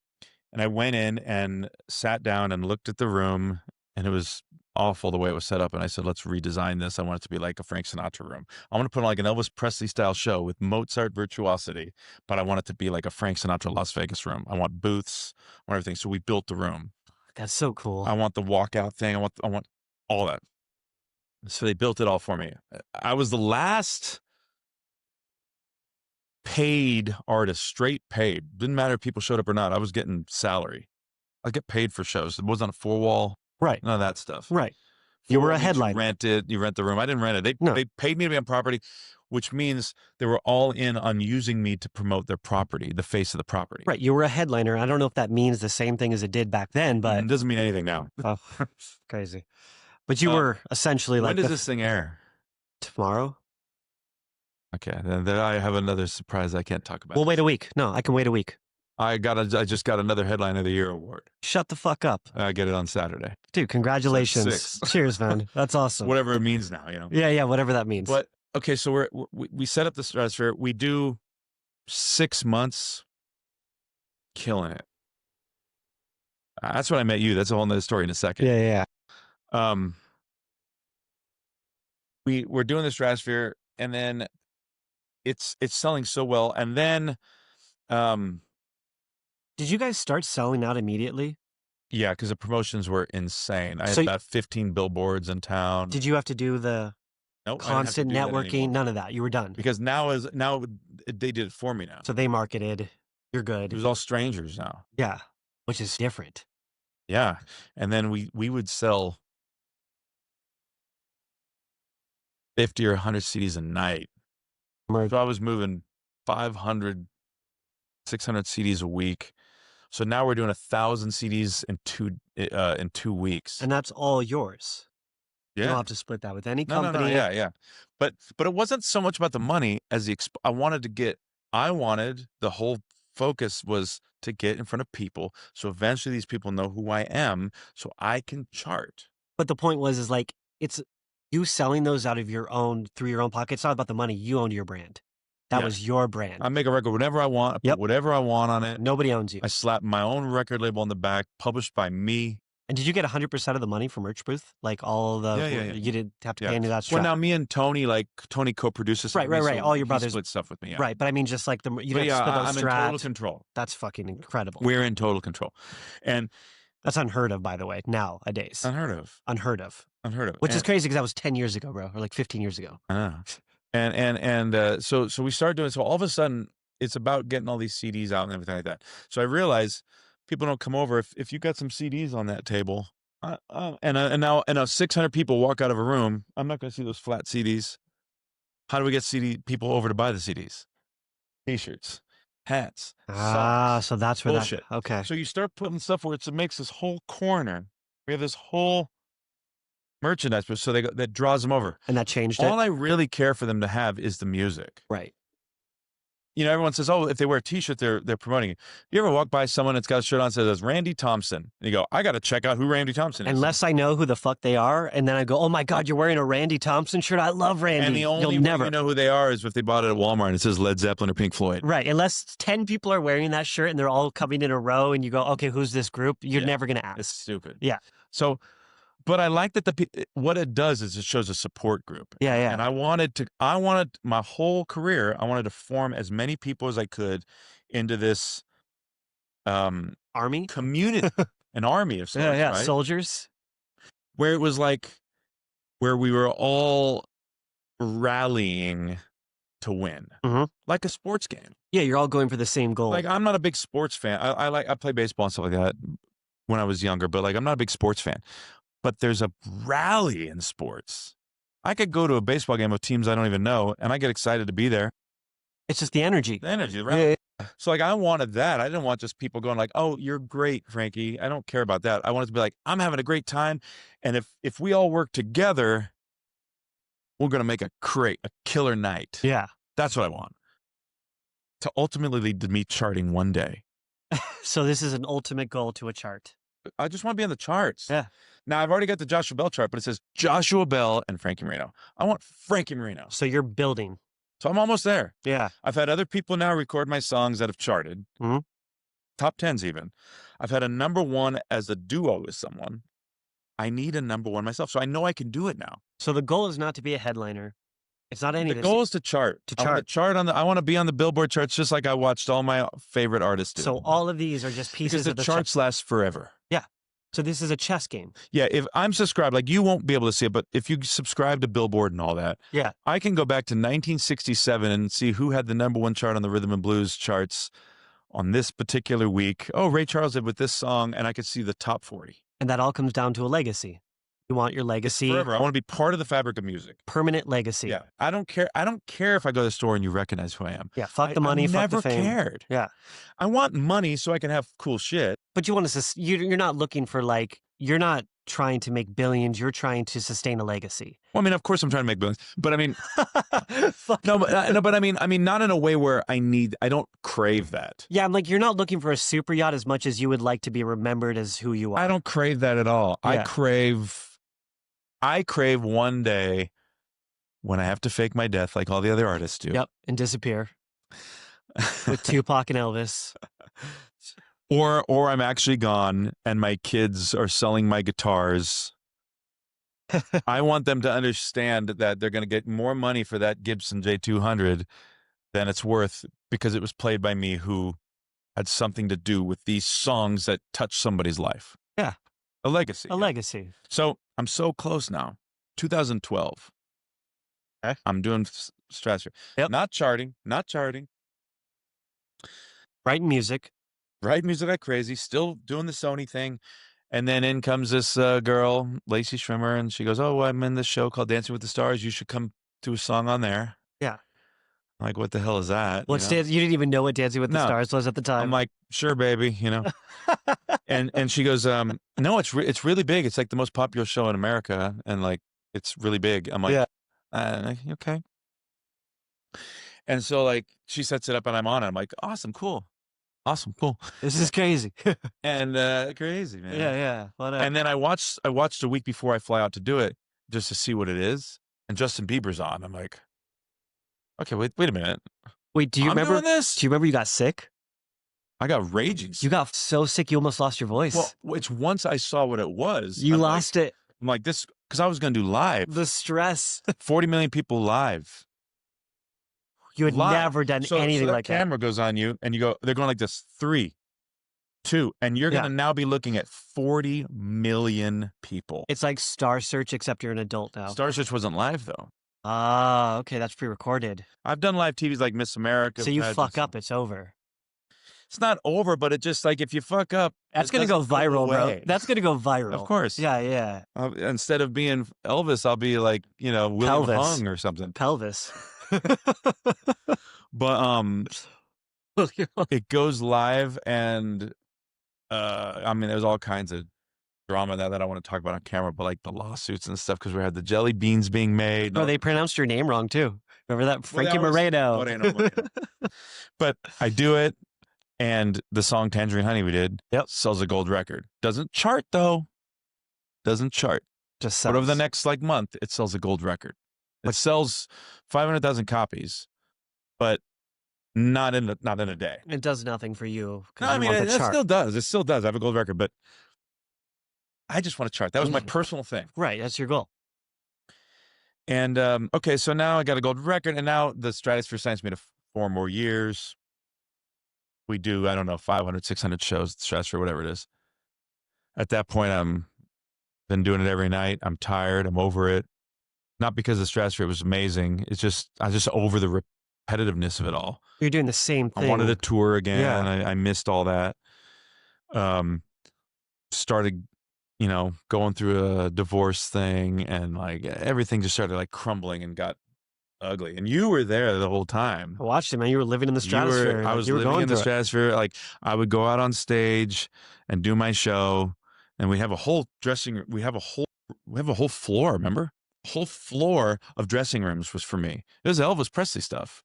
and I went in and sat down and looked at the room, and it was awful the way it was set up. And I said, let's redesign this. I want it to be like a Frank Sinatra room. I want to put on like an Elvis Presley style show with Mozart virtuosity, but I want it to be like a Frank Sinatra Las Vegas room. I want booths, I want everything. So we built the room. That's so cool. I want the walkout thing. I want all that. So they built it all for me. I was the last paid artist, straight paid. Didn't matter if people showed up or not. I was getting salary. I get paid for shows. It wasn't a 4-wall. Right. None of that stuff. Right. You were a headliner. You rent the room. I didn't rent it. They paid me to be on property, which means they were all in on using me to promote their property, the face of the property. Right. You were a headliner. I don't know if that means the same thing as it did back then, but it doesn't mean anything now. Oh, crazy. But you were essentially like. When does this thing air? Tomorrow. Okay, then I have another surprise I can't talk about. We'll wait a week. No, I can wait a week. I just got another Headline of the Year award. Shut the fuck up. I get it on Saturday. Dude, congratulations. 6. Cheers, man. That's awesome. Whatever it means now, Yeah, whatever that means. But okay, so we set up the Stratosphere. We do 6 months killing it. That's when I met you. That's a whole nother story in a second. Yeah. We're doing the Stratosphere, and then it's selling so well, and then did you guys start selling out immediately? Yeah, because the promotions were insane. I had So about 15 billboards in town. Did you have to do the Nope, I didn't have to constant do that networking? anymore. None of that. You were done. Because now they did it for me now. So they marketed. You're It good. was all strangers now. Yeah, which is different. Yeah, and then we would sell 50 or 100 CDs a night. So I was moving 500, 600 CDs a week. So now we're doing 1,000 CDs in 2 weeks. And that's all yours. Yeah. You don't have to split that with any No, company. yeah. But it wasn't so much about the money as I wanted the whole focus was to get in front of people. So eventually these people know who I am so I can chart. But the point is like, it's you selling those out of your own, through your own pocket. It's not about the money. You owned your brand. That was your brand. I make a record whenever I want. I put whatever I want on it. Nobody owns you. I slap my own record label on the back, published by me. And did you get 100% of the money from Merch Booth? Like all the, Yeah. you didn't have to pay any of that stuff? Well, now me and Tony co-produces. Right. So all your brothers split stuff with me. Yeah. Right. But I mean, just like you didn't split those I'm in total control. That's fucking incredible. We're in total control. And that's unheard of, by the way, nowadays. Unheard of. Which is crazy because that was 10 years ago, bro, or like 15 years ago. I know. And so we started doing, so all of a sudden it's about getting all these CDs out and everything like that. So I realized people don't come over. If you got some CDs on that table, and 600 people walk out of a room, I'm not going to see those flat CDs. How do we get people over to buy the CDs? T-shirts, hats, socks. So that's where bullshit. Okay. So you start putting stuff where it makes this whole corner. We have this whole merchandise, so that draws them over. And that changed All I really care for them to have is the music. Right. Everyone says, oh, if they wear a T-shirt, they're promoting it. You ever walk by someone that's got a shirt on that says Randy Thompson? And you go, I got to check out who Randy Thompson is. Unless I know who the fuck they are, and then I go, oh my God, you're wearing a Randy Thompson shirt? I love Randy. And the only way you know who they are is if they bought it at Walmart and it says Led Zeppelin or Pink Floyd. Right. Unless 10 people are wearing that shirt and they're all coming in a row and you go, okay, who's this group? You're never going to ask. It's stupid. Yeah. So... But I like that what it does is it shows a support group. Yeah. And I wanted my whole career, I wanted to form as many people as I could into this army community, an army of sorts, right? Soldiers. Where it was like, where we were all rallying to win, like a sports game. Yeah, you're all going for the same goal. Like I'm not a big sports fan. I play baseball and stuff like that when I was younger, but like I'm not a big sports fan. But there's a rally in sports. I could go to a baseball game of teams I don't even know, and I get excited to be there. It's just the energy. The energy, the rally. Yeah. So like I wanted that. I didn't want just people going like, oh, you're great, Frankie. I don't care about that. I wanted to be like, I'm having a great time. And if we all work together, we're going to make a killer night. Yeah. That's what I want. To ultimately lead to me charting one day. So this is an ultimate goal to a chart. I just want to be on the charts. Yeah. Now, I've already got the Joshua Bell chart, but it says Joshua Bell and Frankie Moreno. I want Frankie Moreno. So you're building. So I'm almost there. Yeah. I've had other people now record my songs that have charted. Top 10s even. I've had a number one as a duo with someone. I need a number one myself. So I know I can do it now. So the goal is not to be a headliner. It's not any of The this. goal is to chart. I want to be on the Billboard charts just like I watched all my favorite artists do. So all of these are just pieces of the charts last forever. Yeah. So this is a chess game. Yeah, if I'm subscribed, like you won't be able to see it, but if you subscribe to Billboard and all that, I can go back to 1967 and see who had the number one chart on the rhythm and blues charts on this particular week. Oh, Ray Charles did with this song, and I could see the top 40. And that all comes down to a legacy. You want your legacy. It's forever. I want to be part of the fabric of music. Permanent legacy. Yeah. I don't care if I go to the store and you recognize who I am. Yeah. Fuck the money. Fuck the fame. I never cared. Yeah. I want money so I can have cool shit. But you want to, you're not looking for like, you're not trying to make billions. You're trying to sustain a legacy. Well, I mean, of course I'm trying to make billions, but I mean, Fuck. no, but I mean, not in a way where I don't crave that. Yeah, I'm like, you're not looking for a super yacht as much as you would like to be remembered as who you are. I don't crave that at all. Yeah. I crave one day when I have to fake my death like all the other artists do. Yep, and disappear with Tupac and Elvis. Or I'm actually gone and my kids are selling my guitars. I want them to understand that they're going to get more money for that Gibson J200 than it's worth because it was played by me who had something to do with these songs that touched somebody's life. Yeah. A legacy. A legacy. So I'm so close now. 2012. Okay. I'm doing Stratosphere. Yep. Not charting. Writing music. Writing music like crazy. Still doing the Sony thing. And then in comes this girl, Lacey Schwimmer, and she goes, "Oh, I'm in this show called Dancing with the Stars. You should come do a song on there." Yeah. I'm like, what the hell is that? You didn't even know what Dancing with the Stars was at the time. I'm like, sure, baby, and she goes, no, it's really big. It's like the most popular show in America, and like it's really big. I'm like, yeah. Okay. And so like she sets it up, and I'm on it. I'm like, awesome, cool. This is crazy. And crazy, man. Yeah. And then I watched a week before I fly out to do it just to see what it is. And Justin Bieber's on. I'm like, okay, wait a minute. Wait, do you remember doing this? Do you remember you got sick? I got raging sick. You got so sick you almost lost your voice. Well, it's once I saw what it was. You lost it. I'm like this because I was going to do live. The stress. 40 million people live. You had never done anything like that. So camera goes on you, and you go. They're going like this. 3, 2, and you're going to now be looking at 40 million people. It's like Star Search, except you're an adult now. Star Search wasn't live though. Ah, okay, that's pre-recorded. I've done live TVs like Miss America. So you fuck up, it's over. It's not over, but it just like if you fuck up, that's gonna go viral, bro. That's gonna go viral. Of course. Yeah. Instead of being Elvis, I'll be like William Hung or something. Pelvis. But it goes live, and I mean, there's all kinds of drama that I want to talk about on camera, but like the lawsuits and stuff because we had the jelly beans being made. Oh, they pronounced your name wrong too. Remember that, Frankie Moreno? Moreno. But I do it, and the song "Tangerine Honey" we did sells a gold record. Doesn't chart though. Doesn't chart. Just sells. But over the next like month, it sells a gold record. It sells 500,000 copies, but not in a day. It does nothing for you. No, I mean it still does. It still does. I have a gold record, but I just want to chart. That was my personal thing. Right, that's your goal. And okay, so now I got a gold record, and now the Stratosphere signs me to 4 more years. We do, I don't know, 500, 600 shows at the Stratosphere, whatever it is. At that point, I'm been doing it every night. I'm tired. I'm over it. Not because the Stratosphere was amazing. It's just I was just over the repetitiveness of it all. You're doing the same thing. I wanted to tour again. Yeah. I missed all that. Started, going through a divorce thing, and like everything just started like crumbling and got ugly. And you were there the whole time. I watched it, man. You were living in the Stratosphere. I was living in the Stratosphere. Like I would go out on stage and do my show, and we have a whole dressing room. We have a whole floor. Remember? Whole floor of dressing rooms was for me. It was Elvis Presley stuff.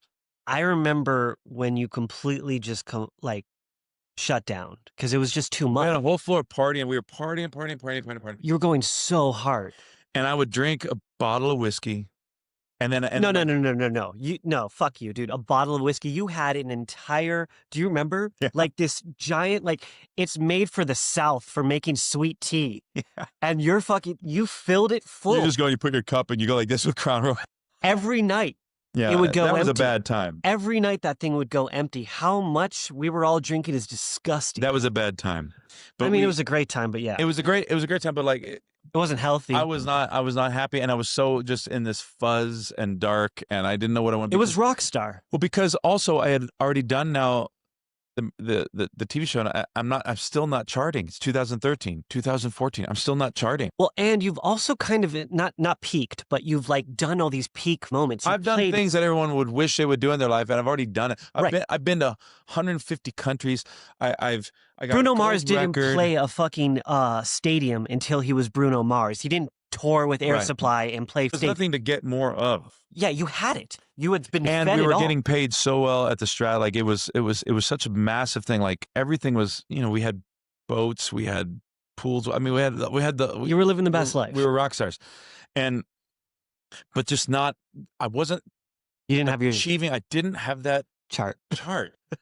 I remember when you completely just shut down because it was just too much. We had a whole floor partying. We were partying. You were going so hard. And I would drink a bottle of whiskey. And then No, fuck you, dude. A bottle of whiskey. You had an entire. Do you remember? Yeah. Like this giant. Like it's made for the South for making sweet tea. Yeah. And you filled it full. You just go. You put your cup and you go like this with Crown Royal. Every night. Yeah, it would go that was empty. a bad time. Every night that thing would go empty. How much we were all drinking is disgusting. That was a bad time. But it was a great time. But yeah, it was a great time. But like. It wasn't healthy. I was not happy, and I was so just in this fuzz and dark, and I didn't know what I wanted. It was rock star. Well, because also I had already done now the TV show. And I'm still not charting. It's 2013, 2014. I'm still not charting. Well, and you've also kind of not peaked, but you've like done all these peak moments. I've done things that everyone would wish they would do in their life, and I've already done it. I've been to 150 countries. I got Bruno a Mars gold didn't record. play a fucking stadium until he was Bruno Mars. He didn't tour with Air Supply and play. There's nothing to get more of. Yeah, you had it. You had been and fed we it were all. getting paid so well at the Strat. Like it was such a massive thing. Like everything was, we had boats, we had pools. I mean, you were living the best life. We were rock stars, but just not. I wasn't. You didn't have your achieving. I didn't have that chart.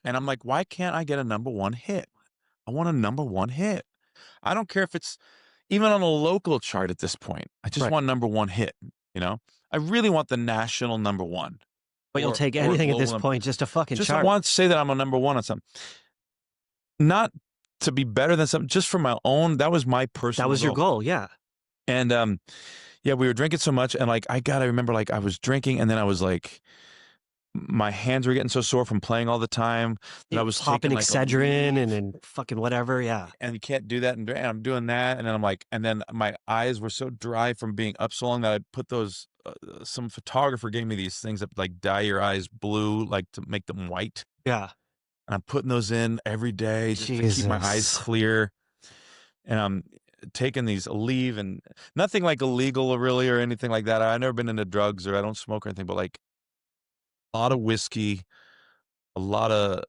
And I'm like, why can't I get a #1 hit? I want a #1 hit. I don't care if it's even on a local chart at this point. I just want #1 hit. I really want the national #1. But you'll take anything at this point, just a fucking chart. I want to say that I'm a #1 on something. Not to be better than something, just for my own. That was my personal That was your goal, yeah. And we were drinking so much, and like I remember like I was drinking, and then I was like, my hands were getting so sore from playing all the time that I was popping taking, Excedrin and fucking whatever, yeah. And you can't do that, and I'm doing that, and then I'm like, and then my eyes were so dry from being up so long that I put those. Some photographer gave me these things that like dye your eyes blue, like to make them white. Yeah. And I'm putting those in every day just to keep my eyes clear. And I'm taking these Aleve, and nothing like illegal really or anything like that. I've never been into drugs, or I don't smoke or anything, but like a lot of whiskey, a lot of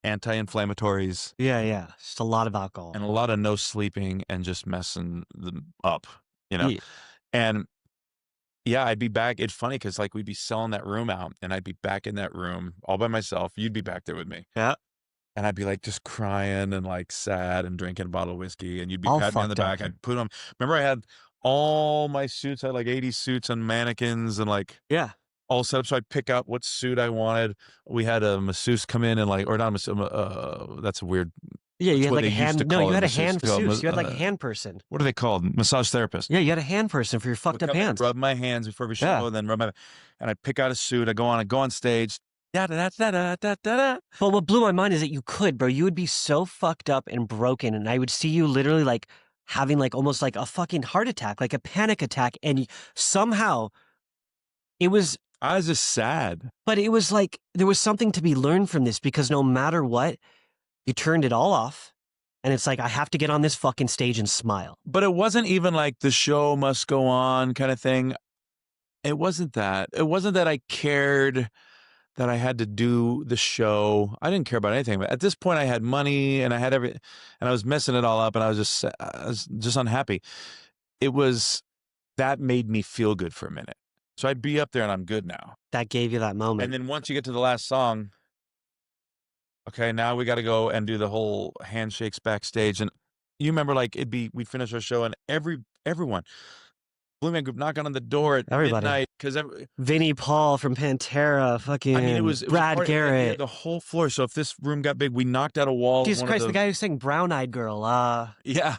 anti-inflammatories. Yeah. Just a lot of alcohol. And a lot of no sleeping and just messing them up, Yeah. And yeah, I'd be back. It's funny because like we'd be selling that room out, and I'd be back in that room all by myself. You'd be back there with me. Yeah. And I'd be like just crying and like sad and drinking a bottle of whiskey, and you'd be patting me on the back. I'd put on. Remember, I had all my suits. I had like 80 suits on mannequins and like all set up. So I'd pick out what suit I wanted. We had a masseuse come in and like, or not a masseuse. That's a weird. Yeah, you had like a hand. No, you had a hand masseuse. You had like a hand person. What are they called? Massage therapist. Yeah, you had a hand person for your fucked up hands. Rub my hands before every show, and then rub my. And I pick out a suit. I go on stage. Well, what blew my mind is that you could, bro. You would be so fucked up and broken, and I would see you literally like having like almost like a fucking heart attack, like a panic attack, and somehow it was. I was just sad. But it was like there was something to be learned from this, because no matter what, you turned it all off, and it's like, I have to get on this fucking stage and smile. But it wasn't even like the show must go on kind of thing. It wasn't that. It wasn't that I cared that I had to do the show. I didn't care about anything. But at this point, I had money and I had and I was messing it all up, and I was just unhappy. It was that made me feel good for a minute. So I'd be up there and I'm good now. That gave you that moment. And then once you get to the last song, okay, now we got to go and do the whole handshakes backstage. And you remember, like, we'd finish our show, and everyone, Blue Man Group knocking on the door at midnight, because Vinnie Paul from Pantera, fucking it was Brad Garrett, the whole floor. So if this room got big, we knocked out a wall. Jesus Christ, the guy who sang Brown Eyed Girl. Yeah.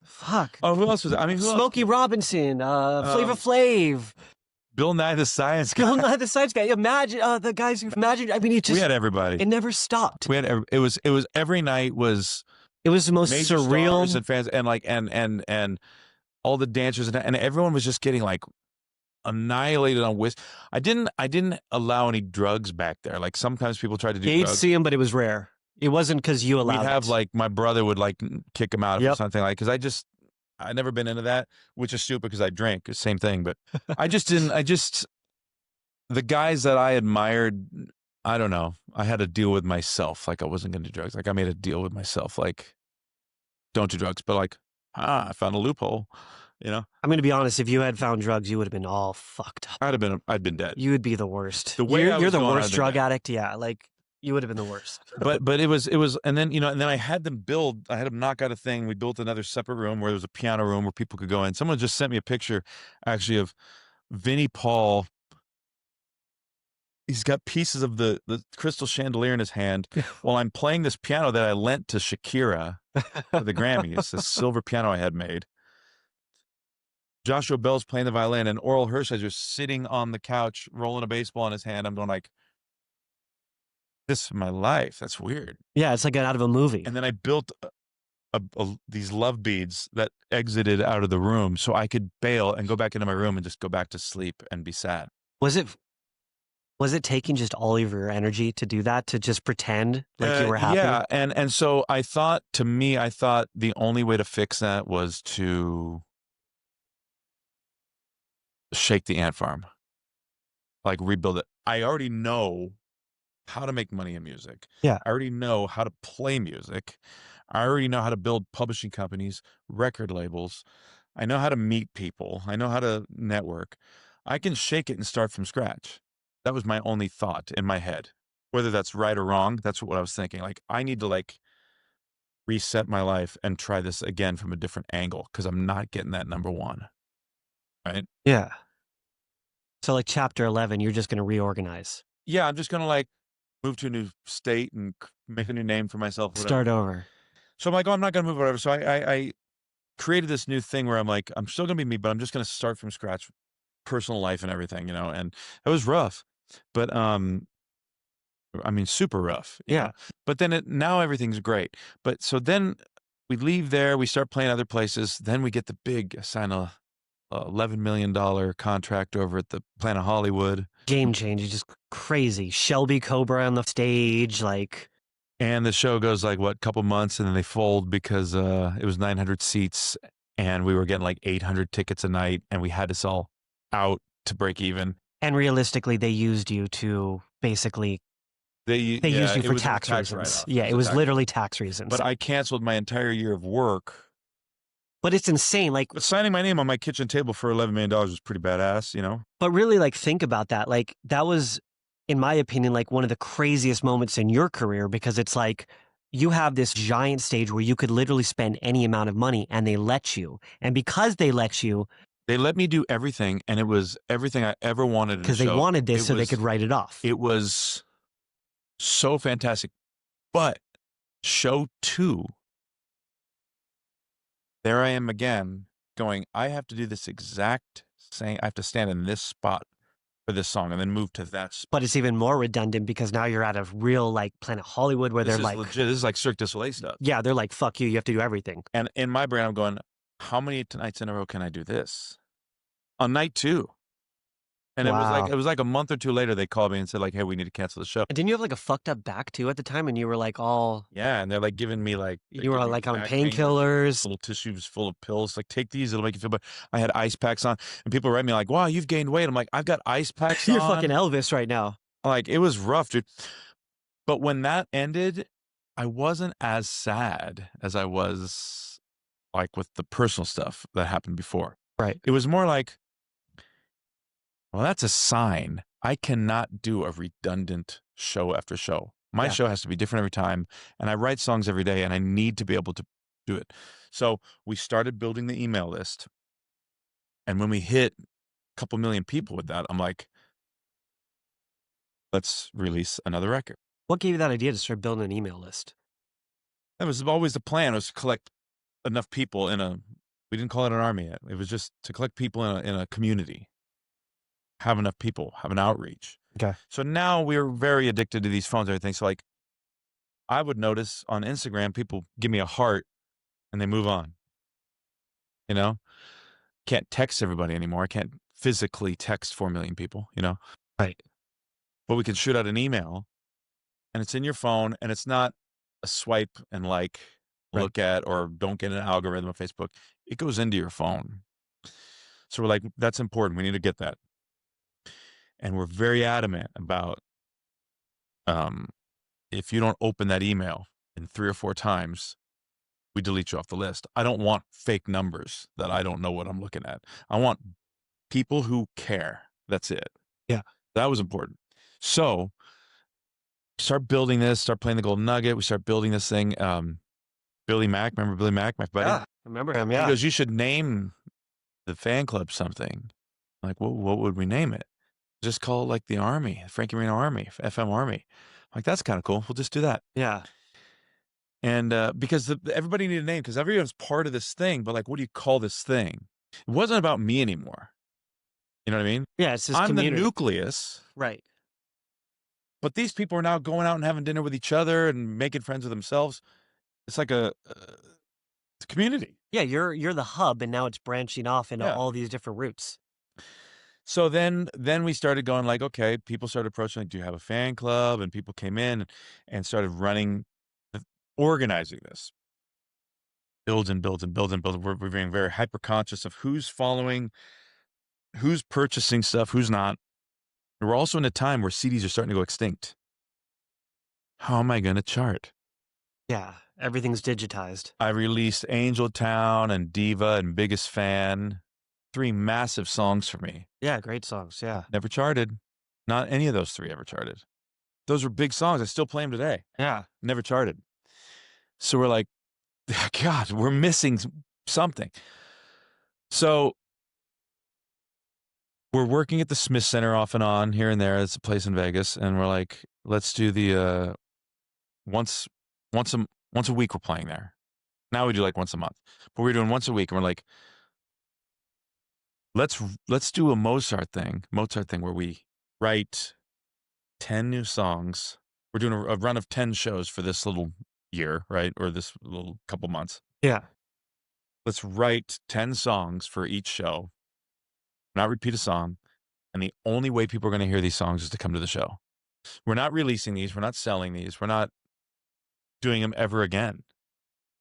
Fuck. Oh, who else was it? I mean, Smokey Robinson, Flavor Flav. Bill Nye the Science Guy. Bill Nye the Science Guy. Imagine the guys who imagined. I mean, we had everybody. It never stopped. We had it was every night was. It was the most surreal and fans and like and all the dancers and everyone was just getting like annihilated on whiskey. I didn't allow any drugs back there. Like sometimes people tried to do. You'd see them, but it was rare. It wasn't because you allowed. We'd have like my brother would like kick him out or something like, because I never been into that, which is stupid because I drank. Same thing, but the guys that I admired, I don't know. I had to deal with myself. Like I wasn't going to do drugs. Like I made a deal with myself. Like don't do drugs, but like, I found a loophole, I'm going to be honest. If you had found drugs, you would have been all fucked up. I'd been dead. You would be the worst. The way you're the worst drug addict. Yeah. Like you would have been the worst. but it was, and then, and then I had them knock out a thing. We built another separate room where there was a piano room where people could go in. Someone just sent me a picture actually of Vinnie Paul. He's got pieces of the crystal chandelier in his hand while I'm playing this piano that I lent to Shakira for the Grammys, this silver piano I had made. Joshua Bell's playing the violin, and Oral Hershiser's sitting on the couch rolling a baseball in his hand. I'm going like, this is my life. That's weird. Yeah, it's like out of a movie. And then I built these love beads that exited out of the room so I could bail and go back into my room and just go back to sleep and be sad. Was it taking just all of your energy to do that, to just pretend like you were happy? Yeah, and so I thought the only way to fix that was to shake the ant farm, like rebuild it. I already know how to make money in music. Yeah. I already know how to play music. I already know how to build publishing companies, record labels. I know how to meet people. I know how to network. I can shake it and start from scratch. That was my only thought in my head. Whether that's right or wrong, that's what I was thinking. Like, I need to like reset my life and try this again from a different angle because I'm not getting that number one. Right? Yeah. So like chapter 11, you're just going to reorganize. Yeah, I'm just going to like move to a new state and make a new name for myself. Whatever. Start over. So I'm like, oh, I'm not going to move whatever. So I created this new thing where I'm like, I'm still going to be me, but I'm just going to start from scratch, personal life and everything, you know, and it was rough, but, I mean, super rough. Yeah. But then now everything's great. But so then we leave there, we start playing other places. Then we get the big sign a $11 million contract over at the Planet Hollywood. Game changer, just crazy. Shelby Cobra on the stage, like. And the show goes like, what, couple months, and then they fold because it was 900 seats and we were getting like 800 tickets a night and we had to sell out to break even. And realistically, they used you to basically, they used you for tax reasons. Yeah, it was literally tax reasons. But I canceled my entire year of work. But it's insane. Like, but signing my name on my kitchen table for $11 million was pretty badass, you know? But really, like, think about that. Like, that was, in my opinion, like one of the craziest moments in your career, because it's like you have this giant stage where you could literally spend any amount of money and they let you. And because they let you, they let me do everything, and it was everything I ever wanted. Because they wanted this so they could write it off. It was so fantastic. But show 2, there I am again going, I have to do this exact same. I have to stand in this spot for this song and then move to that spot. But it's even more redundant because now you're at a real like Planet Hollywood where they're like, legit. This is like Cirque du Soleil stuff. Yeah, they're like, fuck you. You have to do everything. And in my brain, I'm going, how many nights in a row can I do this? On night 2. And wow. it was like a month or 2 later, they called me and said like, hey, we need to cancel the show. And didn't you have like a fucked up back too at the time? And you were like all... Yeah, and they're like giving me like... You were like on painkillers. Little tissues full of pills. Like, take these, it'll make you feel better. I had ice packs on. And people write me like, wow, you've gained weight. I'm like, I've got ice packs on. You're fucking Elvis right now. Like, it was rough, dude. But when that ended, I wasn't as sad as I was like with the personal stuff that happened before. Right. It was more like, well, that's a sign. I cannot do a redundant show after show. My show has to be different every time. And I write songs every day and I need to be able to do it. So we started building the email list. And when we hit a couple million people with that, I'm like, let's release another record. What gave you that idea to start building an email list? That was always the plan, was to collect enough people we didn't call it an army yet. It was just to collect people in a community. Have enough people, have an outreach. Okay. So now we're very addicted to these phones and everything. So like, I would notice on Instagram, people give me a heart and they move on. You know, can't text everybody anymore. I can't physically text 4 million people, you know? Right. But we can shoot out an email and it's in your phone and it's not a swipe and like look at, or don't get an algorithm on Facebook. It goes into your phone. So we're like, that's important. We need to get that. And we're very adamant about, if you don't open that email in 3 or 4 times, we delete you off the list. I don't want fake numbers that I don't know what I'm looking at. I want people who care. That's it. Yeah. That was important. So start building this, start playing the Golden Nugget. We start building this thing. Billy Mack, remember Billy Mack, my buddy? Yeah, I remember him, yeah. He goes, you should name the fan club something. I'm like, well, what would we name it? Just call it like the Army, Frankie Moreno Army, FM Army. I'm like, that's kind of cool. We'll just do that. Yeah. And because everybody needed a name, because everyone's part of this thing, but like, what do you call this thing? It wasn't about me anymore. You know what I mean? Yeah, it's this I'm community. the nucleus. Right. But these people are now going out and having dinner with each other and making friends with themselves. It's like it's a community. Yeah, you're the hub, and now it's branching off into Yeah. all these different routes. So then we started going like, okay, people started approaching, like, do you have a fan club? And people came in and started organizing this. Builds and builds and builds and builds. We're being very hyper conscious of who's following, who's purchasing stuff, who's not. And we're also in a time where CDs are starting to go extinct. How am I going to chart? Yeah, everything's digitized. I released Angel Town and Diva and Biggest Fan, 3 massive songs for me. Yeah, great songs. Yeah. Never charted. Not any of those 3 ever charted. Those were big songs. I still play them today. Yeah. Never charted. So we're like, God, we're missing something. So we're working at the Smith Center off and on here and there. It's a place in Vegas. And we're like, let's do the once a week we're playing there. Now we do like once a month. But we're doing once a week. And we're like, let's do a Mozart thing where we write 10 new songs. We're doing a run of 10 shows for this little year, right? Or this little couple months. Yeah. Let's write 10 songs for each show, not repeat a song. And the only way people are going to hear these songs is to come to the show. We're not releasing these. We're not selling these. We're not doing them ever again.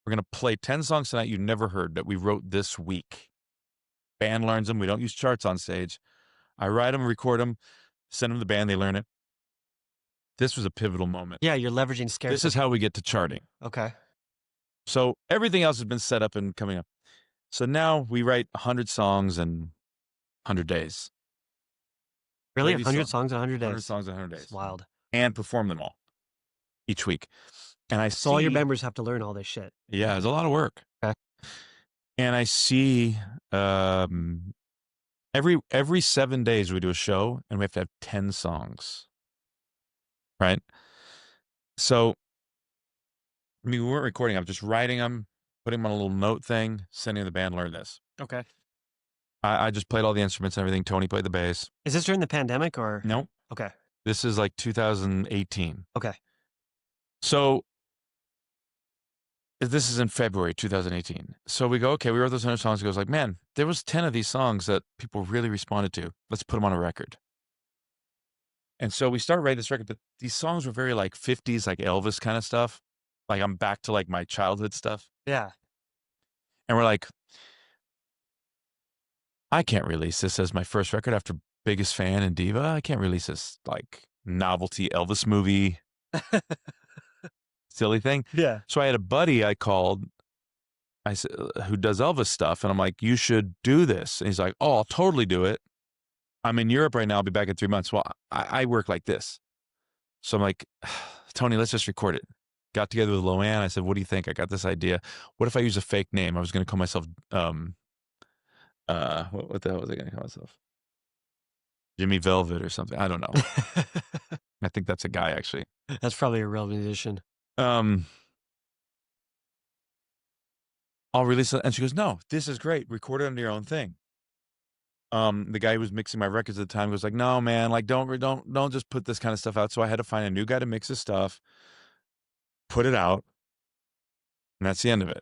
We're going to play 10 songs tonight you never heard that we wrote this week. Band learns them. We don't use charts on stage. I write them, record them, send them to the band. They learn it. This was a pivotal moment. Yeah, you're leveraging scarcity. This is how we get to charting. Okay. So everything else has been set up and coming up. So now we write 100 songs in 100 days. Really? 80 100 songs in 100 days? 100 songs in 100 days. It's wild. And perform them all each week. And I see... So all your members have to learn all this shit. Yeah, it's a lot of work. Okay. And I see every 7 days we do a show and we have to have 10 songs. Right? So, I mean, we weren't recording. I'm just writing them, putting them on a little note thing, sending the band, learn this. Okay. I just played all the instruments and everything. Tony played the bass. Is this during the pandemic or? Nope. Okay. This is like 2018. Okay. So this is in February 2018. So we go, okay, we wrote those 100 songs. He goes like, man, there was 10 of these songs that people really responded to. Let's put them on a record. And so we started writing this record, but these songs were very like 50s, like Elvis kind of stuff. Like I'm back to like my childhood stuff. Yeah. And we're like, I can't release this as my first record after Biggest Fan and Diva. I can't release this like novelty Elvis movie silly thing. Yeah. So I had a buddy I called, I said, who does Elvis stuff. And I'm like, you should do this. And he's like, oh, I'll totally do it. I'm in Europe right now. I'll be back in 3 months. Well, I work like this. So I'm like, Tony, let's just record it. Got together with Loanne. I said, what do you think? I got this idea. What if I use a fake name? I was going to call myself, what the hell was I going to call myself? Jimmy Velvet or something. I don't know. I think that's a guy, actually. That's probably a real musician. I'll release it. And she goes, no, this is great. Record it under your own thing. The guy who was mixing my records at the time goes like, no, man, like, don't just put this kind of stuff out. So I had to find a new guy to mix his stuff, put it out, and that's the end of it.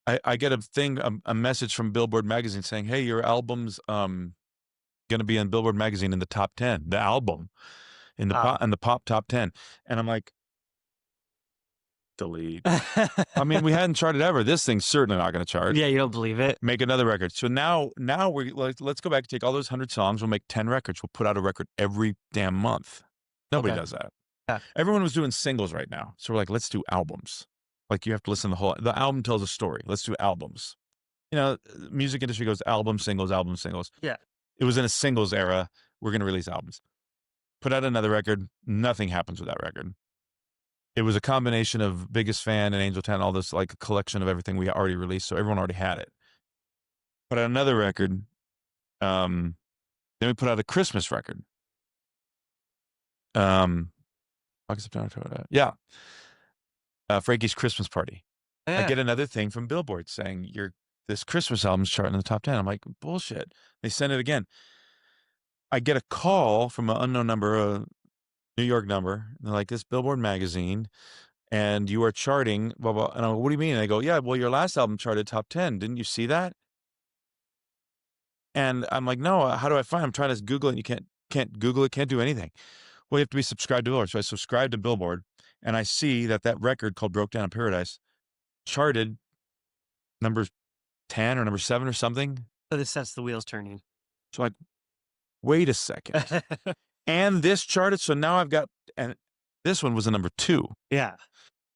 I get a message from Billboard magazine saying, hey, your album's going to be on Billboard magazine in the top 10, the album in the pop top 10. And I'm like, delete. I mean, we hadn't charted ever. This thing's certainly not going to chart. Yeah, you don't believe it. Make another record. So now let's go back and take all those 100 songs. We'll make 10 records. We'll put out a record every damn month. Nobody does that. Yeah. Everyone was doing singles right now. So we're like, let's do albums. Like you have to listen to the album tells a story. Let's do albums. You know, music industry goes album, singles, album, singles. Yeah. It was in a singles era. We're going to release albums. Put out another record. Nothing happens with that record. It was a combination of Biggest Fan and Angel Town, all this, like a collection of everything we already released. So everyone already had it. Put out another record. Then we put out a Christmas record. August, September, October. Yeah. Frankie's Christmas Party. Yeah. I get another thing from Billboard saying this Christmas album's charting in the top 10. I'm like, bullshit. They send it again. I get a call from an unknown number, New York number. And they're like, this Billboard magazine, and you are charting, blah, blah. And I go, what do you mean? And they go, yeah, well, your last album charted top 10. Didn't you see that? And I'm like, no, how do I find? I'm trying to Google it. And you can't Google it, can't do anything. Well, you have to be subscribed to Billboard. So I subscribed to Billboard, and I see that record called Broke Down in Paradise charted number 10 or number 7 or something. So this sets the wheels turning. So like, wait a second. And this charted. So now I've got, and this one was a number 2. Yeah.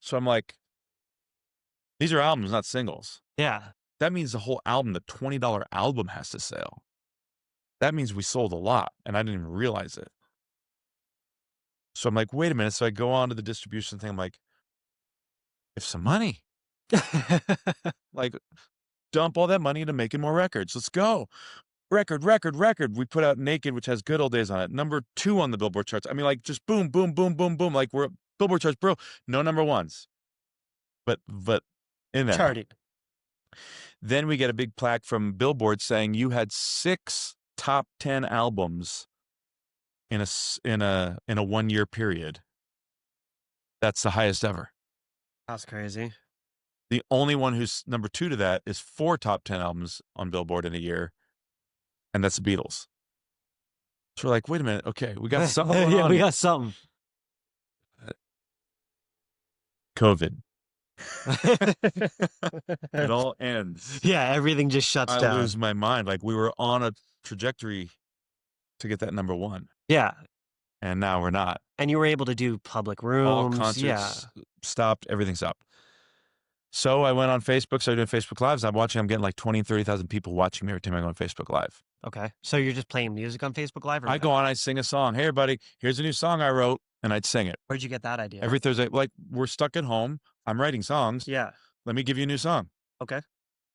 So I'm like, these are albums, not singles. Yeah. That means the whole album, the $20 album has to sell. That means we sold a lot, and I didn't even realize it. So I'm like, wait a minute. So I go on to the distribution thing. I'm like, if some money, like dump all that money into making more records. Let's go. Record. We put out Naked, which has Good Old Days on it. Number 2 on the Billboard charts. I mean, like just boom, boom, boom, boom, boom. Like we're Billboard charts, bro. No number 1s. But in there. Charting. Then we get a big plaque from Billboard saying you had 6 top 10 albums in a 1-year period. That's the highest ever. That's crazy. The only one who's number 2 to that is 4 top 10 albums on Billboard in a year, and that's the Beatles. So we're like, wait a minute, okay, we got something going on. We got something. COVID. It all ends. Yeah, everything just shuts I down. lose my mind. Like we were on a trajectory to get that number 1. Yeah. And now we're not. And you were able to do public rooms. All concerts stopped. Everything stopped. So I went on Facebook, started doing Facebook Lives. I'm getting like 20 and 30,000 people watching me every time I go on Facebook Live. Okay. So you're just playing music on Facebook Live? Or I go on, I sing a song. Hey, everybody, here's a new song I wrote, and I'd sing it. Where'd you get that idea? Every Thursday. Like, we're stuck at home. I'm writing songs. Yeah. Let me give you a new song. Okay.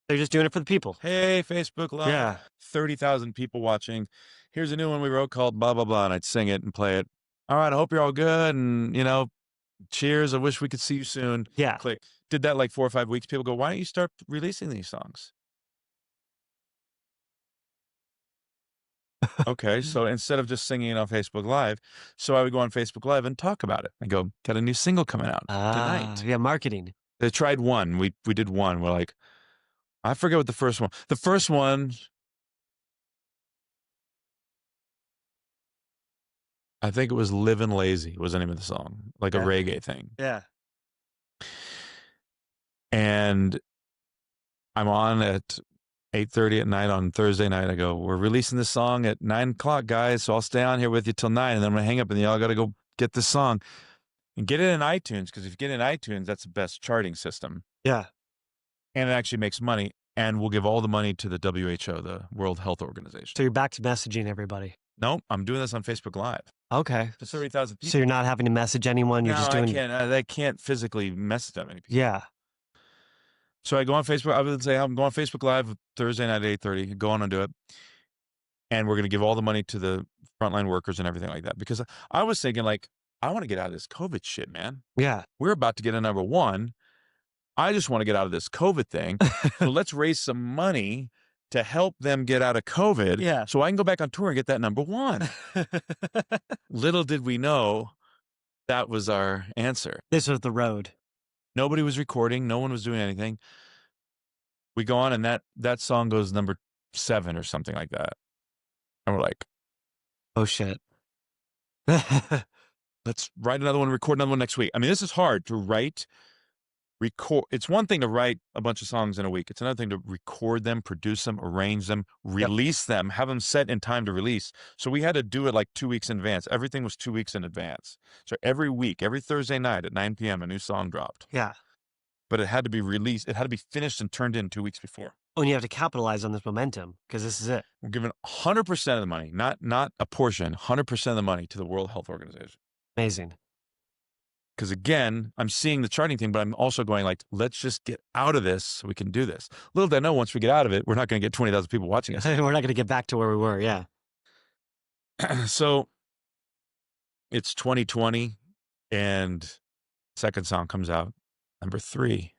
They're just doing it for the people. Hey, Facebook Live. Yeah. 30,000 people watching. Here's a new one we wrote called blah, blah, blah, and I'd sing it and play it. All right, I hope you're all good, and, cheers. I wish we could see you soon. Yeah. Click. Did that like 4 or 5 weeks. People go, why don't you start releasing these songs? Okay, so instead of just singing it on Facebook Live, so I would go on Facebook Live and talk about it. I go, got a new single coming out tonight. Yeah, marketing. They tried one. We did one. We're like, I forget what the first one. The first one, I think it was "Livin' Lazy" was the name of the song, like a reggae thing. Yeah. And I'm on at 8:30 at night on Thursday night. I go, we're releasing this song at 9 o'clock, guys. So I'll stay on here with you till 9, and then I'm gonna hang up, and y'all got to go get this song and get it in iTunes, because if you get it in iTunes, that's the best charting system. Yeah. And it actually makes money, and we'll give all the money to the WHO, the World Health Organization. So you're back to messaging everybody. Nope, I'm doing this on Facebook Live. Okay. To 30,000 people. So you're not having to message anyone. You're just doing. I can't physically message that many people. Yeah. So I go on Facebook. I would say I'm going on Facebook Live Thursday night at 8:30. Go on and do it. And we're going to give all the money to the frontline workers and everything like that. Because I was thinking, like, I want to get out of this COVID shit, man. Yeah. We're about to get a number 1. I just want to get out of this COVID thing. So let's raise some money to help them get out of COVID. Yeah. So I can go back on tour and get that number 1. Little did we know that was our answer. This was the road. Nobody was recording. No one was doing anything. We go on, and that song goes number 7 or something like that. And we're like, oh, shit. Let's write another one, record another one next week. I mean, this is hard to write, record. It's one thing to write a bunch of songs in a week. It's another thing to record them, produce them, arrange them, release them, have them set in time to release. So we had to do it like 2 weeks in advance. Everything was 2 weeks in advance. So every week, every Thursday night at 9 p.m., a new song dropped. Yeah. But it had to be released. It had to be finished and turned in 2 weeks before. Oh, and you have to capitalize on this momentum, because this is it. We're giving 100% of the money, not a portion, 100% of the money to the World Health Organization. Amazing. Because again, I'm seeing the charting thing, but I'm also going like, let's just get out of this so we can do this. Little did I know, once we get out of it, we're not going to get 20,000 people watching us. We're not going to get back to where we were. Yeah. So it's 2020, and second song comes out, number 3.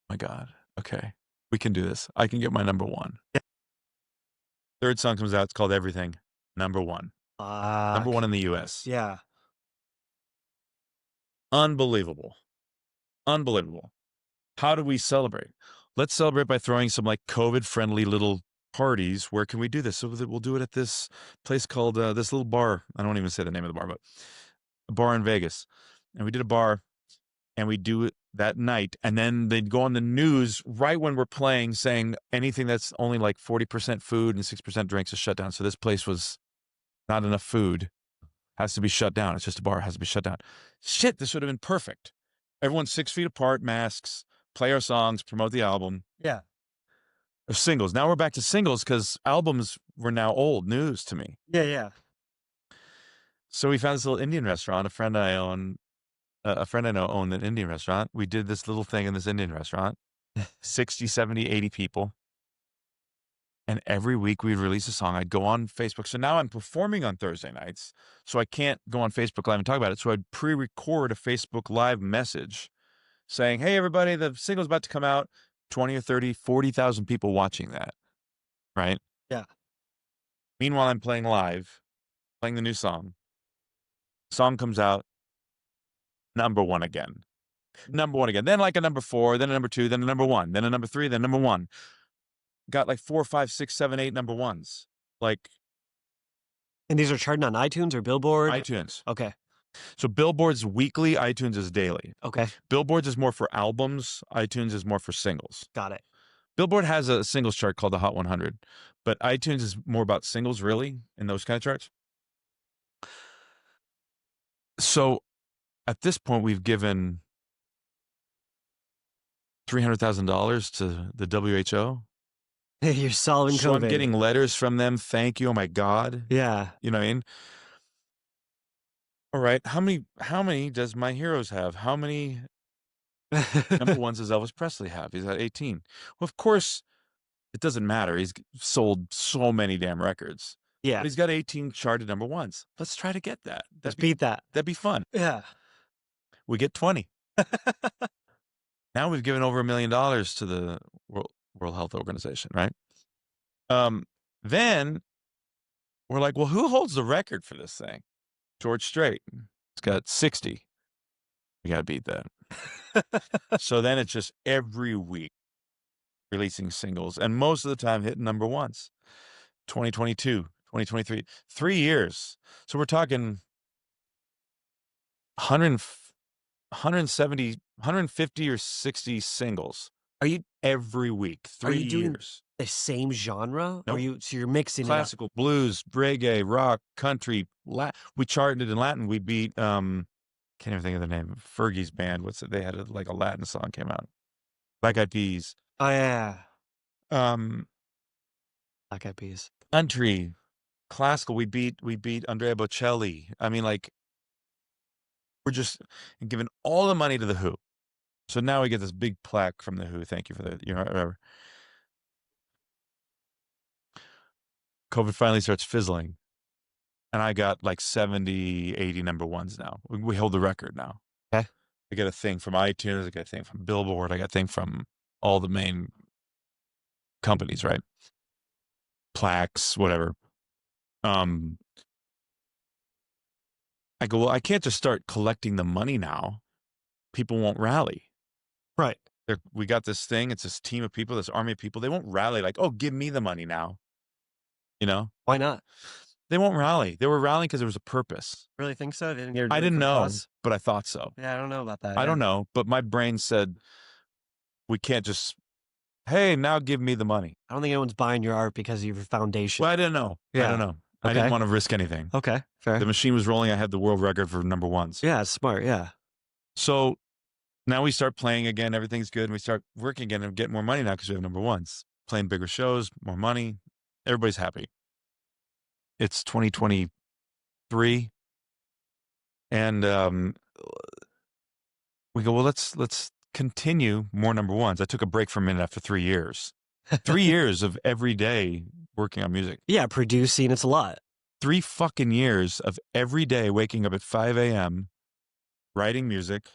My God. Okay. We can do this. I can get my number 1. Yeah. Third song comes out. It's called Everything. Number 1. Number one in the US. Yeah. Unbelievable. Unbelievable. How do we celebrate? Let's celebrate by throwing some like COVID-friendly little parties. Where can we do this? So we'll do it at this place called this little bar. I don't even say the name of the bar, but a bar in Vegas. And we did a bar and we do it that night. And then they'd go on the news right when we're playing saying anything that's only like 40% food and 6% drinks is shut down. So this place was not enough food, has to be shut down. It's just a bar, has to be shut down. Shit, this would have been perfect. Everyone's 6 feet apart, masks, play our songs, promote the album. Yeah. Singles. Now we're back to singles because albums were now old news to me. Yeah, yeah. So we found this little Indian restaurant. A friend I know owned an Indian restaurant. We did this little thing in this Indian restaurant, 60, 70, 80 people. And every week we'd release a song. I'd go on Facebook. So now I'm performing on Thursday nights. So I can't go on Facebook Live and talk about it. So I'd pre-record a Facebook Live message saying, hey, everybody, the single's about to come out. 20 or 30, 40,000 people watching that. Right? Yeah. Meanwhile, I'm playing live, playing the new song. Song comes out. Number one again. Number one again. Then like a number 4, then a number 2, then a number 1, then a number 3, then number 1. Got like 4, 5, 6, 7, 8 number 1s. Like. And these are charting on iTunes or Billboard? iTunes. Okay. So Billboard's weekly, iTunes is daily. Okay. Billboard's is more for albums. iTunes is more for singles. Got it. Billboard has a singles chart called the Hot 100, but iTunes is more about singles, really, in those kind of charts. So at this point, we've given $300,000 to the WHO. You're solving So COVID. I'm getting letters from them. Thank you. Oh my God. Yeah. You know what I mean? All right. How many does My Heroes have? How many number 1s does Elvis Presley have? He's at 18. Well, of course, it doesn't matter. He's sold so many damn records. Yeah. But he's got 18 charted number 1s. Let's try to get that. Let's beat that. That'd be fun. Yeah. We get 20. Now we've given over $1 million to the World Health Organization, right? Then we're like, well, who holds the record for this thing? George Strait. It's got 60. We got to beat that. So then it's just every week releasing singles, and most of the time hitting number 1s. 2022, 2023, 3 years. So we're talking 170, 150 or 60 singles. Are you every week? 3 you doing years. the same genre? Nope. Or so you're mixing Classical, blues, reggae, rock, country. We charted in Latin. We beat can't even think of the name. Fergie's band. What's it? They had a Latin song came out. Black Eyed Peas. Oh yeah. Black Eyed Peas. Country, classical. We beat Andrea Bocelli. I mean, like, we're just giving all the money to the Who. So now we get this big plaque from the Who. Thank you for the, whatever. COVID finally starts fizzling. And I got like 70, 80 number 1s now. We hold the record now. Okay. I get a thing from iTunes. I get a thing from Billboard. I got a thing from all the main companies, right? Plaques, whatever. I go, well, I can't just start collecting the money now. People won't rally. Right. We got this thing. It's this team of people, this army of people. They won't rally like, oh, give me the money now. You know? Why not? They won't rally. They were rallying because there was a purpose. Really think so? I didn't know, but I thought so. Yeah, I don't know about that. I don't know, but my brain said, we can't just, hey, now give me the money. I don't think anyone's buying your art because of your foundation. Well, I didn't know. Yeah. I don't know. Okay. I didn't want to risk anything. Okay, fair. The machine was rolling. I had the world record for number 1s. Yeah, it's smart. Yeah. So now we start playing again. Everything's good. And we start working again and get more money now because we have number 1s. Playing bigger shows, more money. Everybody's happy. It's 2023. And we go, well, let's continue more number 1s. I took a break for a minute after 3 years. 3 years of every day working on music. Yeah, producing, it's a lot. 3 fucking years of every day waking up at 5 a.m., writing music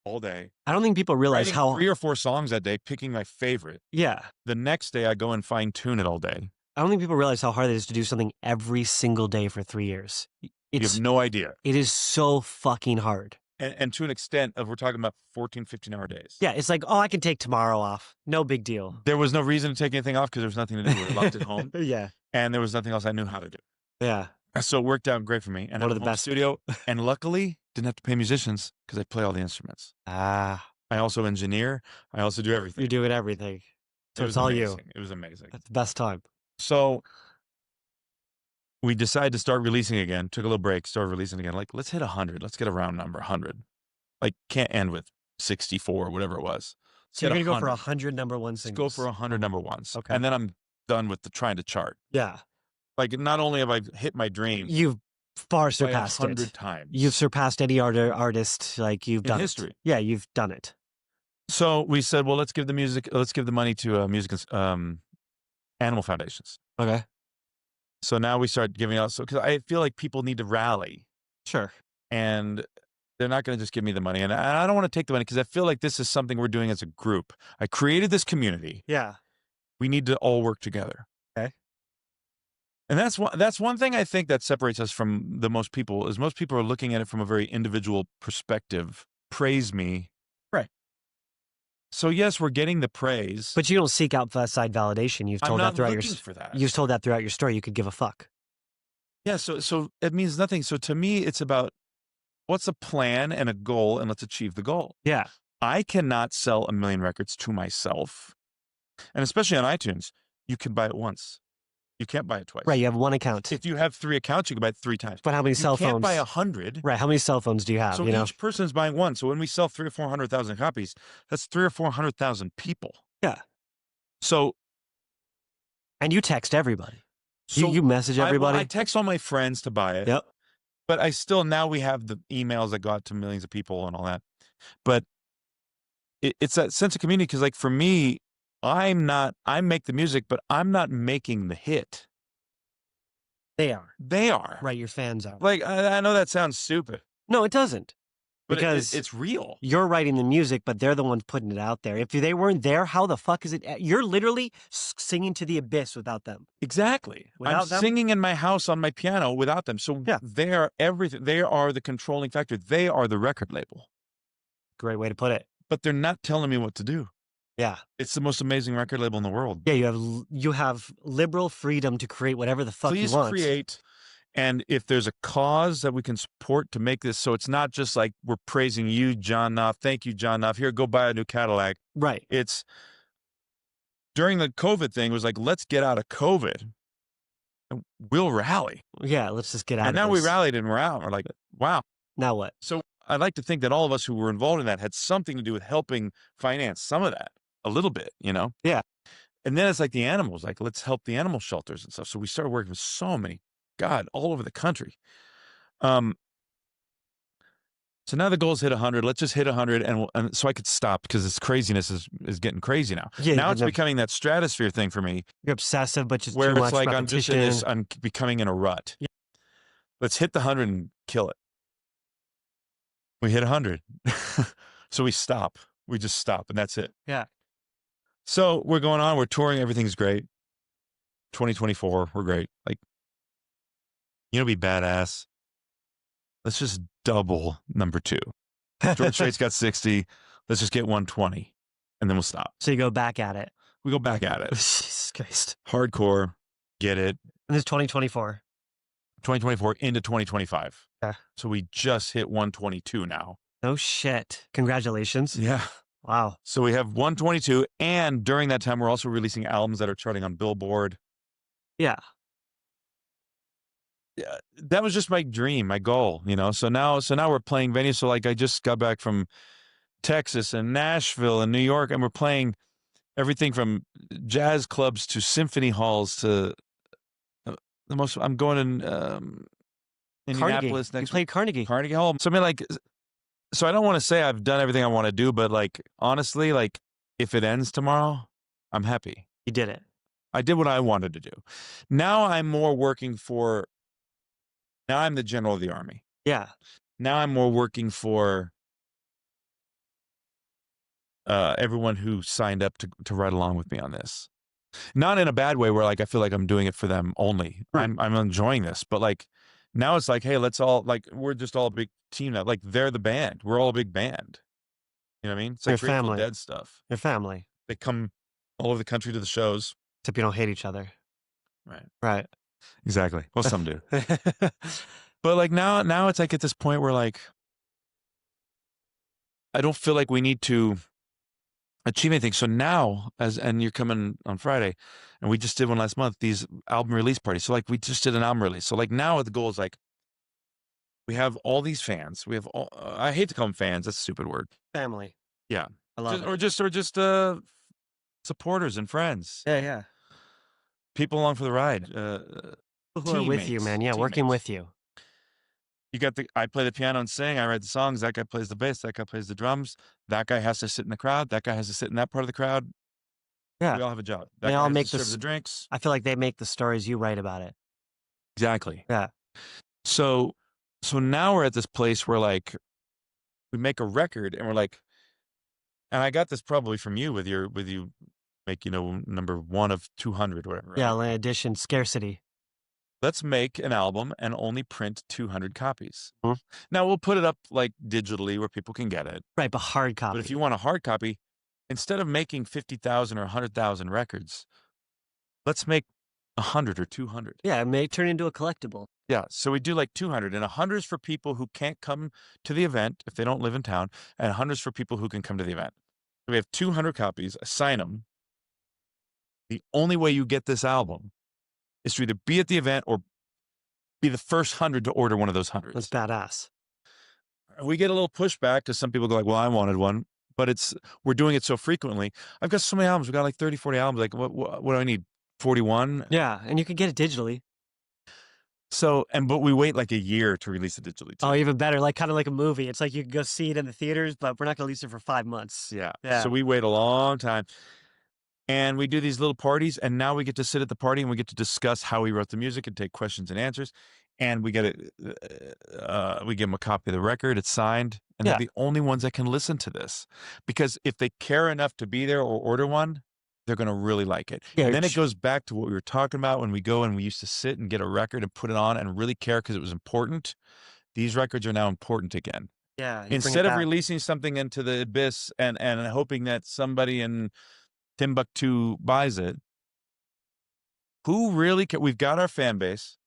all day. I don't think people realize how 3 or 4 songs that day, picking my favorite. Yeah. The next day I go and fine tune it all day. I don't think people realize how hard it is to do something every single day for 3 years. You have no idea. It is so fucking hard. And to an extent of, we're talking about 14, 15-hour days. Yeah, it's like, oh, I can take tomorrow off. No big deal. There was no reason to take anything off because there was nothing to do. We were locked at home. Yeah. And there was nothing else I knew how to do. Yeah. So it worked out great for me. And One I of have the a home best. studio. And luckily, didn't have to pay musicians because I play all the instruments. Ah. I also engineer. I also do everything. You're doing everything. So It it's was all amazing. you. It was amazing. That's the best time. So we decided to start releasing again. Took a little break. Started releasing again. Like, let's hit 100. Let's get a round number, 100. Like, can't end with 64 or whatever it was. So you're going to go for 100 number one Let's singles. go for 100 number ones. Okay. And then I'm done with trying to chart. Yeah. Like, not only have I hit my dream, You've far by surpassed 100 it. times. You've surpassed any artist. Like, you've in done history. it. Yeah, you've done it. So we said, well, let's give the money to animal foundations. Okay. So now we start giving out. So, because I feel like people need to rally, Sure. and they're not going to just give me the money. And I don't want to take the money because I feel like this is something we're doing as a group. I created this community. Yeah. We need to all work together. Okay. And that's one thing I think that separates us from the most people is most people are looking at it from a very individual perspective. Praise me. Right. So yes, we're getting the praise. But you don't seek out side validation. You've told I'm that not throughout looking your for that. You've told that throughout your story. You could give a fuck. Yeah, so it means nothing. So to me, it's about what's a plan and a goal, and let's achieve the goal. Yeah. I cannot sell 1 million records to myself. And especially on iTunes, you can buy it once. You can't buy it twice. Right. You have one account. If you have 3 accounts, you can buy it 3 times. But how many cell You can't phones? buy 100. Right. How many cell phones do you have? So you know? each person's buying one. So when we sell 300,000 or 400,000 copies, that's 300,000 or 400,000 people. Yeah. So. And you text everybody. So you message everybody. I text all my friends to buy it. Yep. But I still, now we have the emails that go out to millions of people and all that. But it's that sense of community because, like, for me, I make the music, but I'm not making the hit. They are. They are. Right. Your fans are. Like, I know that sounds stupid. No, it doesn't. But Because it's real. You're writing the music, but they're the ones putting it out there. If they weren't there, how the fuck is it? You're literally singing to the abyss without them. Exactly. Without I'm them? singing in my house on my piano without them. So Yeah. they are everything. They are the controlling factor. They are the record label. Great way to put it. But they're not telling me what to do. Yeah. It's the most amazing record label in the world. Yeah, you have liberal freedom to create whatever the fuck Please you want. create. And if there's a cause that we can support to make this, so it's not just like we're praising you, John Knopf. Thank you, John Knopf. Here, go buy a new Cadillac. Right. It's during the COVID thing, it was like, let's get out of COVID. And we'll rally. Yeah, let's just get out And of now this. we rallied and we're out. We're like, wow. Now what? So I'd like to think that all of us who were involved in that had something to do with helping finance some of that a little bit, you know? Yeah. And then it's like the animals, like, let's help the animal shelters and stuff. So we started working with so many, God, all over the country. So now the goal is hit 100. Let's just hit 100. And so I could stop because this craziness is getting crazy now. Yeah, now it's becoming that stratosphere thing for me. You're obsessive, but just where too it's much like repetition. I'm becoming in a rut. Yeah. Let's hit the 100 and kill it. We hit 100. So we stop. We just stop and that's it. Yeah. So we're going on. We're touring. Everything's great. 2024. We're great. Like, you know, be badass. Let's just double number 2. George Strait's got 60. Let's just get 120 and then we'll stop. So you go back at it. We go back at it. Jesus Christ. Hardcore. Get it. And this is 2024. 2024 into 2025. Yeah. So we just hit 122 now. No shit. Congratulations. Yeah. Wow. So we have 122. And during that time, we're also releasing albums that are charting on Billboard. Yeah. Yeah. That was just my dream, my goal, you know? So now we're playing venues. So like I just got back from Texas and Nashville and New York, and we're playing everything from jazz clubs to symphony halls to I'm going in Indianapolis next week. You played Carnegie. Carnegie Hall. So I mean, like, so I don't want to say I've done everything I want to do, but like, honestly, like, if it ends tomorrow, I'm happy. You did it. I did what I wanted to do. Now I'm more working for, now I'm the general of the army. Yeah. Now I'm more working for everyone who signed up to ride along with me on this. Not in a bad way where like I feel like I'm doing it for them only. Right. I'm enjoying this, but like now it's like, hey, let's all like we're just all a big team now. Like they're the band. We're all a big band. You know what I mean? It's like Your Grateful family. Dead stuff. Your family. They come all over the country to the shows. Except you don't hate each other. Right. Right. Exactly. Well, some do. But like now it's like at this point where like I don't feel like we need to achieve anything. So now and you're coming on Friday and we just did one last month, these album release parties. So like we just did an album release. So like now the goal is like we have all these fans. We have all I hate to call them fans, that's a stupid word. Family. Yeah. I love it. Or just supporters and friends. Yeah, yeah. People along for the ride. People who are with you, man. Yeah, working teammates. with you. You got I play the piano and sing. I write the songs. That guy plays the bass. That guy plays the drums. That guy has to sit in the crowd. That guy has to sit in that part of the crowd. Yeah. We all have a job. That They guy all has make to serve the drinks. I feel like they make the stories you write about it. Exactly. Yeah. So now we're at this place where like we make a record and we're like, and I got this probably from you with you make, number 1 of 200, whatever. Right? Yeah, edition scarcity. Let's make an album and only print 200 copies. Mhm. Now we'll put it up like digitally where people can get it. Right, but hard copy. But if you want a hard copy, instead of making 50,000 or 100,000 records, let's make 100 or 200. Yeah, it may turn into a collectible. Yeah, so we do like 200, and 100 is for people who can't come to the event if they don't live in town, and 100 is for people who can come to the event. We have 200 copies, assign them. The only way you get this album is to either be at the event or be the first 100 to order one of those hundreds. That's badass. We get a little pushback because some people go like, well, I wanted one, but we're doing it so frequently. I've got so many albums. We've got like 30, 40 albums. Like, what do I need? 41? Yeah, and you can get it digitally. So, but we wait like a year to release it digitally too. Oh, even better. Like kind of like a movie. It's like you can go see it in the theaters, but we're not going to release it for 5 months. Yeah. Yeah. So we wait a long time. And we do these little parties, and now we get to sit at the party and we get to discuss how we wrote the music and take questions and answers. And we get it. We give them a copy of the record. It's signed, and they're the only ones that can listen to this, because if they care enough to be there or order one, they're going to really like it. Yeah, and then it goes back to what we were talking about when we go and we used to sit and get a record and put it on and really care because it was important. These records are now important again. Yeah. Instead of releasing something into the abyss and hoping that somebody in Timbuktu buys it, who really we've got our fan base.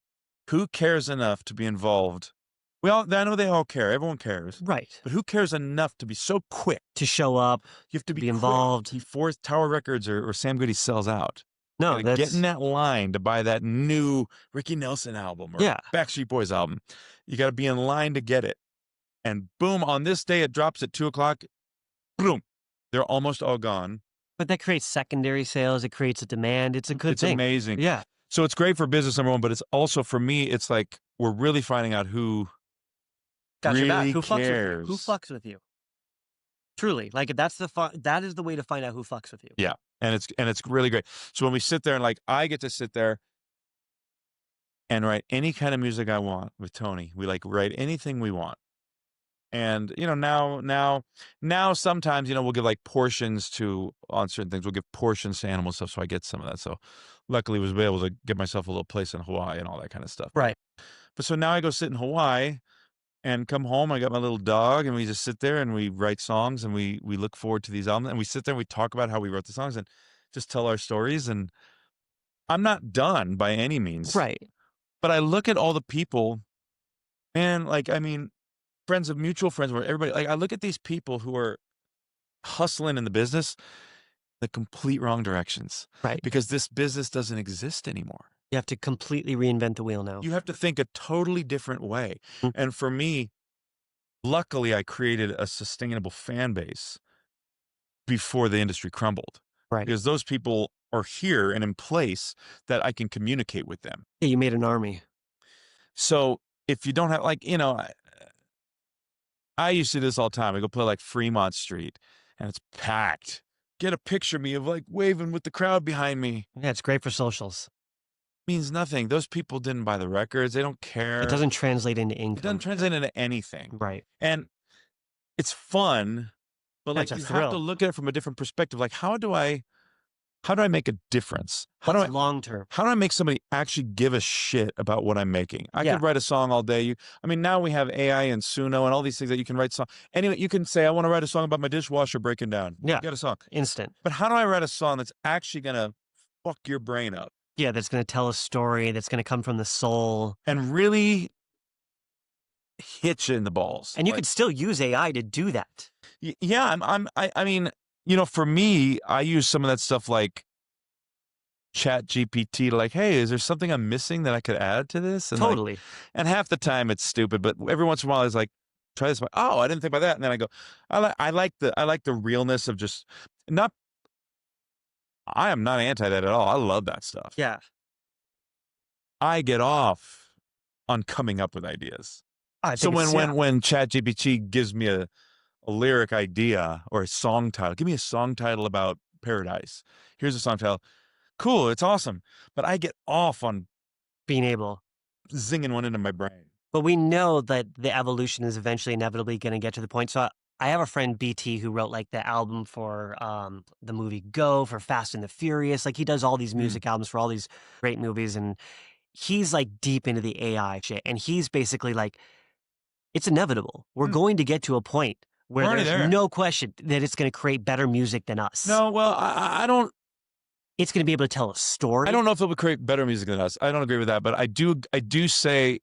Who cares enough to be involved? I know they all care. Everyone cares. Right. But who cares enough to be so quick? To show up. You have to be involved. Before Tower Records or Sam Goody sells out. No, get in that line to buy that new Ricky Nelson album or Backstreet Boys album. You got to be in line to get it. And boom, on this day, it drops at 2:00. Boom. They're almost all gone. But that creates secondary sales. It creates a demand. It's a good thing. It's amazing. Yeah. So it's great for business, number one, but it's also, for me, it's like we're really finding out who really cares. Who fucks with you? Truly. Like, that is the way to find out who fucks with you. Yeah. And it's really great. So when we sit there and like, I get to sit there and write any kind of music I want with Tony. We like write anything we want. And, now sometimes, we'll give like portions on certain things. We'll give portions to animal stuff. So I get some of that. So luckily I was able to get myself a little place in Hawaii and all that kind of stuff. Right. But so now I go sit in Hawaii and come home. I got my little dog and we just sit there and we write songs and we look forward to these albums and we sit there and we talk about how we wrote the songs and just tell our stories. And I'm not done by any means. Right. But I look at all the people and friends of mutual friends, where everybody, like, I look at these people who are hustling in the business, the complete wrong directions. Right. Because this business doesn't exist anymore. You have to completely reinvent the wheel now. You have to think a totally different way. Mm-hmm. And for me, luckily, I created a sustainable fan base before the industry crumbled. Right. Because those people are here and in place that I can communicate with them. Yeah, you made an army. So if you don't have, I used to do this all the time. I go play like Fremont Street and it's packed. Get a picture of me of like waving with the crowd behind me. Yeah, it's great for socials. Means nothing. Those people didn't buy the records. They don't care. It doesn't translate into income. It doesn't translate into anything. Right. And it's fun, but like you have to look at it from a different perspective. Like, how do I how do I make a difference? What's long term? How do I make somebody actually give a shit about what I'm making? I Yeah. could write a song all day. I mean, now we have AI and Suno and all these things that you can write song. Anyway, you can say, I want to write a song about my dishwasher breaking down. Yeah. You got a song. Instant. But how do I write a song that's actually going to fuck your brain up? Yeah, that's going to tell a story that's going to come from the soul. And really hit you in the balls. And you could still use AI to do that. Yeah, I mean, you know, for me, I use some of that stuff like Chat GPT to like, hey, is there something I'm missing that I could add to this? And Totally. and half the time it's stupid, but every once in a while it's like, try this. Oh, I didn't think about that. And then I go, I like the realness of just not. I am not anti that at all. I love that stuff. Yeah. I get off on coming up with ideas. So when ChatGPT gives me a lyric idea or a song title, give me a song title about paradise. Here's a song title. Cool, it's awesome. But I get off on being able zinging one into my brain. But we know that the evolution is eventually inevitably going to get to the point. So I have a friend, BT, who wrote like the album for the movie Go, for Fast and the Furious. Like he does all these music albums for all these great movies. And he's like deep into the AI shit. And he's basically like, it's inevitable. We're going to get to a point where there's no question that it's going to create better music than us. No, well, I don't. It's going to be able to tell a story. I don't know if it will create better music than us. I don't agree with that, but I do say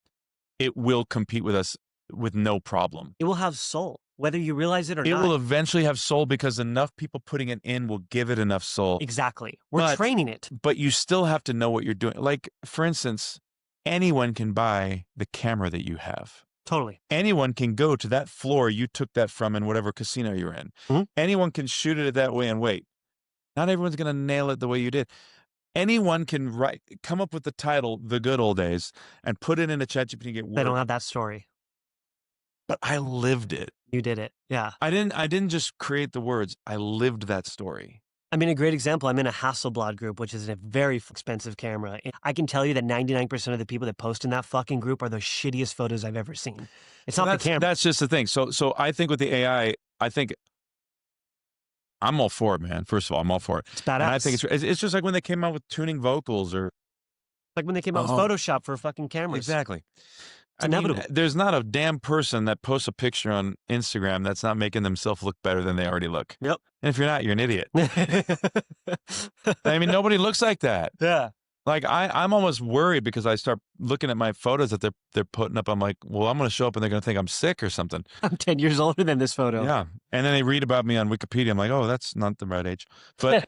it will compete with us with no problem. It will have soul, whether you realize it or not. It will eventually have soul because enough people putting it in will give it enough soul. Exactly. We're training it. But you still have to know what you're doing. Like, for instance, anyone can buy the camera that you have. Totally. Anyone can go to that floor you took that from in whatever casino you're in. Mm-hmm. Anyone can shoot it that way and wait. Not everyone's going to nail it the way you did. Anyone can come up with the title, The Good Old Days, and put it in a ChatGPT and get word. They don't have that story. But I lived it. You did it. Yeah. I didn't just create the words. I lived that story. I mean, a great example, I'm in a Hasselblad group, which is a very expensive camera. I can tell you that 99% of the people that post in that fucking group are the shittiest photos I've ever seen. It's not the camera. That's just the thing. So I think with the AI, I think I'm all for it, man. First of all, I'm all for it. It's badass. And I think it's just like when they came out with tuning vocals or like when they came out with Photoshop for fucking cameras. Exactly. It's inevitable. There's not a damn person that posts a picture on Instagram that's not making themselves look better than they already look. Yep. And if you're not, you're an idiot. I mean, nobody looks like that. Yeah. Like I'm almost worried because I start looking at my photos that they're putting up. I'm like, well, I'm going to show up and they're going to think I'm sick or something. I'm 10 years older than this photo. Yeah. And then they read about me on Wikipedia. I'm like, oh, that's not the right age. But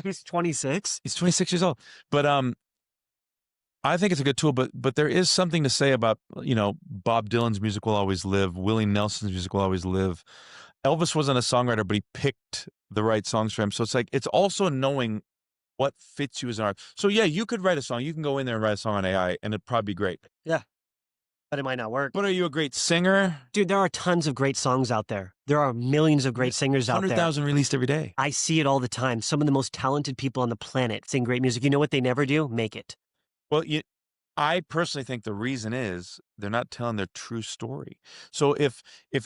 he's 26. He's 26 years old. But I think it's a good tool, but there is something to say about, you know, Bob Dylan's music will always live. Willie Nelson's music will always live. Elvis wasn't a songwriter, but he picked the right songs for him. So it's like, it's also knowing what fits you as an artist. So yeah, you could write a song. You can go in there and write a song on AI and it'd probably be great. Yeah. But it might not work. But are you a great singer? Dude, there are tons of great songs out there. There are millions of great singers out there. 100,000 released every day. I see it all the time. Some of the most talented people on the planet sing great music. You know what they never do? Make it. Well, I personally think the reason is they're not telling their true story. So if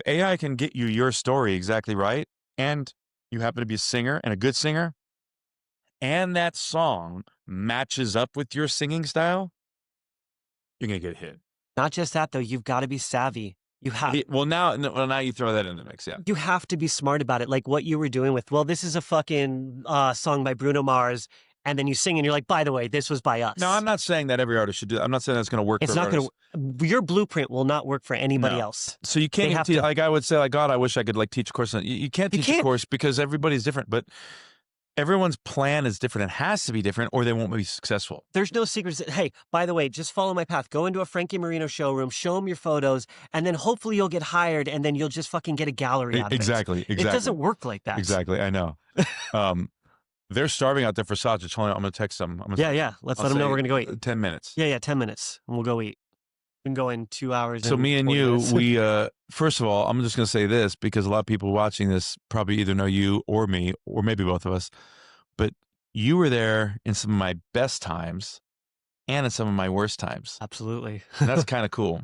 AI can get you your story exactly right, and you happen to be a singer and a good singer, and that song matches up with your singing style, you're going to get hit. Not just that, though. You've got to be savvy. You have. Now you throw that in the mix, yeah. You have to be smart about it. Like what you were doing with, well, this is a fucking song by Bruno Mars. And then you sing and you're like, by the way, this was by us. No, I'm not saying that every artist should do that. I'm not saying that's going to work for every artist. Your blueprint will not work for anybody else. So you can't teach, like I would say, like, God, I wish I could like teach a course. You can't teach a course because everybody's different, but everyone's plan is different. It has to be different or they won't be successful. There's no secrets. Hey, by the way, just follow my path. Go into a Frankie Moreno showroom, show them your photos, and then hopefully you'll get hired and then you'll just fucking get a gallery out of it. Exactly. It doesn't work like that. Exactly. I know. They're starving out there for sausage. I'm going to text them. Yeah. Let's let them know we're going to go eat. 10 minutes. Yeah, 10 minutes. And we'll go eat. We can go in 2 hours. So me and you, we, first of all, I'm just going to say this because a lot of people watching this probably either know you or me, or maybe both of us, but you were there in some of my best times and in some of my worst times. Absolutely. And that's kind of cool.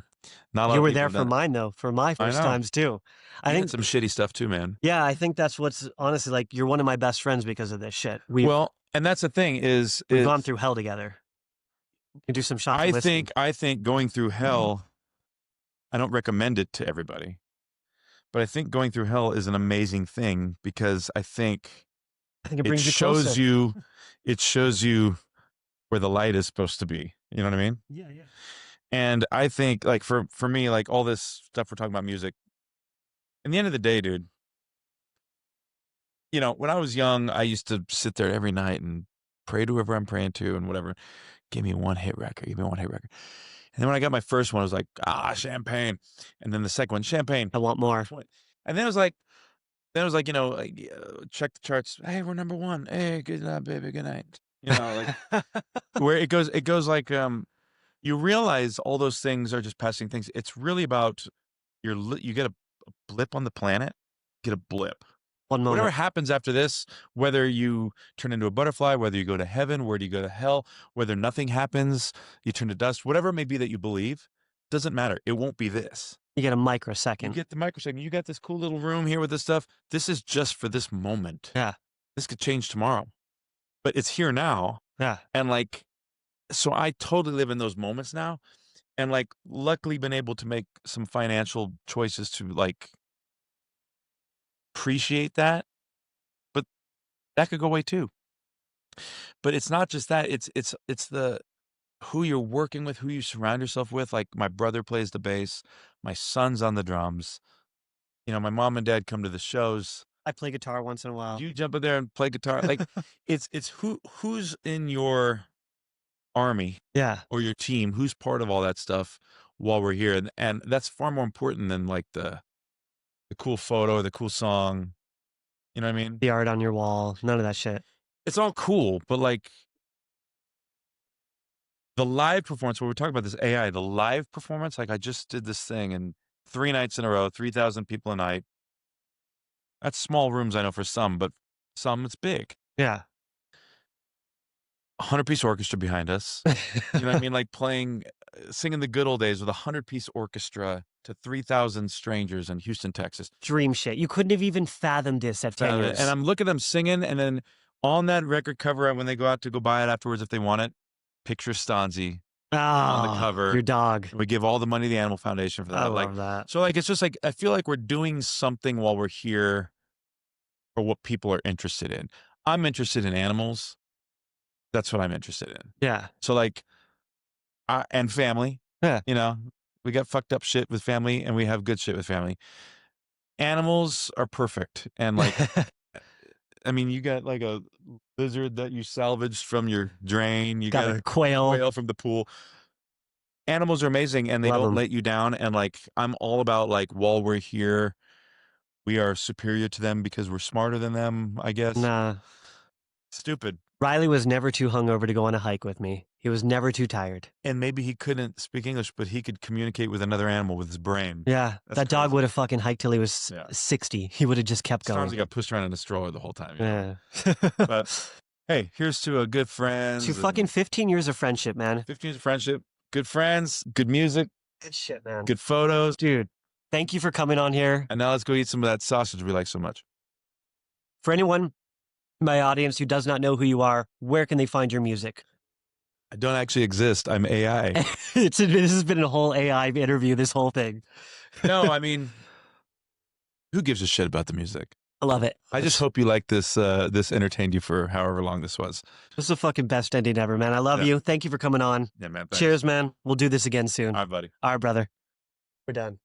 You were there for mine, though, for my first times, too. I think some shitty stuff, too, man. Yeah, I think that's what's honestly like, you're one of my best friends because of this shit. Well, And that's the thing is We've gone through hell together. You can do some shots of whiskey. I think going through hell, I don't recommend it to everybody, but I think going through hell is an amazing thing because I think it it brings shows you it shows you where the light is supposed to be. You know what I mean? Yeah, yeah. And I think like for me, like all this stuff we're talking about music, in the end of the day, dude, you know, when I was young, I used to sit there every night and pray to whoever I'm praying to and whatever. Give me one hit record. Give me one hit record. And then when I got my first one, I was like, champagne. And then the second one, champagne. I want more. And then it was like, you know, like, check the charts. Hey, we're number one. Hey, good night, baby. Good night. You know, like where it goes like, you realize all those things are just passing things. It's really about you get a blip on the planet, get a blip. One moment. Whatever happens after this, whether you turn into a butterfly, whether you go to heaven, where do you go to hell, whether nothing happens, you turn to dust, whatever it may be that you believe, doesn't matter. It won't be this. You get a microsecond. You get the microsecond. You got this cool little room here with this stuff. This is just for this moment. Yeah. This could change tomorrow, but it's here now. Yeah. And like, so I totally live in those moments now. And like, luckily been able to make some financial choices to like appreciate that, but that could go away too. But it's not just that, it's the who you're working with, who you surround yourself with. Like my brother plays the bass, my son's on the drums. You know, my mom and dad come to the shows. I play guitar once in a while. You jump in there and play guitar. Like it's who's in your army, yeah, or your team, who's part of all that stuff while we're here. And that's far more important than like the cool photo, the cool song. You know what I mean? The art on your wall, none of that shit. It's all cool, but like the live performance, when we're talking about this AI, the live performance, like I just did this thing and 3 nights in a row, 3,000 people a night. That's small rooms, I know, for some, but some it's big. Yeah. 100-piece orchestra behind us. You know what I mean? Like playing, singing the good old days with a 100-piece orchestra to 3,000 strangers in Houston, Texas. Dream shit. You couldn't have even fathomed this at 10 years. And I'm looking at them singing, and then on that record cover, when they go out to go buy it afterwards, if they want it, picture Stanzi on the cover. Your dog. We give all the money to the Animal Foundation for that. I love that. So like, it's just like, I feel like we're doing something while we're here for what people are interested in. I'm interested in animals. That's what I'm interested in. Yeah. So like, and family. Yeah. You know, we got fucked up shit with family and we have good shit with family. Animals are perfect. And like, I mean, you got like a lizard that you salvaged from your drain. You got a quail from the pool. Animals are amazing and they don't let you down. And like, I'm all about like, while we're here, we are superior to them because we're smarter than them, I guess. Nah. Stupid. Riley was never too hungover to go on a hike with me. He was never too tired. And maybe he couldn't speak English, but he could communicate with another animal with his brain. Yeah. That dog would have fucking hiked till he was 60. He would have just kept going. Sometimes he got pushed around in a stroller the whole time. You know? Yeah. But hey, here's to a good friend. To fucking 15 years of friendship, man. 15 years of friendship. Good friends. Good music. Good shit, man. Good photos. Dude, thank you for coming on here. And now let's go eat some of that sausage we like so much. For anyone in my audience who does not know who you are, where can they find your music? I don't actually exist. I'm AI. This has been a whole AI interview, this whole thing. No, I mean, who gives a shit about the music? I love it. I just hope you like this. This entertained you for however long this was. This is the fucking best ending ever, man. I love you. Thank you for coming on. Yeah, man. Thanks. Cheers, man. We'll do this again soon. All right, buddy. All right, brother. We're done.